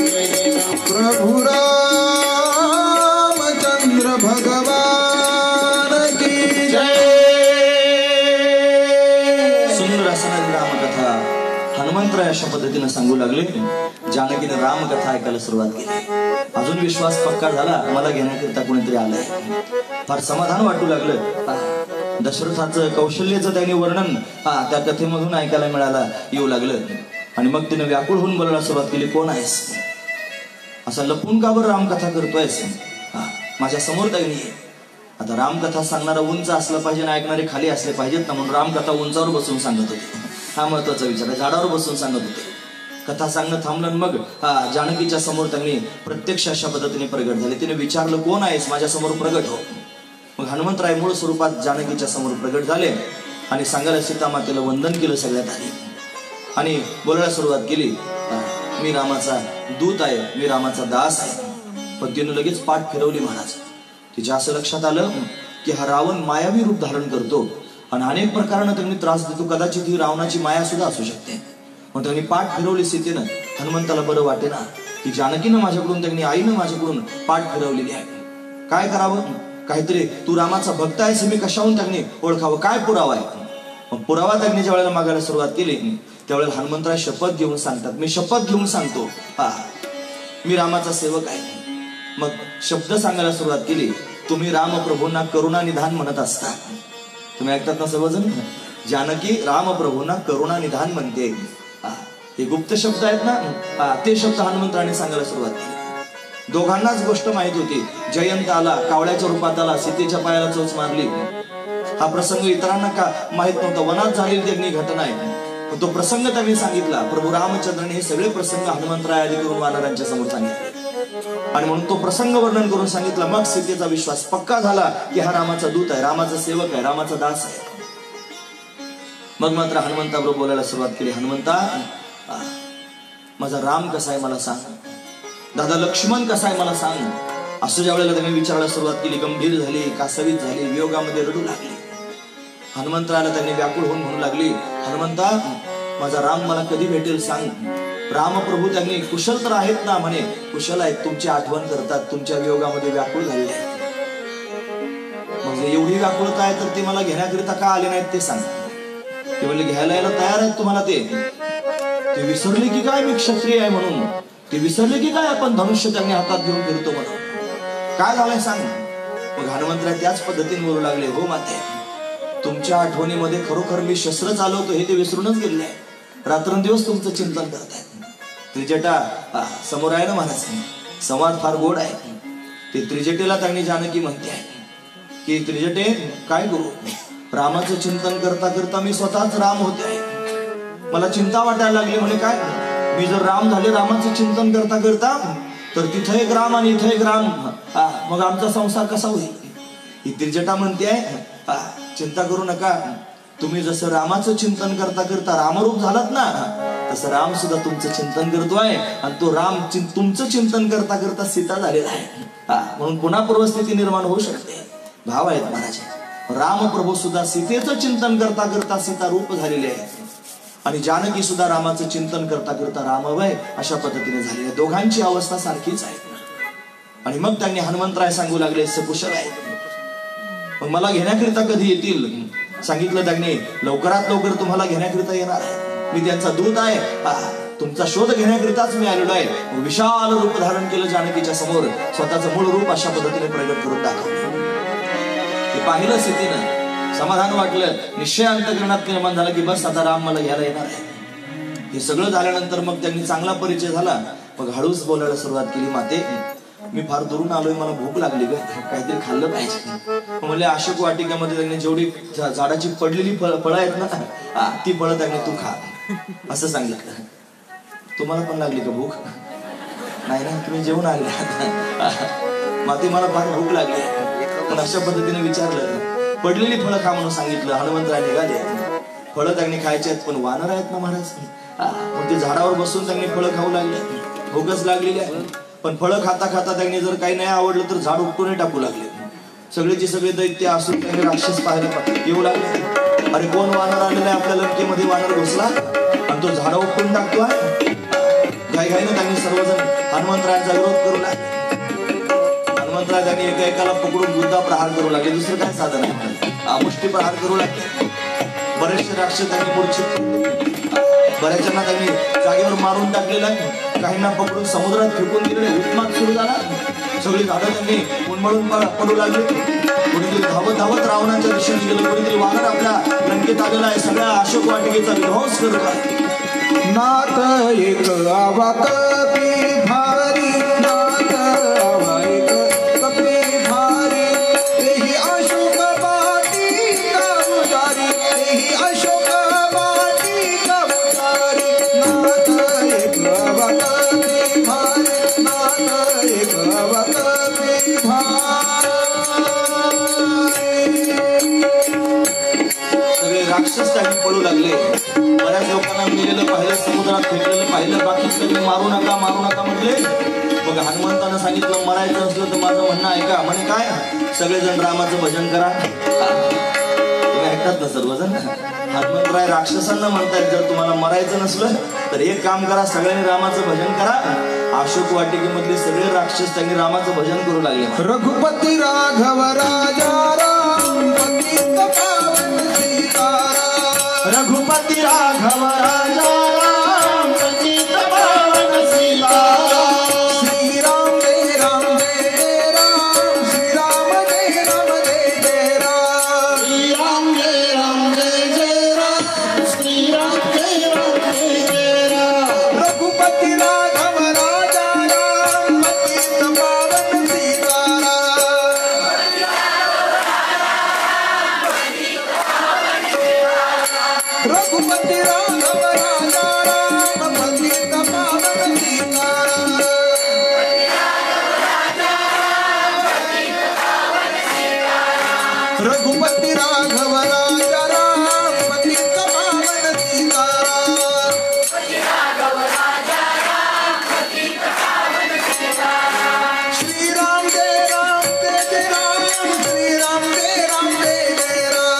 जय जय राम। प्रभु रामचंद्र भगवान की जय। सुंदर असणारी रामकथा हनुमंतराय अशा पद्धतीने सांगू लागले. जानकीने रामकथा ऐकायला सुरुवात केली. अजून विश्वास पक्का झाला, मला घेण्याकरिता कोणीतरी आलंय. फार समाधान वाटू लागलं. दशरथाचं कौशल्याचं त्याने वर्णन त्या कथेमधून ऐकायला मिळाला येऊ लागलं. आणि मग तिने व्याकुळ होऊन बोलायला सुरुवात केली, कोण आहेस? असा लपून का बरं रामकथा करतोयस? माझ्या समोर त्याने ये. आता रामकथा सांगणारा उंच असला पाहिजे आणि ऐकणारे खाली असले पाहिजेत ना, म्हणून रामकथा उंचावर बसून सांगत होते. हा महत्वाचा विचार आहे. झाडावर बसून सांगत होते. कथा सांगणं थांबलं. मग जानकीच्या समोर त्यांनी प्रत्यक्ष अशा पद्धतीने प्रगट झाले. तिने विचारलं, कोण आहेस? माझ्या समोर प्रगट हो. मग हनुमंतराय मूळ स्वरूपात जानकीच्या समोर प्रगट झाले आणि सांगायला सीतामातेला वंदन केलं सगळ्यात आधी आणि बोलायला सुरुवात केली, मी रामाचा दूत आहे, मी रामाचा दास आहे. पण तिने लगेच पाठ फिरवली महाराज. तिच्या असं लक्षात आलं की हा रावण मायावी रूप धारण करतो आणि अनेक प्रकारानं त्यांनी त्रास देतो. कदाचित ही रावणाची माया सुद्धा असू शकते. मग त्यांनी पाठ फिरवली सीतेनं. हनुमंताला बरं वाटेना की जानकीनं माझ्याकडून, त्यांनी आईनं माझ्याकडून पाठ फिरवलेली आहे. काय करावं? काहीतरी तू रामाचा भक्त आहेस हे मी कशाहून त्यांनी ओळखावं? काय पुरावा आहे? मग पुरावा त्यांनी ज्या वेळेला मागायला सुरुवात केली त्यावेळेला हनुमंतराय शपथ घेऊन सांगतात, मी शपथ घेऊन सांगतो मी रामाचा सेवक आहे. मग शब्द सांगायला सुरुवात केली, तुम्ही रामप्रभूंना करुणा निधान म्हणत असता. तुम्ही ऐकतात ना सर्वजण? जानकी रामप्रभूंना करुणा निधान म्हणते. हे गुप्त शब्द आहेत ना, ते शब्द हनुमंतराने सांगायला सुरुवात केली. दोघांनाच गोष्ट माहित होती. जयंत आला, कावळ्याच्या रूपात आला, सीतेच्या पायाला चोच मारली. हा प्रसंग इतरांना का माहित नव्हता. वनात झालेली त्यांनी घटना आहे. तो प्रसंग त्यांनी सांगितला. प्रभू रामचंद्राने हे सगळे प्रसंग हनुमंतराय आदी करून वानरांच्या समोर सांगितले आणि म्हणून तो प्रसंग वर्णन करून सांगितला. मग सीतेचा विश्वास पक्का झाला की हा रामाचा दूत आहे, रामाचा सेवक आहे, रामाचा दास आहे. मग मात्र हनुमंताबरोबर बोलायला सुरुवात केली, हनुमंता माझा राम कसा आहे मला सांग, दादा लक्ष्मण कसा आहे मला सांग. असं ज्या वेळेला त्यांनी विचारायला सुरुवात केली, गंभीर झाली, कासवीत झाली, वियोगामध्ये रडू लागली. हनुमंतराला त्यांनी व्याकुळ होऊन म्हणू लागली, हनुमंता माझा राम मला कधी भेटेल सांग. रामप्रभू त्यांनी कुशल तर आहेत ना? म्हणे कुशल आहेत, तुमची आठवण करतात, तुमच्या वियोगामध्ये व्याकुळ झालेले आहेत. म्हणजे एवढी व्याकुळता आहे तर ते मला घेण्याकरिता का आले नाहीत ते सांग. ते म्हणजे घ्यायला यायला तयार आहेत तुम्हाला. ते विसरले की काय मी क्षत्रिय आहे म्हणून? ते विसरले की काय आपण धनुष्य त्यांनी हातात घेऊन फिरतो म्हणून? काय झालंय सांग. मग हनुमंतराय त्याच पद्धतीने बोलू लागले, हो माते, तुमच्या आठवणीमध्ये खरोखर मी शस्त्र चालवतो हे ते विसरूनच गेले आहे. रात्रंदिवस तुमचं चिंतन करतायत. त्रिजटा समोर आहे ना महाराज, संवाद फार गोड आहे. ते त्रिजटेला त्यांनी जानकी म्हणते आहे की त्रिजटे काय करू, रामाचं चिंतन करता करता मी स्वतःच राम होते आहे. मला चिंता वाटायला लागली. म्हणे काय, मी जर राम झाले रामाचं चिंतन करता करता तर तिथं एक राम आणि इथं एक राम, मग आमचा संसार कसा होईल? ही त्रिजटा म्हणते आहे चिंता करू नका, तुम्ही जसं रामाचं चिंतन करता करता रामरूप झालात ना, तसं राम सुद्धा तुमचं चिंतन करतोय आणि तो राम तुमचं चिंतन करता करता सीता झालेला आहे. म्हणून पुन्हा पूर्वस्थिती निर्माण होऊ शकते. भाव आहेत महाराज. रामप्रभू सुद्धा सीतेचं चिंतन करता करता सीता रूप झालेले आहे आणि जानकी सुद्धा रामाचं चिंतन करता करता रामवय अशा पद्धतीने झालेली आहे. दोघांची अवस्था सारखीच आहे. आणि मग त्यांनी हनुमंतराय सांगू लागले, सकुशल आहे, मग मला घेण्याकरिता कधी येतील? सांगितलं त्यांनी, लवकरात लवकर तुम्हाला घेण्याकरिता येणार आहे. मी त्यांचा दूत आहे, तुमचा शोध घेण्याकरिताच मी आलेलो आहे. विशाल रूप धारण केलं जानकीच्या समोर, स्वतःचं मूळ रूप अशा पद्धतीने प्रगट करून दाखवलं. पाहिलं स्थितीनं समाधान वाटलं, निश्चय अंतःकरणात निर्माण झाला की बस आता राम मला घ्यायला येणार आहे. हे सगळं झाल्यानंतर मग त्यांनी चांगला परिचय झाला. मग हळूच बोलायला सुरुवात केली, माते मी फार दुरून आलोय, मला भूक लागली ग, काहीतरी खाल्लं पाहिजे. म्हणले अशोक वाटिकेमध्ये त्यांनी जेवढी झाडाची पडलेली फळं आहेत ना ती फळं त्यांनी तू खा असं सांगितलं. तुम्हाला पण लागली का भूक? नाही ना, तुम्ही जेवून आले. माते मला फार भूक लागली. पण अशा पद्धतीने विचारलं, पडलेली फळं खा म्हणून सांगितलं. हनुमंतराय निघाले. फळं त्यांनी खायचे आहेत, पण वानर आहेत ना महाराज, मग ते झाडावर बसून त्यांनी फळं खाऊ लागले. भूकच लागलेली आहे. पण फळं खाता खाता त्यांनी जर काही नाही आवडलं तर झाड उपटून टाकू लागले. सगळेचे सगळे दैत्य असून त्यांनी राक्षस पाहायला येऊ लागले. अरे कोण वानर आलेला आहे आपल्या लंकेमध्ये, वानर घुसला आणि तो झाड उपटून टाकतोय. घाईघाईने त्यांनी सर्वजण हनुमंतरायांचा विरोध करू लागले. हनुमंतराय त्यांनी एकाला पकडून बुद्धा प्रहार करू लागले. दुसरं काय साधन आहे, मुष्टी प्रहार करू लागले. बरेचसे राक्षस त्यांनी मूर्छित, बऱ्याचांना त्यांनी जागेवर मारून टाकलेलं आहे. काहींना पकडून समुद्रात फेकून दिलेले. उत्माद सुरू झाला. सगळी झाडं त्यांनी उन्मळून पडू लागली. कोणीतरी धावत धावत रावणाच्या दिशेने गेलं. कोणीतरी वानर आपल्या लंकेत आलेला आहे, सगळ्या अशोक वाटिकेचा विध्वंस करत आहे. नाथ एक आवा कपी भारी, नाथ आवा एक कपी भारी, तेही अशोक वाटिका उजारी, तेही अशोक वाटिका उजारी. नाथ एक आवा कपी भारी, नाथ एक आवा कपी भारी. सगळे राक्षस त्यांनी पळू लागले. बऱ्याच लोकांना मेलेलं पाहिलं, समुद्रात फेकलेलं पाहिलं. बाकी सगळे मारू नका मारू नका म्हटले. मग हनुमंतानं सांगितलं, मरायचं असलं तर माझं म्हणणं ऐका. म्हणे काय? सगळेजण रामाचं भजन करा. तुम्ही ऐकतात ना सर्वजण? हनुमंतराय राक्षसांना म्हणतात, जर तुम्हाला मरायचं नसलं तर एक काम करा, सगळ्यांनी रामाचं भजन करा. अशोक वाटिकेमधले सगळे राक्षस त्यांनी रामाचं भजन करू लागले. रघुपती राघव राजा राम, पतित पावन सीताराम. रघुपति राघव राजा राम, पतित पावन सीताराम. श्री राम जय राम जय जय राम, श्री राम जय राम जय जय राम. श्री राम जय राम जय जय राम, श्री राम जय राम जय जय राम. रघुपती राघव राजा राम, पतित पावन सीताराम. रघुपती राघव राजा राम, पतित पावन सीताराम. रघुपती राघव राजा राम, पतित पावन सीताराम. श्री राम जय राम जय जय राम, श्री राम जय राम जय जय राम.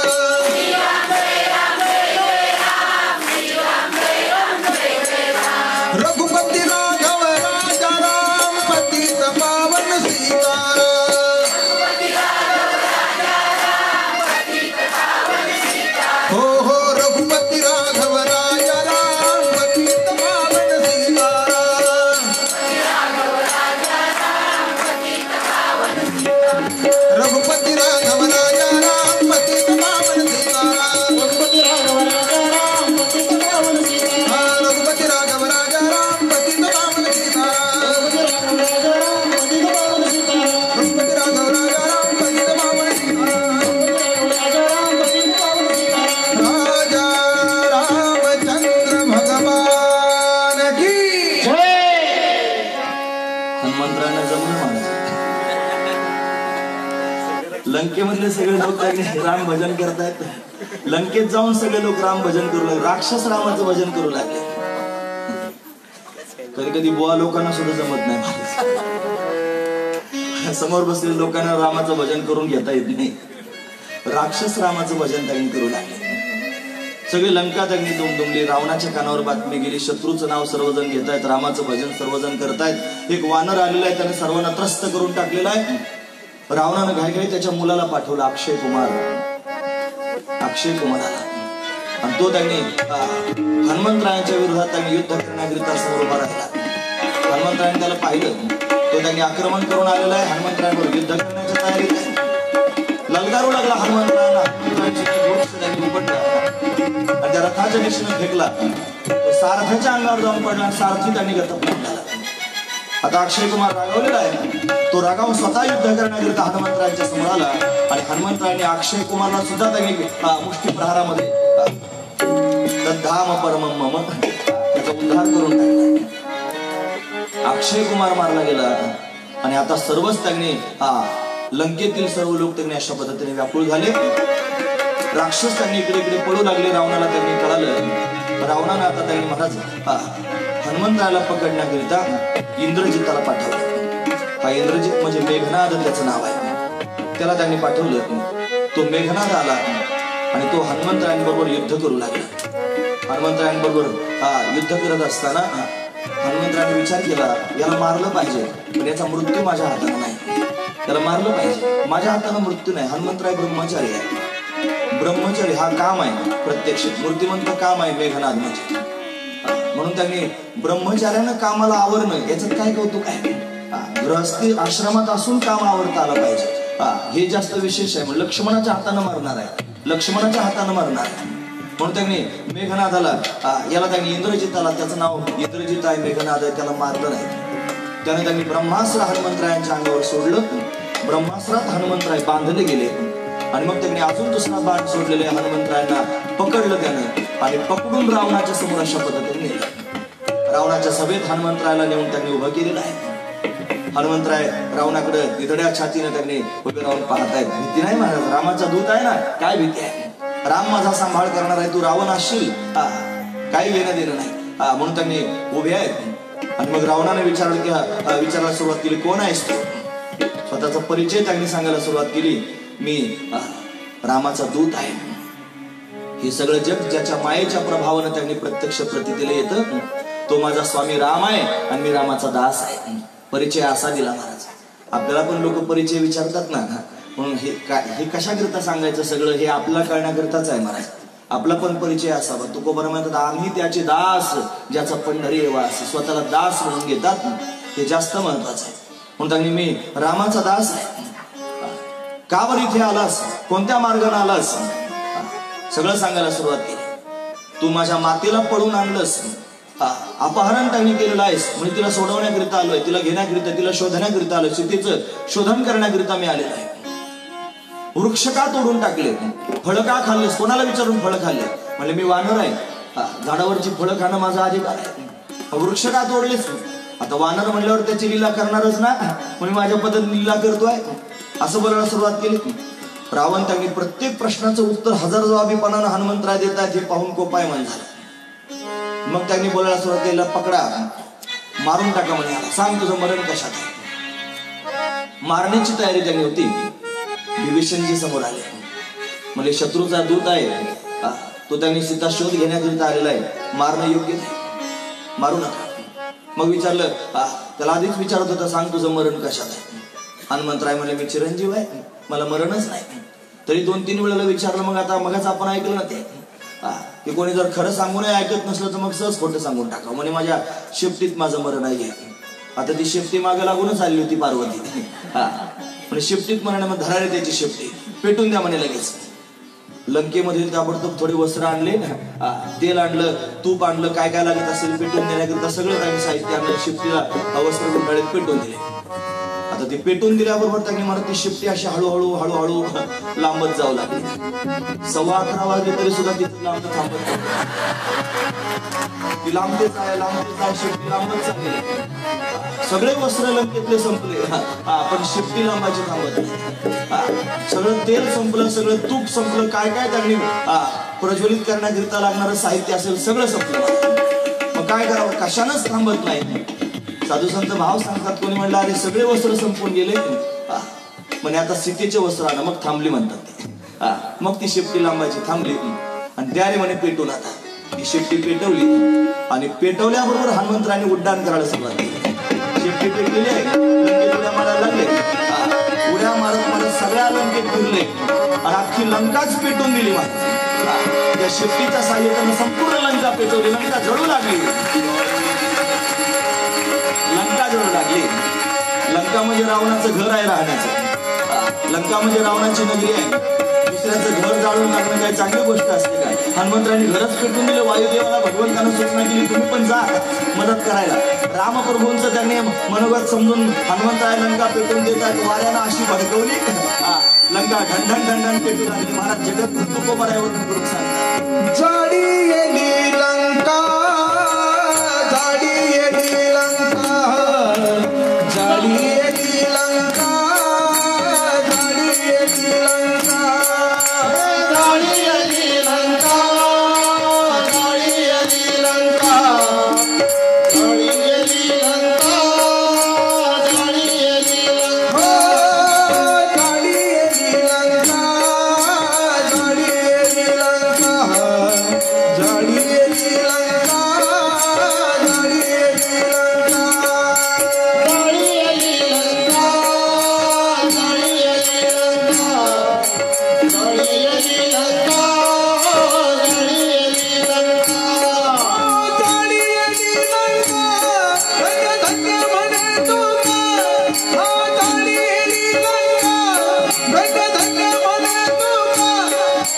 रघुपती राघव राजा राम, पतित पावन सीताराम. हो हो रघुपती राघव राजा राम, पतित पावन सीताराम. रघुपती राघव राजा राम, पतित पावन सीताराम. रघुपति राघव राजा राम, पतित पावन सीताराम. रघुपती राघव राजा राम, पतित पावन सीताराम. रघुपति राघव राजा राम, पतित पावन सीताराम. रघुपती राघव राजा राम, पतित पावन सीताराम. राजा राम, पतित पावन सीताराम. राजा रामचंद्र भगवान की जय. हनुमंतरायांना जमलं म्हणायचं. लंकेमधले सगळे लोक त्यांनी राम भजन करतायत. लंकेत जाऊन सगळे लोक राम भजन करू लागले. राक्षस रामाचं भजन करू लागले. कधी कधी बुवा लोकांना सुद्धा जमत नाही महाराज. समोर बसलेल्या लोकांना रामाचं भजन करून घेता येत नाही. राक्षस रामाचं भजन त्यांनी करू लागले. सगळे लंका त्यांनी दुमदुमली. रावणाच्या कानावर बातमी गेली, शत्रूचं नाव सर्वजण घेतायत, रामाचं भजन सर्वजण करतायत. एक वानर आलेला आहे, त्याने सर्वांना त्रस्त करून टाकलेला आहे. रावणानं घाईघाई त्याच्या मुलाला पाठवला, अक्षय कुमार. अक्षय कुमार आला आणि तो त्यांनी हनुमंतरायांच्या विरोधात त्यांनी युद्ध करण्याकरिता समोर उभा राहिला. हनुमंतरायांनी त्याला पाहिलं. तो त्यांनी आक्रमण करून आलेला आहे. हनुमंतरायांवर युद्ध करण्याच्या तयारीत आहे. गलगारू लागला हनुमंतरायांना. उपटला आणि त्या रथाच्या दिशेने फेकला. तो सारथ्याच्या अंगावर जाऊन पडला आणि सारथी त्यांनी गतपला. आता अक्षय कुमार रागावलेला आहे. तो रागावून स्वतः युद्ध करण्याकरिता हनुमंतरायांच्या समोर आला आणि हनुमंतरायांनी अक्षय कुमारला सुद्धा त्यांनी मुष्टी प्रहारामध्ये धाम परमम मम त्याचा उद्धार करून टाकला. अक्षय कुमार मारला गेला आणि आता सर्वच त्यांनी लंकेतील सर्व लोक त्यांनी अशा पद्धतीने व्याकुळ झाले. राक्षस त्यांनी इकडे इकडे पळू लागले. रावणाला त्यांनी कळालं. रावणानं आता त्यांनी महाराज हनुमंतरायाला पकडण्याकरिता इंद्रजिताला पाठवलं. हा इंद्रजित म्हणजे मेघनाद त्याचं नाव आहे. त्याला त्यांनी पाठवलं. तो मेघनाद आला आणि तो हनुमंतरायांबरोबर युद्ध करू लागला. हनुमंतरायांबरोबर युद्ध करत असताना हनुमंतरायांनी विचार केला, याला मारलं पाहिजे पण याचा मृत्यू माझ्या हाताने नाही. त्याला मारलं पाहिजे, माझ्या हाताने मृत्यू नाही. हनुमंतराय ब्रह्मचारी आहे. ब्रह्मचारी हा काम आहे, प्रत्यक्ष मूर्तिमंत काम आहे मेघनाद म्हणजे. म्हणून त्यांनी ब्रह्मचार्यानं कामाला आवरणं याच्यात काय कौतुक आहे. गृहस्थी आश्रमात असून काम आवरता आलं पाहिजे हे जास्त विशेष आहे. लक्ष्मणाच्या हातानं मारणार आहे, लक्ष्मणाच्या हातानं मारणार आहे. म्हणून त्यांनी मेघनादाला याला त्यांनी इंद्रजिताला, त्याचं नाव इंद्रजित आहे, मेघनाद आहे, त्याला मारलं नाही. त्याने त्यांनी ब्रह्मास्त्र हनुमंतरायांच्या अंगावर सोडलं. ब्रह्मास्त्रात हनुमंतराय बांधले गेले आणि मग त्यांनी अजून दुसरा बाण सोडलेले हनुमंतरायांना पकडलं त्यानं आणि पकडून रावणाच्या समोर अशा पद्धतीने नेलं. रावणाच्या सभेत हनुमंतरायाला नेऊन त्यांनी उभं केलेलं आहे. हनुमंतराय रावणाकडे निधड्या छातीने त्यांनी उभे राहून पाहतायत. भीती नाही महाराज, रामाचा दूत आहे ना, काय भीती आहे. राम माझा सांभाळ करणार आहे, तू रावण असशील काही घेणं देणं नाही. म्हणून त्यांनी उभे आहेत. आणि मग रावणाने विचारायला सुरुवात केली, कोण आहेस तू. स्वतःचा परिचय त्यांनी सांगायला सुरुवात केली, मी रामाचा दूत आहे. हे सगळं जग ज्याच्या मायेच्या प्रभावानं त्यांनी प्रत्यक्ष प्रतीला येतं तो माझा स्वामी राम आहे आणि मी रामाचा दास आहे. परिचय असा दिला महाराज. आपल्याला पण लोक परिचय विचारतात ना, म्हणून हे कशाकरिता सांगायचं सगळं हे आपल्याला कळण्याकरिताच आहे महाराज. आपला पण परिचय असावा. तुकोबा म्हणतात, आम्ही त्याचे दास ज्याचा पंढरी वास. स्वतःला दास म्हणून घेतात, हे जास्त महत्वाचं आहे. म्हणून त्यांनी मी रामाचा दास आहे. का बरं इथे आलास, कोणत्या मार्गाने आलास, सगळं सांगायला सुरुवात केली. तू माझ्या मातेला पळून आणलंस, अपहरण त्यांनी केलेलं आहेस, म्हणजे तिला सोडवण्याकरिता आलोय, तिला घेण्याकरिता, तिला शोधण्याकरिता आलोय, सीतेचं शोधन करण्याकरिता मी आलेलो आहे. वृक्ष का तोडून टाकले, फळं का खाल्लेस, कोणाला विचारून फळं खाल्ले. म्हणजे मी वानर आहे, झाडावरची फळं खाणं माझा अधिकार आहे. वृक्ष का तोडलेस. आता वानर म्हणल्यावर त्याची लीला करणारच ना, म्हणजे माझ्या पद्धतीने लीला करतोय असं बोलायला सुरुवात केली. रावण त्यांनी प्रत्येक प्रश्नाचं उत्तर हजार जबाबीपणानं हनुमंतराय देत आहेत हे पाहून कोपायमान झालं. मग त्यांनी बोलायला सुरुवात केली, पकडा मारून टाका म्हणे, सांग तुझं मरण कशात आहे. मारण्याची तयारी त्यांनी होती. विभीषणजी समोर आले, म्हणजे शत्रूचा दूत आहे, तो त्यांनी सीता शोध घेण्याकरिता आलेला आहे, मारणं योग्य नाही, मारू नका. मग विचारलं, त्याला आधीच विचारत होता, सांग तुझं मरण कशात आहे. हनुमंतराय म्हणले, मी चिरंजीव आहे, मला मरणच नाही. तरी 2-3 वेळेला विचारलं. मग आता मगच आपण ऐकलं ना ते की कोणी जर खरं सांगून ऐकत नसलं तर मग सहज खोटं सांगून टाका. म्हणे माझ्या शेपटीत माझं मरण आहे. आता ती शेपटी मागे लागूनच आली होती पार्वती. म्हणजे शेपटीत म्हणे, मग धरायला त्याची शेपटी पेटून द्या म्हणे लगेच. लंकेमध्ये ताबडतोब थोडे वस्त्र आणले, तेल आणलं, तूप आणलं, काय काय लागत असेल पेटून देण्याकरिता सगळं काही साहित्य आणलं. शेपटीला वस्त्र गुंडाळीत पेटून दिले. आता ते पेटून दिल्याबरोबर त्यांनी मला ती शेपटी अशी हळूहळू हळूहळू लांबत जाऊ लागली. 11:15 वाजले तरी सुद्धा ती लांब थांबत ती लांबतेच आहे शेपटी लांबत चालली. सगळे वस्त्र लंकेतले संपले, पण शेपटी लांबाची थांबत नाही. सगळं तेल संपलं, सगळं तूप संपलं, काय काय त्यांनी प्रज्वलित करण्याकरिता लागणारं साहित्य असेल सगळं संपलं. मग काय करावं, कशानंच थांबत नाही. साधू संत भाव सांगतात, कोणी म्हणलं अरे सगळे वस्त्र संपून गेले, म्हणे आता सीतेचे वस्त्र आणा. मग थांबली म्हणतात ते. मग ती शेपटी लांबायची थांबली आणि त्याने म्हणे पेटून. आता ती शेपटी पेटवली आणि पेटवल्याबरोबर हनुमंतरायांनी उड्डाण करायला सुरुवात केली. शेपटी पेटलेली आहे, लंकेत उड्या मारायला लागले. उड्या मारत मारत सगळ्या लंकेत फिरले आणि अख्खी लंकाच पेटून दिली. त्या शेपटीच्या साह्याने संपूर्ण लंका पेटवली. लंका जळू लागली. लंका जळू लागली. लंका म्हणजे रावणाचं घर आहे राहण्याचं. लंका म्हणजे रावणाची नगरी आहे. दुसऱ्याचं घर जाळून टाकणं काही चांगली गोष्ट असते का? हनुमंतरायांनी घरच पेटून दिलं. वायुदेवाला भगवंतानं सूचना केली तुम्ही पण जा मदत करायला. रामप्रभूंचं त्यांनी मनोगत समजून हनुमंतराय लंका पेटून देतात. वाऱ्यानं अशी भडकवली लंका ढंढण ढंढण पेटू लागली. महाराज जगत तुकोबरायावर करून सांगतात जाडी येली लंका, जाडी येली लंका, जाडी येली लंका, जाडी येली लंका, जाडी येली लंका, जाडी येली लंका, जाडी येली लंका, जाडी येली लंका, जाडी येली लंका, जाडी येली लंका, जाडी येली लंका, जाडी येली लंका, जाडी येली लंका, जाडी येली लंका, जाडी येली लंका, जाडी येली लंका, जाडी येली लंका, धन्य धन्य म्हणे तुका, जाडी येली लंका, धन्य धन्य म्हणे तुका,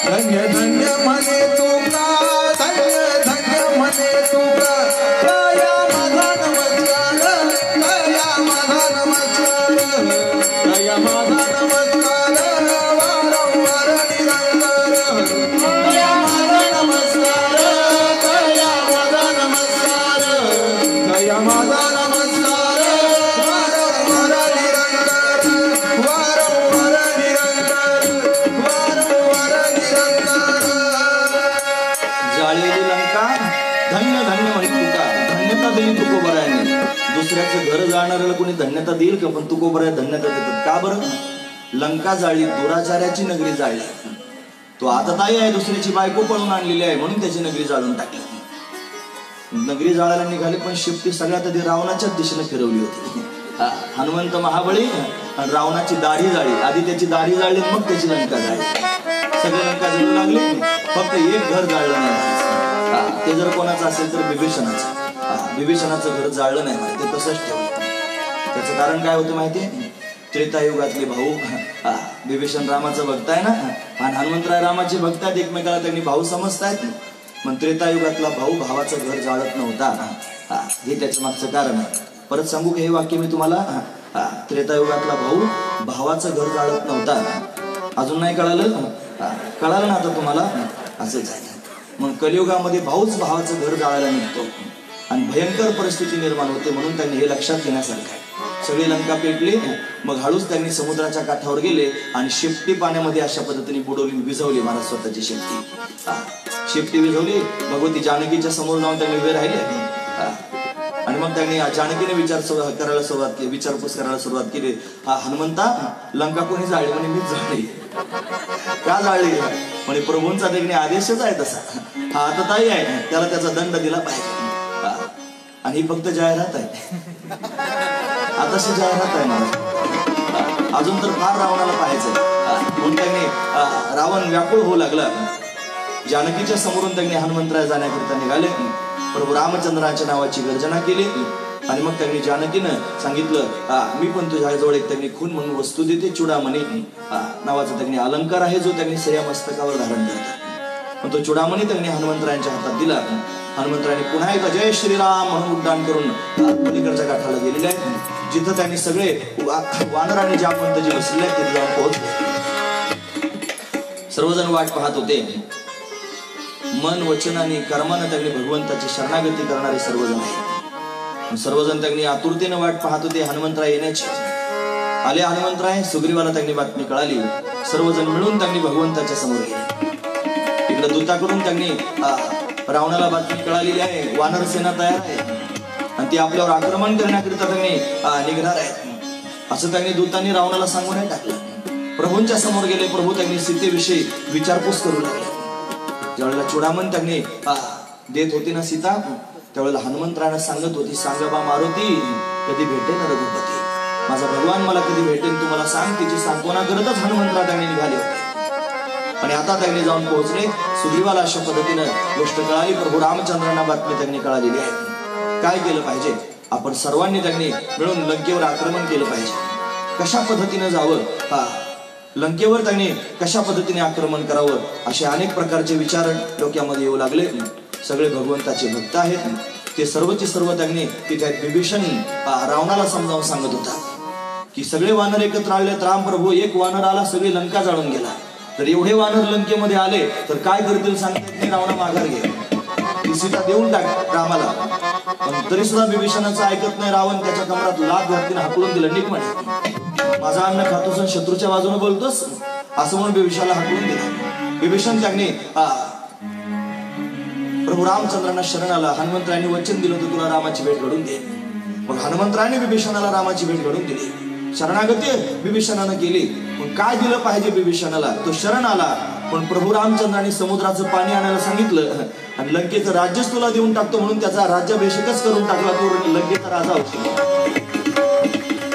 धन्य धन्य म्हणे तुका, धन्य धन्य म्हणे तुका, दया माझा नमस्कार, दया माझा नमस्कार, दया माझा नमस्कार, वारंवार निरंतर, दया माझा नमस्कार, दया माझा नमस्कार, दया माझा नमस्कार, वारंवार निरंतर, वारंवार निरंतर, वारंवार निरंतर. जाळलेली लंका धन्य धन्य म्हणे तुका. धन्यता दिली तुकोबरायाने. दुसऱ्याचं घर जाळणाऱ्याला कोणी धन्यता देईल का? पण तुकोबराया धन्यता देतात. का बरं? लंका जाळली, दुराचार्याची नगरी जाळली. तो आतताई आहे, दुसऱ्याची बायको पळून आणलेली आहे म्हणून त्याची नगरी जाळून टाकली. नगरी जाळायला निघाले पण शेपटी सगळ्यात आधी रावणाच्याच दिशेने फिरवली होती. हनुमंत महाबळी आणि रावणाची दाढी जाळली. आधी त्याची दाढी जाळली मग त्याची लंका जाळली. सगळे लंका जळू लागले, फक्त एक घर जाळलं नाही. ते जर कोणाचं असेल तर बिभीषणाचं. बिभीषणाचं घर जाळलं नाही माहिती, ते तसंच ठेवलं. त्याचं कारण काय होतं माहितीये? त्रेतायुगातले भाऊ बिभीषण रामाचं भक्त आहे ना, आणि हनुमंतराय रामाचे भक्त आहेत. एकमेकाला त्यांनी भाऊ समजतायत. पण त्रेतायुगातला भाऊ भावाचं घर जाळत नव्हता. हे त्याच्या मागचं कारण आहे. परत सांगू का हे वाक्य मी तुम्हाला? त्रेतायुगातला भाऊ भावाचं घर जाळत नव्हता. अजून नाही कळालं? कळालं ना आता तुम्हाला? असंच आहे. मग कलियुगामध्ये भाऊच भावाचं घर जाळायला निघतो आणि भयंकर परिस्थिती निर्माण होते. म्हणून त्यांनी हे लक्षात घेण्यासारखं आहे. सगळी लंका पेटली. मग हळूच त्यांनी समुद्राच्या काठावर गेले आणि शेपटी पाण्यामध्ये अशा पद्धतीने बुडवली, विझवली. महाराज स्वतःची शेपटी विझवली. भगवती जानकीच्या समोर जाऊन त्यांनी उभे राहिले. आणि मग त्यांनी जानकीने विचारपूस करायला सुरुवात केली. हनुमंता, लंका कोणी जाळली? म्हणे मीच जाळली. का जाळली? म्हणे प्रभूंचा देखणे आदेशच आहे तसा. हा आतताई आहे, त्याला त्याचा दंड दिला पाहिजे. आणि ही फक्त जाहिरात आहे. आताशी जाहिरात आहे मला. अजून तर फार रावणाला पाहायचंय. म्हणून त्यांनी रावण व्याकुळ होऊ लागला. जानकीच्या समोरून त्यांनी हनुमंतराय जाण्याकरिता निघाले. प्रभू रामचंद्राच्या नावाची गर्जना केली. आणि मग त्यांनी जानकीनं सांगितलं मी पण तुझ्या जवळ एक त्यांनी खून म्हणून वस्तू देते. चुडामणी नावाचा त्यांनी अलंकार आहे जो त्यांनी स्त्रिया मस्तकावर धारण करतात. मग तो चुडामणी त्यांनी हनुमंतरायांच्या हातात दिला. हनुमंतरायांनी पुन्हा एकदा जय श्रीराम म्हणून उड्डाण करून पलीकडच्या काठाला गेलेले आहेत. जिथं त्यांनी सगळे वानर आणि जामवंत जे बसलेले आहेत तिथे जाऊन पोहोचले. सर्वजण वाट पाहत होते. मन, वचन आणि कर्मानं त्यांनी भगवंताची शरणागती करणारे सर्वजण आहेत. सर्वजण त्यांनी आतुरतेने वाट पाहत होते हनुमंतराय येण्याची. आले हनुमंतराय. सुग्रीवाला त्यांनी बातमी कळाली. सर्वजण मिळून त्यांनी भगवंताच्या समोर गेले. इकडे दूताकडून त्यांनी रावणाला बातमी कळालेली आहे. वानर सेना तयार आहे आणि ती आपल्यावर आक्रमण करण्याकरिता त्यांनी निघणार आहेत असं त्यांनी दूतांनी रावणाला सांगून टाकलं. प्रभूंच्या समोर गेले. प्रभू त्यांनी सीतेविषयी विचारपूस करू लागले. ज्यावेळेला चुडामण त्यांनी देत होती ना सीता, त्यावेळेला हनुमंतरायांना सांगत होती, सांग बा मारुती कधी भेटेन रघुपती, माझा भगवान मला कधी भेटेन तू मला सांग. तिची सांत्वना करतच हनुमंतराय त्यांनी निघाले होते. आणि आता त्यांनी जाऊन पोहोचले. सुग्रीवाला अशा पद्धतीनं गोष्ट कळाली. प्रभू रामचंद्रांना बातमी त्यांनी कळालेली आहे. काय केलं पाहिजे? आपण सर्वांनी त्यांनी मिळून लंकेवर आक्रमण केलं पाहिजे. कशा पद्धतीनं जावं लंकेवर त्यांनी कशा पद्धतीने आक्रमण करावं असे अनेक प्रकारचे विचार डोक्यामध्ये येऊ लागले. सगळे भगवंताचे भक्त आहेत. ते सर्वचे सर्व त्यांनी तिथे विभीषण रावणाला समजावून सांगत होता की सगळे वानर एकत्र आलेत, राम प्रभू एक वानर आला सगळी लंका जाळून गेला. तर एवढे वानर लंकेमध्ये आले तर काय करतील सांगतात नाही. रावणा माघार घे, ती सीता देऊन टाक रामाला. पण तरी सुद्धा विभीषणाचं ऐकत नाही. रावण त्याच्या कमरात लाथ घातलीने हाकलून दिलं. निघ म्हणे, माझा अन्न खातोस आणि शत्रूच्या बाजूने बोलतोस असं म्हणून विभीषणाला हाकलून दिलं. विभीषण त्यांनी प्रभू रामचंद्रांना शरण आला. हनुमंतरायांनी वचन दिलं होतं तुला रामाची भेट घडून दे. मग हनुमंतरायांनी विभीषणाला रामाची भेट घडून दिली. शरणागती विभीषणानं केली. पण काय दिलं पाहिजे विभीषणाला? तो शरण आला. पण प्रभू रामचंद्रांनी समुद्राचं पाणी आणायला सांगितलं आणि लंकेचं राज्यच तुला देऊन टाकतो म्हणून त्याचा राज्याभिषेकच करून टाकला. तो लंकेचा राजा होता.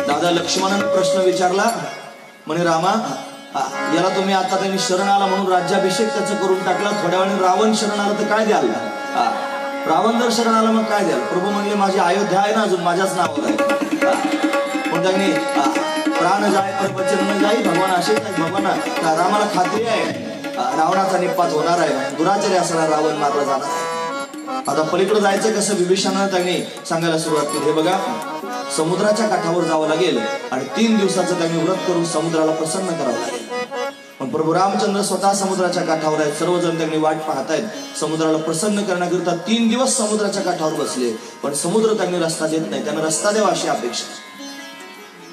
दादा लक्ष्मणानं प्रश्न विचारला म्हणे रामा याला तुम्ही आता त्यांनी शरण आला म्हणून राज्याभिषेक त्याचं करून टाकला. थोड्या वेळाने रावण शरण आला तर काय द्याल? रावण जर शरण आला मग काय द्याल? प्रभू म्हणले माझी अयोध्या आहे ना अजून माझ्याच नावावर आहे. पण त्यांनी प्राण जाय पर वचन न जाई. भगवान असेच नाही. भगवान रामाला खात्री आहे रावणाचा निपात होणार आहे. दुराचारी असणारा रावण मारला जाणार आहे. आता पलीकडे जायचं कसं? विभीषणानं त्यांनी सांगायला सुरुवात केली. हे बघा समुद्राच्या काठावर जावं लागेल आणि 3 दिवसाचं त्यांनी व्रत करून समुद्राला प्रसन्न करावं लागेल. पण प्रभू रामचंद्र स्वतः समुद्राच्या काठावर आहेत. सर्वजण त्यांनी वाट पाहतायत. समुद्राला प्रसन्न करण्याकरिता 3 दिवस समुद्राच्या काठावर बसले. पण समुद्र त्यांनी रस्ता देत नाही. त्यांना रस्ता द्यावा अशी अपेक्षा.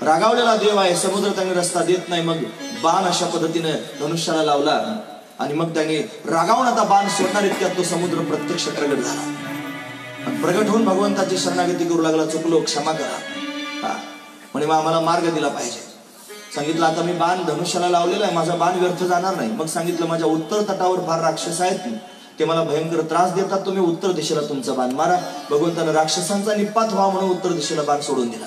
रागावलेला देव आहे. समुद्र त्यांनी रस्ता देत नाही. मग बाण अशा पद्धतीने धनुष्याला लावला आणि मग त्यांनी रागावून आता बाण सोडणार इतक्यात तो समुद्र प्रत्यक्ष प्रगट झाला. प्रगट होऊन भगवंताची शरणागती करू लागला. चुकलो क्षमा करा म्हणे आम्हाला मार्ग दिला पाहिजे. सांगितलं आता मी बाण धनुष्याला लावलेला आहे. माझा बाण व्यर्थ जाणार नाही. मग सांगितलं माझ्या उत्तर तटावर फार राक्षस आहेत. ते मला भयंकर त्रास देतात. तुम्ही उत्तर दिशेला तुमचा बाण मारा. भगवंतानं राक्षसांचा निपात व्हावा म्हणून उत्तर दिशेला बाण सोडून दिला.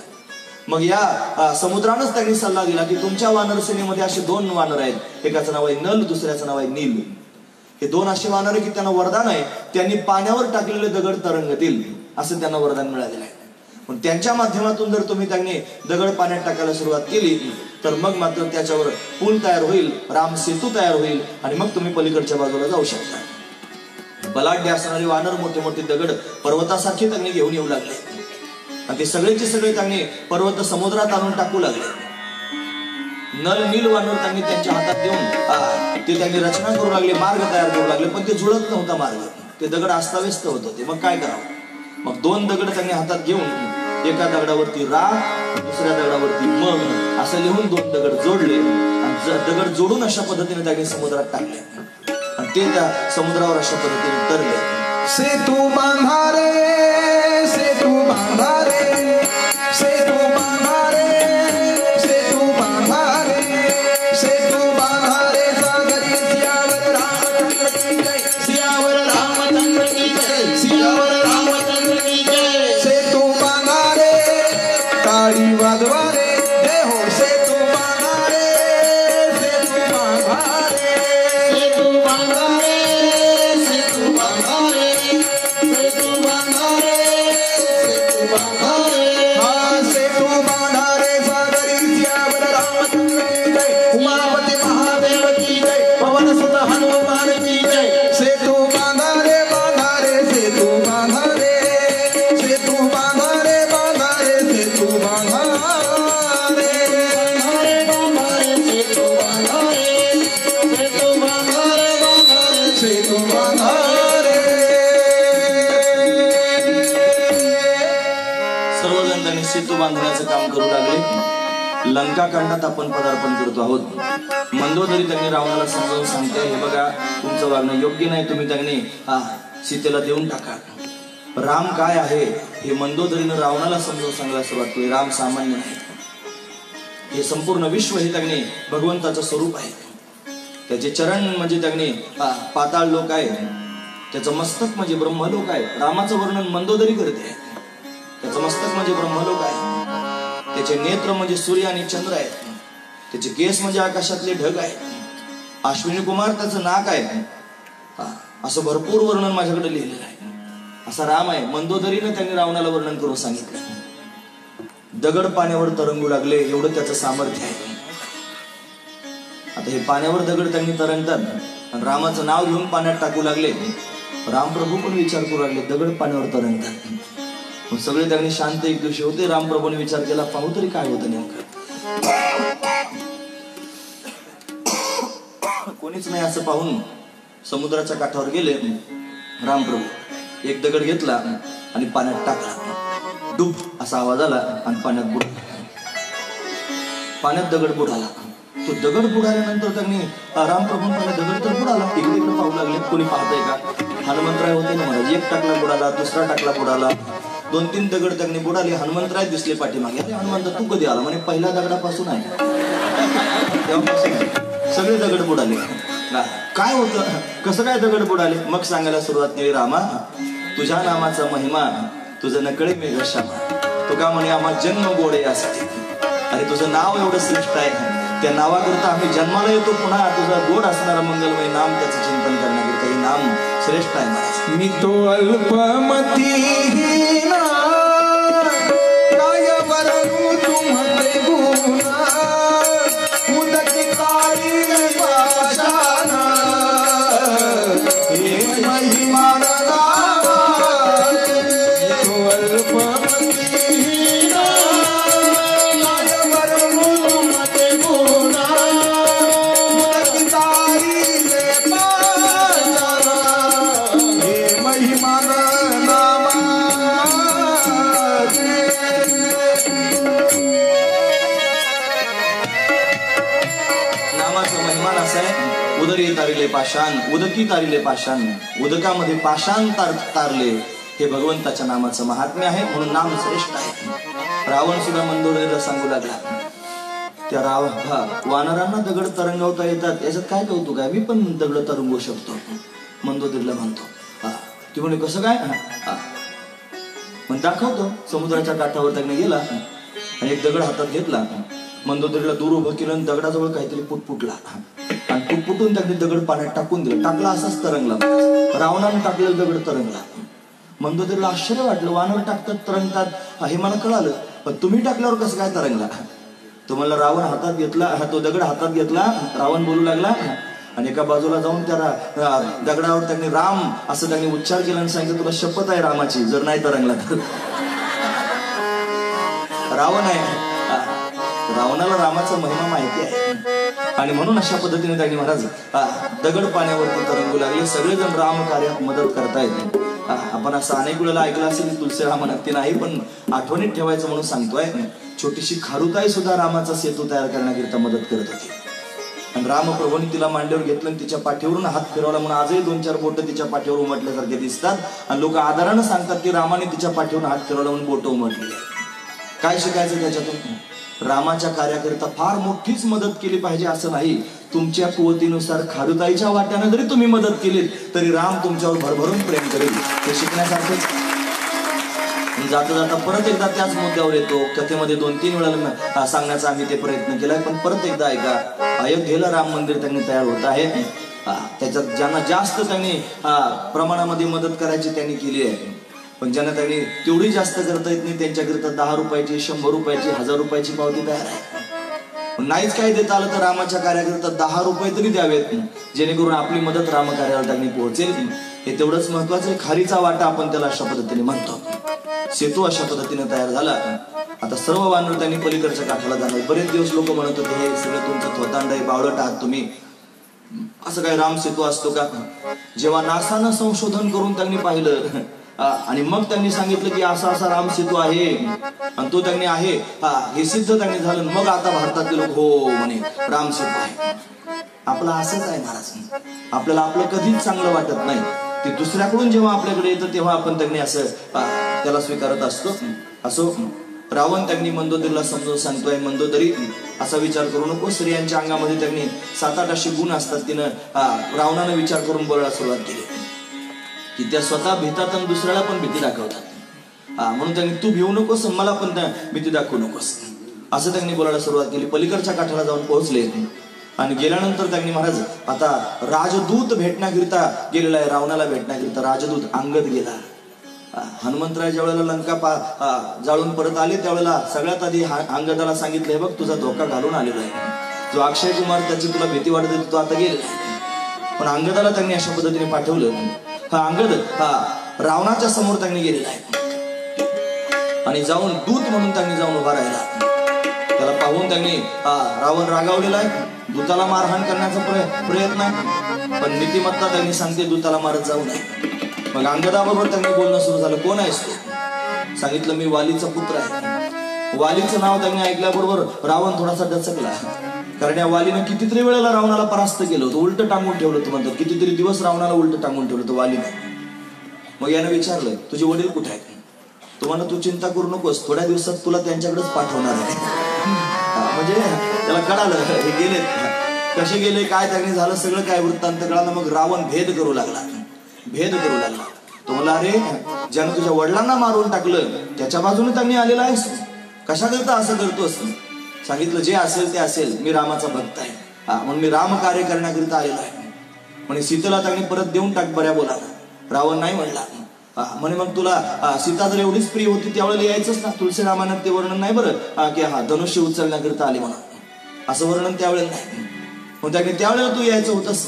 मग या समुद्रानंच त्यांनी सल्ला दिला की तुमच्या वानर सेनेमध्ये असे 2 वानर आहेत. एकाचं नाव आहे नल, दुसऱ्याचं नाव आहे नील. हे 2 असे वानर आहे की त्यांना वरदान आहे त्यांनी पाण्यावर टाकलेले दगड तरंगतील असं त्यांना वरदान मिळालेलं आहे. पण त्यांच्या माध्यमातून जर तुम्ही त्यांनी दगड पाण्यात टाकायला सुरुवात केली तर मग मात्र त्याच्यावर पूल तयार होईल, राम सेतू तयार होईल आणि मग तुम्ही पलीकडच्या बाजूला जाऊ शकता. बलाढ्य असणारे वानर मोठे मोठे दगड पर्वतासारखे त्यांनी घेऊन येऊ लागले आणि ते सगळेचे सगळे त्यांनी पर्वत समुद्रात आणून टाकू लागले. नल नील वानर त्यांनी त्यांच्या हातात देऊन ते त्यांनी रचना करू लागले, मार्ग तयार करू लागले. पण ते जुळत नव्हता मार्ग. ते दगड अस्ताव्यस्त होत होते. मग काय करावं? मग 2 दगड त्यांनी हातात घेऊन एका दगडावरती रा, दुसऱ्या दगडावरती मग असं लिहून 2 दगड जोडले आणि दगड जोडून अशा पद्धतीने त्यांनी समुद्रात टाकले आणि ते त्या समुद्रावर अशा पद्धतीने तरले. सेतू बांधा रे, सेतू बांधा रे, सेतू बांधा रे, सेतू बांधा रे, सेतू बांधा रे. सागरी सियावर रामचंद्र की जय, सियावर रामचंद्र की जय, सियावर रामचंद्र की जय. सेतू बांधा रे, ताड़ी वाजवा रे, जय हो. सेतू बांधा रे, सेतू बांधा रे, सेतू बांधा रे, सेतू बांधा रे, सेतू बांधा रे, सेतू बांधा रे. हा सेतू बांधा रे. सागरी सियावर रामचंद्र की जय, उमापति महादेव की जय, पवन सुत हनुमान की जय. सेतू बांधा रे, बांधा रे, सेतू बांधा रे, सेतू बांधा रे, बांधा रे, सेतू बांधा रे, बांधा रे, सेतू बांधा रे, सेतू बांधा रे, बांधा रे, सेतू बांधा रे. सर्वजण त्यांनी सेतू बांधण्याचं काम करू लागले. लंका कांडात आपण पदार्पण करतो आहोत. मंदोदरी त्यांनी रावणाला समजावून सांगते हे बघा तुमचं वागणं योग्य नाही. तुम्ही त्यांनी सीतेला देऊन टाका. राम काय आहे हे मंदोदरीनं रावणाला समजावून सांगायला सुरुवात केली. राम सामान्य नाही. हे संपूर्ण विश्व हे त्यांनी भगवंताचं स्वरूप आहे. त्याचे चरण म्हणजे त्यांनी पाताळ लोक आहे. त्याचं मस्तक म्हणजे ब्रह्मलोक आहे. रामाचं वर्णन मंदोदरी करते. त्याचं मस्तक म्हणजे ब्रह्मलोक आहे. त्याचे नेत्र म्हणजे सूर्य आणि चंद्र आहेत. त्याचे केस म्हणजे आकाशातले ढग आहेत. अश्विनी कुमार त्याचं नाक आहे. असं भरपूर वर्णन माझ्याकडे लिहिलेलं आहे. असा राम आहे. मंदोदरीने त्यांनी रावणाला वर्णन करून सांगितलं. दगड पाण्यावर तरंगू लागले एवढं त्याचं सामर्थ्य आहे. आता हे पाण्यावर दगड त्यांनी तरंगतात आणि रामाचं नाव घेऊन पाण्यात टाकू लागले. रामप्रभू पण विचार करू लागले, दगड पाण्यावर तरंगतात. मग सगळे त्यांनी शांत एक दिवशी होते. रामप्रभूने विचार केला, पाहू तरी काय होतं नेमकं. कोणीच नाही असं पाहून समुद्राच्या काठावर गेले. रामप्रभू एक दगड घेतला आणि पाण्यात टाकला. डुब असा आवाज आला आणि पाण्यात बुडला. पाण्यात दगड बुडाला. तो दगड बुडाल्यानंतर त्यांनी रामप्रभू दगड तर बुडाला. इकडे इकडे पाहू लागले, कोणी पाहतंय का. हनुमंतराय होते ना महाराज, एक टाकला बुडाला, दुसरा टाकला बुडाला, 2-3 दगड त्यांनी बुडाले. हनुमंतराय दिसले पाठीमागे. अरे हनुमंत तू कधी आला म्हणे, पहिल्या दगडापासून आहे. तेव्हापासून सगळे दगड बुडाले. काय होतं, कसं काय दगड बुडाले. मग सांगायला सुरुवात केली, रामा तुझ्या नामाचा महिमा तुझं नकळे मेघ श्यामा. तो का म्हणे आम्हा जन्म गोडे यासाठी. अरे तुझं नाव एवढं श्रेष्ठ आहे, त्या नावाकरता आम्ही जन्माला येतो. पुन्हा तुझं गोड असणारं मंगलमय नाम त्याचं चिंतन करण्याकरता हे नाम श्रेष्ठ आहे महाराज. मी तो अल्पमती काय वरणू तुम्हारे गुणा उदकी काळी पाषाण हे महिमा उदरी तारिले पाषाण, उदकी तारिले पाषाण, उदकामध्ये पाषाण तारले. हे भगवंताच्या नामाचं महात्म्य आहे, म्हणून नाम श्रेष्ठ आहे. रावण सुद्धा मंदोदरीला सांगू लागला, त्या वानरांना दगड तरंगवता येतात, याच्यात काय कौतुक आहे, मी पण दगड तरंगवू शकतो. मंदोदरीला म्हणतो. ती म्हणे कसं काय. मग दाखवतो. समुद्राच्या काठावर त्याने गेला आणि एक दगड हातात घेतला. मंदोदरीला दूर उभं केलं आणि दगडाजवळ काहीतरी पुटपुटला आणि पुटपुटून त्याने दगड पाण्यात टाकून दिला. टाकला असाच तरंगला. रावणाने टाकलेला दगड तरंगला. मंदोदरीला आश्चर्य वाटलं, वानर टाकतात तरंगतात हे मला कळालं, पण तुम्ही टाकल्यावर कसं काय तरंगला. तुम्हाला रावण हातात घेतला, तो दगड हातात घेतला. रावण बोलू लागला आणि एका बाजूला जाऊन त्या दगडावर त्यांनी राम असं त्यांनी उच्चार केला आणि सांगितलं, तुला शपथ आहे रामाची, जर नाही तरंगला तर. रावण आहे, रावणाला रामाचा महिमा माहिती आहे आणि म्हणून अशा पद्धतीने त्यांनी महाराज दगड पाण्यावरती तरंगू लागले. सगळेजण राम कार्यात मदत करतायत. आपण असं अनेक वेळेला ऐकलं असेल की तुलसी रामानक्ती नाही, पण आठवणीत ठेवायचं म्हणून सांगतोय. छोटीशी खारुताई सुद्धा रामाचा सेतू तयार करण्याकरिता मदत करत होती. आणि रामप्रभूंनी तिला मांडीवर घेतलं आणि तिच्या पाठीवरून हात फिरवला, म्हणून आजही 2-4 बोट तिच्या पाठीवर उमटल्यासारखे दिसतात. आणि लोक आदरानं सांगतात की रामाने तिच्या पाठीवरून हात फिरवला म्हणून बोट उमटली. काय शिकायचं त्याच्यातून. रामाच्या कार्याकरिता फार मोठीच मदत केली पाहिजे असं नाही. तुमच्या कुवतीनुसार खारुताईच्या वाट्यानं जरी तुम्ही मदत केलीत तरी राम तुमच्यावर भरभरून प्रेम करेल. हे शिकण्यासारखंच. जाता जाता परत एकदा त्याच मुद्द्यावर येतो. कथेमध्ये 2-3 वेळा सांगण्याचा आम्ही ते प्रयत्न केलाय, पण परत एकदा ऐका. अयोध्येला राम मंदिर त्यांनी तयार होत आहे. त्याच्यात ज्यांना जास्त त्यांनी प्रमाणामध्ये मदत करायची त्यांनी केली आहे, पण ज्यांना त्यांनी तेवढी जास्त करता येत नाही त्यांच्याकरिता 10 रुपयाची, 100 रुपयाची, 1000 रुपयाची पावती तयार आहे. नाहीच काही देता आलं तर रामाच्या कार्याकरिता 10 रुपये तरी द्यावेत, जेणेकरून आपली मदत रामकार्याला त्यांनी पोहोचेल. हे तेवढंच महत्वाचं. खारीचा वाटा आपण त्याला अशा पद्धतीने म्हणतो. सेतू अशा पद्धतीने तयार झाला. आता सर्व वानर त्यांनी पलीकडच्या काठाला जाणार. बरेच दिवस लोक म्हणत होते हे सगळं तुमचं थोतांड आहे, बावळट आहात तुम्ही, असं काय राम सेतू असतो का. जेव्हा नासानं संशोधन करून त्यांनी पाहिलं आणि मग त्यांनी सांगितलं की असा असा राम सेतू आहे आणि तो त्यांनी आहे हे सिद्ध त्यांनी झालं, मग आता भारतातील लोक हो म्हणे राम सेतू आहे. आपलं असंच आहे महाराज. आपल्याला आपलं कधीच चांगलं वाटत नाही, ते दुसऱ्याकडून जेव्हा आपल्याकडे येतं तेव्हा आपण त्यांनी असं त्याला स्वीकारत असतो. असो रावण त्यांनी मंदोदरीला समजून सांगतोय, मंदोदरी असा विचार करू नको. स्त्रियांच्या अंगामध्ये त्यांनी 7-8 अशी गुण असतात. तिनं रावणानं विचार करून बोलायला सुरुवात केली की त्या स्वतः भीतात आणि दुसऱ्याला पण भीती दाखवतात. म्हणून त्यांनी तू भिवू नकोस, मला पण त्या भीती दाखवू नकोस असं त्यांनी बोलायला सुरुवात केली. पलीकडच्या काठाला जाऊन पोहोचले आणि गेल्यानंतर त्यांनी महाराज आता राजदूत भेटण्याकरिता गेलेला आहे. रावणाला भेटण्याकरिता राजदूत अंगद गेला. हनुमंतराय ज्या वेळेला लंका जाळून परत आले त्यावेळेला सगळ्यात आधी अंगदाला सांगितलं, हे बघ तुझा धोका घालून आलेला आहे जो अक्षय कुमार त्याची तुला भीती वाटत होती तो आता गेला, पण अंगदाला त्यांनी अशा पद्धतीने पाठवलं. हा अंगद हा रावणाच्या समोर त्यांनी गेलेला आहे आणि जाऊन दूत म्हणून त्यांनी जाऊन उभा राहिला. त्याला पाहून त्यांनी रावण रागावलेला आहे. दूताला मारहाण करण्याचा प्रयत्न आहे, पण नीतिमत्ता त्यांनी सांगते दूताला मारत जाऊ नये. मग अंगदाबरोबर त्यांनी बोलणं सुरू झालं. कोण आहेस तू? सांगितलं मी वालीचा पुत्र आहे. वालीचं नाव त्यांनी ऐकल्याबरोबर रावण थोडासा डचकला, कारण या वालीनं कितीतरी वेळेला रावणाला परास्त केलं होतं, उलट टांगून ठेवलं होतं म्हणतात. कितीतरी दिवस रावणाला उलट टांगून ठेवलं होतं वालीनं. मग यानं विचारलं तुझे वडील कुठे आहेत? तो म्हणा तू चिंता करू नकोस, थोड्या दिवसात तुला त्यांच्याकडेच पाठवणार आहे. म्हणजे त्याला कळालं हे गेलेत, कसे गेले काय त्यांनी झालं सगळं काय वृत्तांत कळालं. मग रावण भेद करू लागला. तो म्हणला अरे ज्यानं तुझ्या वडिलांना मारून टाकलं त्याच्या बाजूने त्यांनी आलेला आहेस, कशा करता असं करतोस? सांगितलं जे असेल ते असेल, मी रामाचा भक्त आहे, म्हणून मी राम कार्य करण्याकरिता आलेलो आहे. म्हणे सीतेला त्यांनी परत देऊन टाक बऱ्या बोलाना. रावण नाही म्हणला. म्हणे मग तुला सीता जर एवढीच प्रिय होती त्यावेळेला यायचंच ना. तुलसी रामानं ते वर्णन नाही बरं की धनुष्य उचलण्याकरिता आले म्हणा, असं वर्णन त्यावेळेला नाही. मग त्याने त्यावेळेला तू यायचं होतंस.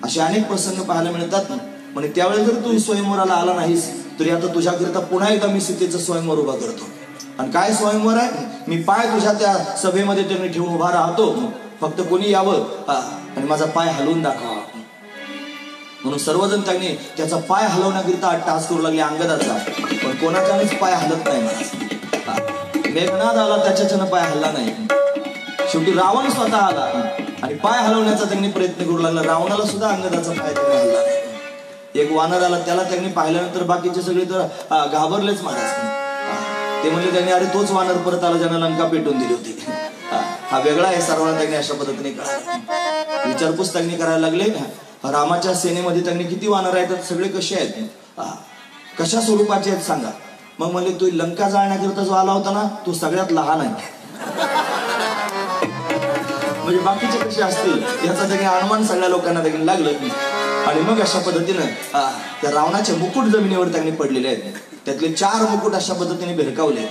असे अनेक प्रसंग पाहायला मिळतात. म्हणजे त्यावेळेला जर तू स्वयंवराला आला नाहीस तरी आता तुझ्याकरिता पुन्हा एकदा मी सीतेचं स्वयंवर उभा करतो. आणि काय स्वयंवर आहे? मी पाय तुझ्या त्या सभेमध्ये त्यांनी ठेवून उभा राहतो, फक्त कोणी यावं आणि माझा पाय हलवून दाखवा. म्हणून सर्वजण त्यांनी त्याचा पाय हलवण्याकरिता टास्क करू लागले अंगदाचा, पण कोणाच्यानेच पाय हलत नाही मला. मेघनाद आला त्याच्याच्यानं पाय हल्ला नाही. शेवटी रावण स्वतः आला आणि पाय हलवण्याचा त्यांनी प्रयत्न करू लागला. रावणाला सुद्धा अंगदाचा पाय त्यांनी हल्ला नाही. एक वानर आला, त्याला त्यांनी पाहिल्यानंतर बाकीचे सगळे तर घाबरलेच महाराज. ते म्हणजे त्यांनी अरे तोच वानर परत आला ज्यानं लंका पेटून दिली होती. हा वेगळा आहे. सर्वांना त्यांनी अशा पद्धतीने कळालं. विचारपूस त्यांनी करायला लागले. रामाच्या सेनेमध्ये त्यांनी किती वानर आहेत, सगळे कसे आहेत, कशा स्वरूपाचे आहेत सांगा. मग म्हणले तू लंका जाळण्याकरिता जो आला होता ना तो सगळ्यात लहान आहे. म्हणजे बाकीचे कसे असतील याचा त्यांनी अनुमान सगळ्या लोकांना देखील लागलं. आणि मग अशा पद्धतीनं त्या रावणाचे मुकुट जमिनीवर त्यांनी पडलेले आहेत. त्यातले 4 मुकुट अशा पद्धतीने भिरकावले.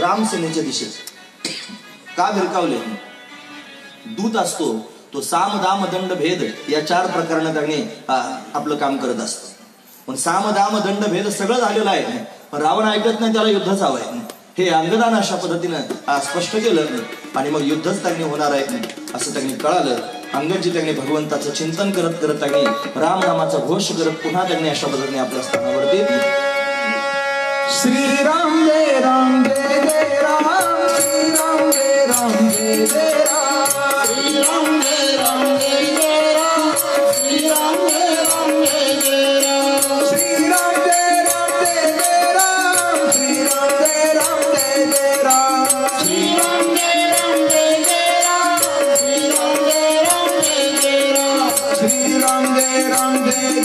रामसेनेच्या दिशेत का भिरकावले? दूत असतो तो साम दाम दंड भेद या 4 प्रकाराने त्यांनी आपलं काम करत असतो. पण साम दाम दंड भेद सगळं झालेलं आहे, पण रावण ऐकत नाही, त्याला युद्धच हवं आहे. हे अंगदानं अशा पद्धतीनं स्पष्ट केलं आणि मग युद्धच त्यांनी होणार आहे असं त्यांनी कळालं. अंगदजी त्यांनी भगवंताचं चिंतन करत करत त्यांनी रामनामाचा घोष करत पुन्हा त्यांनी अशा पद्धतीने आपल्या स्थानावरती श्रीराम जय राम जय जय राम, श्रीराम जय राम जय जय राम, श्रीराम जय राम जय जय राम, श्रीराम जय राम जय जय राम, श्रीराम जय राम जय जय राम, श्रीराम जय राम जय जय राम, श्रीराम जय राम जय जय राम, श्रीराम जय राम जय जय राम, श्रीराम जय राम जय जय राम, श्रीराम जय राम जय जय राम, श्रीराम जय राम जय जय राम, श्रीराम जय राम जय जय राम, श्रीराम जय राम जय जय राम,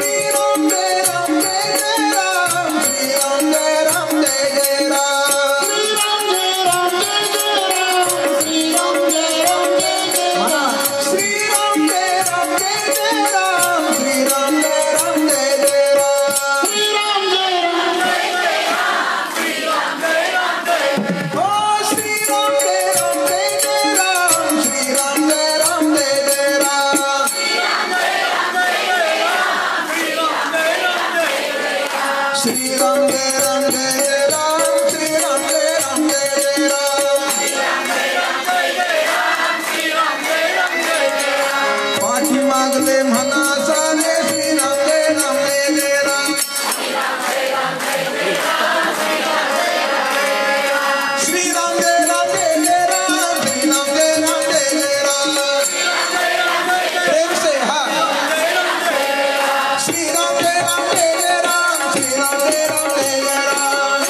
श्रीराम जय राम जय जय राम, श्रीराम जय राम जय जय राम, श्रीराम जय राम जय जय राम, श्रीराम जय राम जय जय राम, श्रीराम जय राम जय जय राम, श्रीराम जय राम जय जय राम, श्रीराम जय राम जय ओ श्रीराम जय राम जय जय राम, श्रीराम जय राम जय जय राम, श्रीराम जय राम जय जय राम, श्रीराम जय राम जय जय राम, श्रीराम जय राम जय जय राम, श्रीराम जय राम जय जय राम, श्रीराम जय राम जय जय राम, श्रीराम जय राम जय जय राम, पाठी मागले म्हणा सारे श्रीराम जय राम जय जय राम, श्रीराम जय राम जय जय राम, श्रीराम जय राम जय जय राम, श्रीराम जय राम जय जय राम, श्रीराम जय राम जय जय राम, श्रीराम जय राम जय जय, प्रेम से हा, श्रीराम जय राम जय जय राम, श्रीराम जय राम जय जय राम,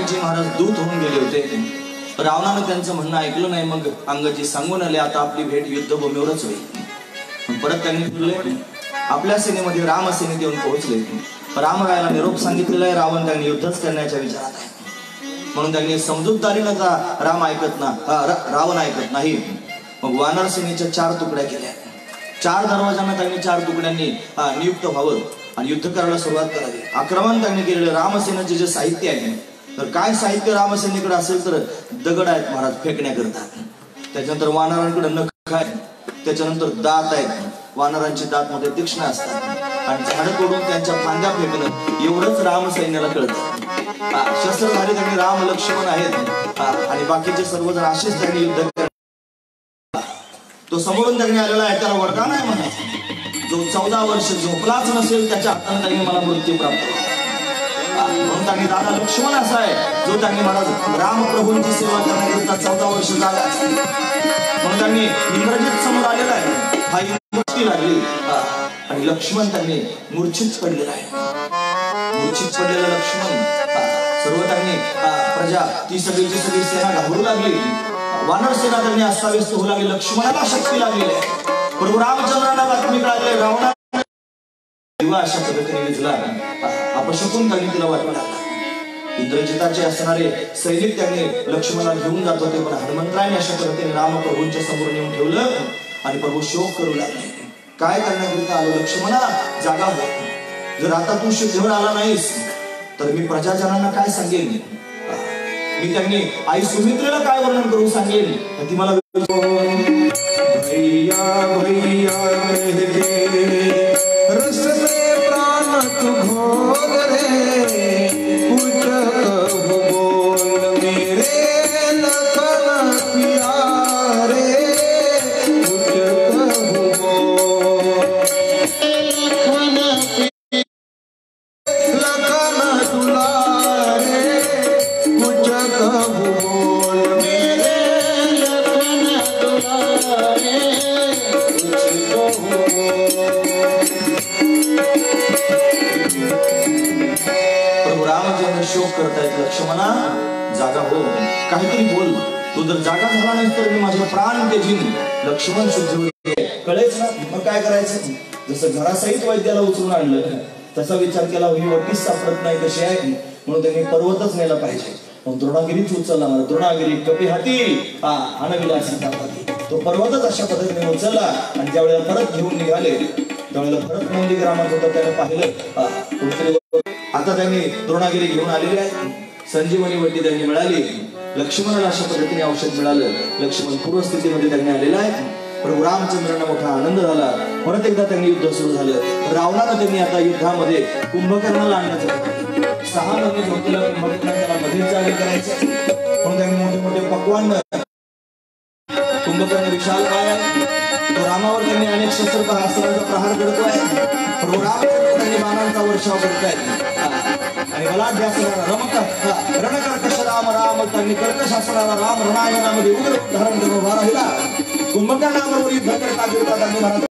भेटीची महाराज दूत होऊन गेले होते. रावणानं त्यांचं म्हणणं ऐकलं नाही. मग अंगजी सांगून आले आता आपली भेट युद्धभूमीवरच होईल. परत त्यांनी फिरले. आपल्या सेनेमध्ये रामसेनेत येऊन पोहोचले. रामरायाला निरोप सांगितलेला आहे. रावण त्यांनी युद्धच करण्याच्या विचारात आहे म्हणून त्यांनी समजूतदारीनं रावण ऐकत नाही. मग वानर सेनेच्या 4 तुकड्या केल्या. 4 दरवाजांना त्यांनी 4 तुकड्यांनी नियुक्त व्हावं आणि युद्ध करायला सुरुवात करावी. आक्रमण त्यांनी केलेलं रामसेनेचे जे साहित्य आहे तर काय साहित्य रामसेनेकडे असेल तर दगड आहेत महाराज फेकण्याकरता. त्याच्यानंतर वानरांकडे नख आहेत. त्याच्यानंतर दात आहेत. वानरांची दात मध्ये तीक्ष्ण असतात आणि झाडं तोडून त्यांच्या फांद्या फेकणं एवढंच राम सैन्याला कळतं. शस्त्रधारी त्यांनी राम लक्ष्मण आहेत आणि बाकीचे सर्वजण असेच त्यांनी युद्ध केलं. तो समोरून त्यांनी आलेला आहे. त्याला वरदान आहे म्हणा जो 14 वर्ष झोपलाच नसेल त्याच्या हाताने त्यांनी मला मृत्यू प्राप्त म्हणून त्यांनी दादा लक्ष्मण असा आहे जो त्यांनी महाराज रामप्रभूंची सेवा करण्याकरिता 14 वर्ष झाला म्हणून त्यांनी इंद्रजित समोर आलेला आहे. हा इंद्रदृष्टी लागली आणि लक्ष्मण त्यांनी मूर्छित पडलेला आहे. मूर्छित पडलेला लक्ष्मण सर्व त्यांनी प्रजा ती सगळीची सगळी सेना घाबरू लागली. वानर सेना त्यांनी अस्ताव्यस्त होऊ लागली. लक्ष्मणाला शक्ती लागलेली आहे. प्रभू रामचंद्रांना बातमी कळाली रावणा अशा पद्धतीने विजला. अपशकून त्यांनी तिला वाटू लागला. इंद्रजिताचे असणारे सैनिक त्यांनी लक्ष्मणाला घेऊन जात होते पण हनुमंतरायाने अशा पद्धतीने रामप्रभूंच्या समोर नेऊन ठेवलं आणि प्रभू शोक करू लागले. काय करण्याकरिता आलो लक्ष्मणा जागा हो. जर आता तू शुद्धीवर आला नाहीस तर मी प्रजाजनांना काय सांगेन. मी त्यांनी आई सुमित्रेला काय वर्णन करू सांगेन ती मला भैया भैया रस में प्राण तू घोल रे कुछ कब बोल मेरे लखन प्यारे कुछ कब बोल लखन दुलारे कुछ कब बोल मेरे लखन दुलारे कुछ कब प्रभू रामचंद्र शोक करतायत. लक्ष्मणा जागा हो. काहीतरी बोल. तू जर जागा झाला नाही तर मी माझे प्राण तेजीन. लक्ष्मण शुद्ध होते कळेच ना. मग काय करायचं. जसं घरासहित वैद्याला उचलून आणलं तसा विचार केला ही वटीच सापडत नाही कशी आहे म्हणून त्यांनी पर्वतच नेला पाहिजे. मग द्रोणागिरीच उचलला. द्रोणागिरी कपी हाती अनविलासी तो पर्वतच अशा पद्धतीने उचलला आणि ज्या वेळेला परत घेऊन निघाले त्यावेळेला परत नंदी ग्रामात होता. त्याने पाहिलं आता त्यांनी द्रोणागिरी घेऊन आलेली आहे. संजीवनी वटी त्यांनी मिळाली. लक्ष्मणाला अशा पद्धतीने औषध मिळालं. लक्ष्मण पूर्वस्थितीमध्ये त्यांनी आलेला आहे. प्रभू रामचंद्रांना मोठा आनंद झाला. परत एकदा त्यांनी युद्ध सुरू झालं. रावणानं त्यांनी आता युद्धामध्ये कुंभकर्णाला आणण्याचं 6 महिने झोपलेला कुंभकर्णाला मध्ये जागे करायचं म्हणून त्यांनी मोठे मोठे पक्वान. कुंभकर्ण विशाल काय आहे तो रामावर त्यांनी अनेक शस्त्रास्त्रांचा प्रहार करतोय. प्रभू रामचंद्र त्यांनी बाणांचा वर्षाव करतायत आणि बलाढ्य असणारा रमक रणकर्कश राम राम त्यांनी कर्कश असणारा राम रणांगणामध्ये उग्र धारण करून उभा राहिला. कुंभकर्णाबरोबर युद्ध करता त्यांनी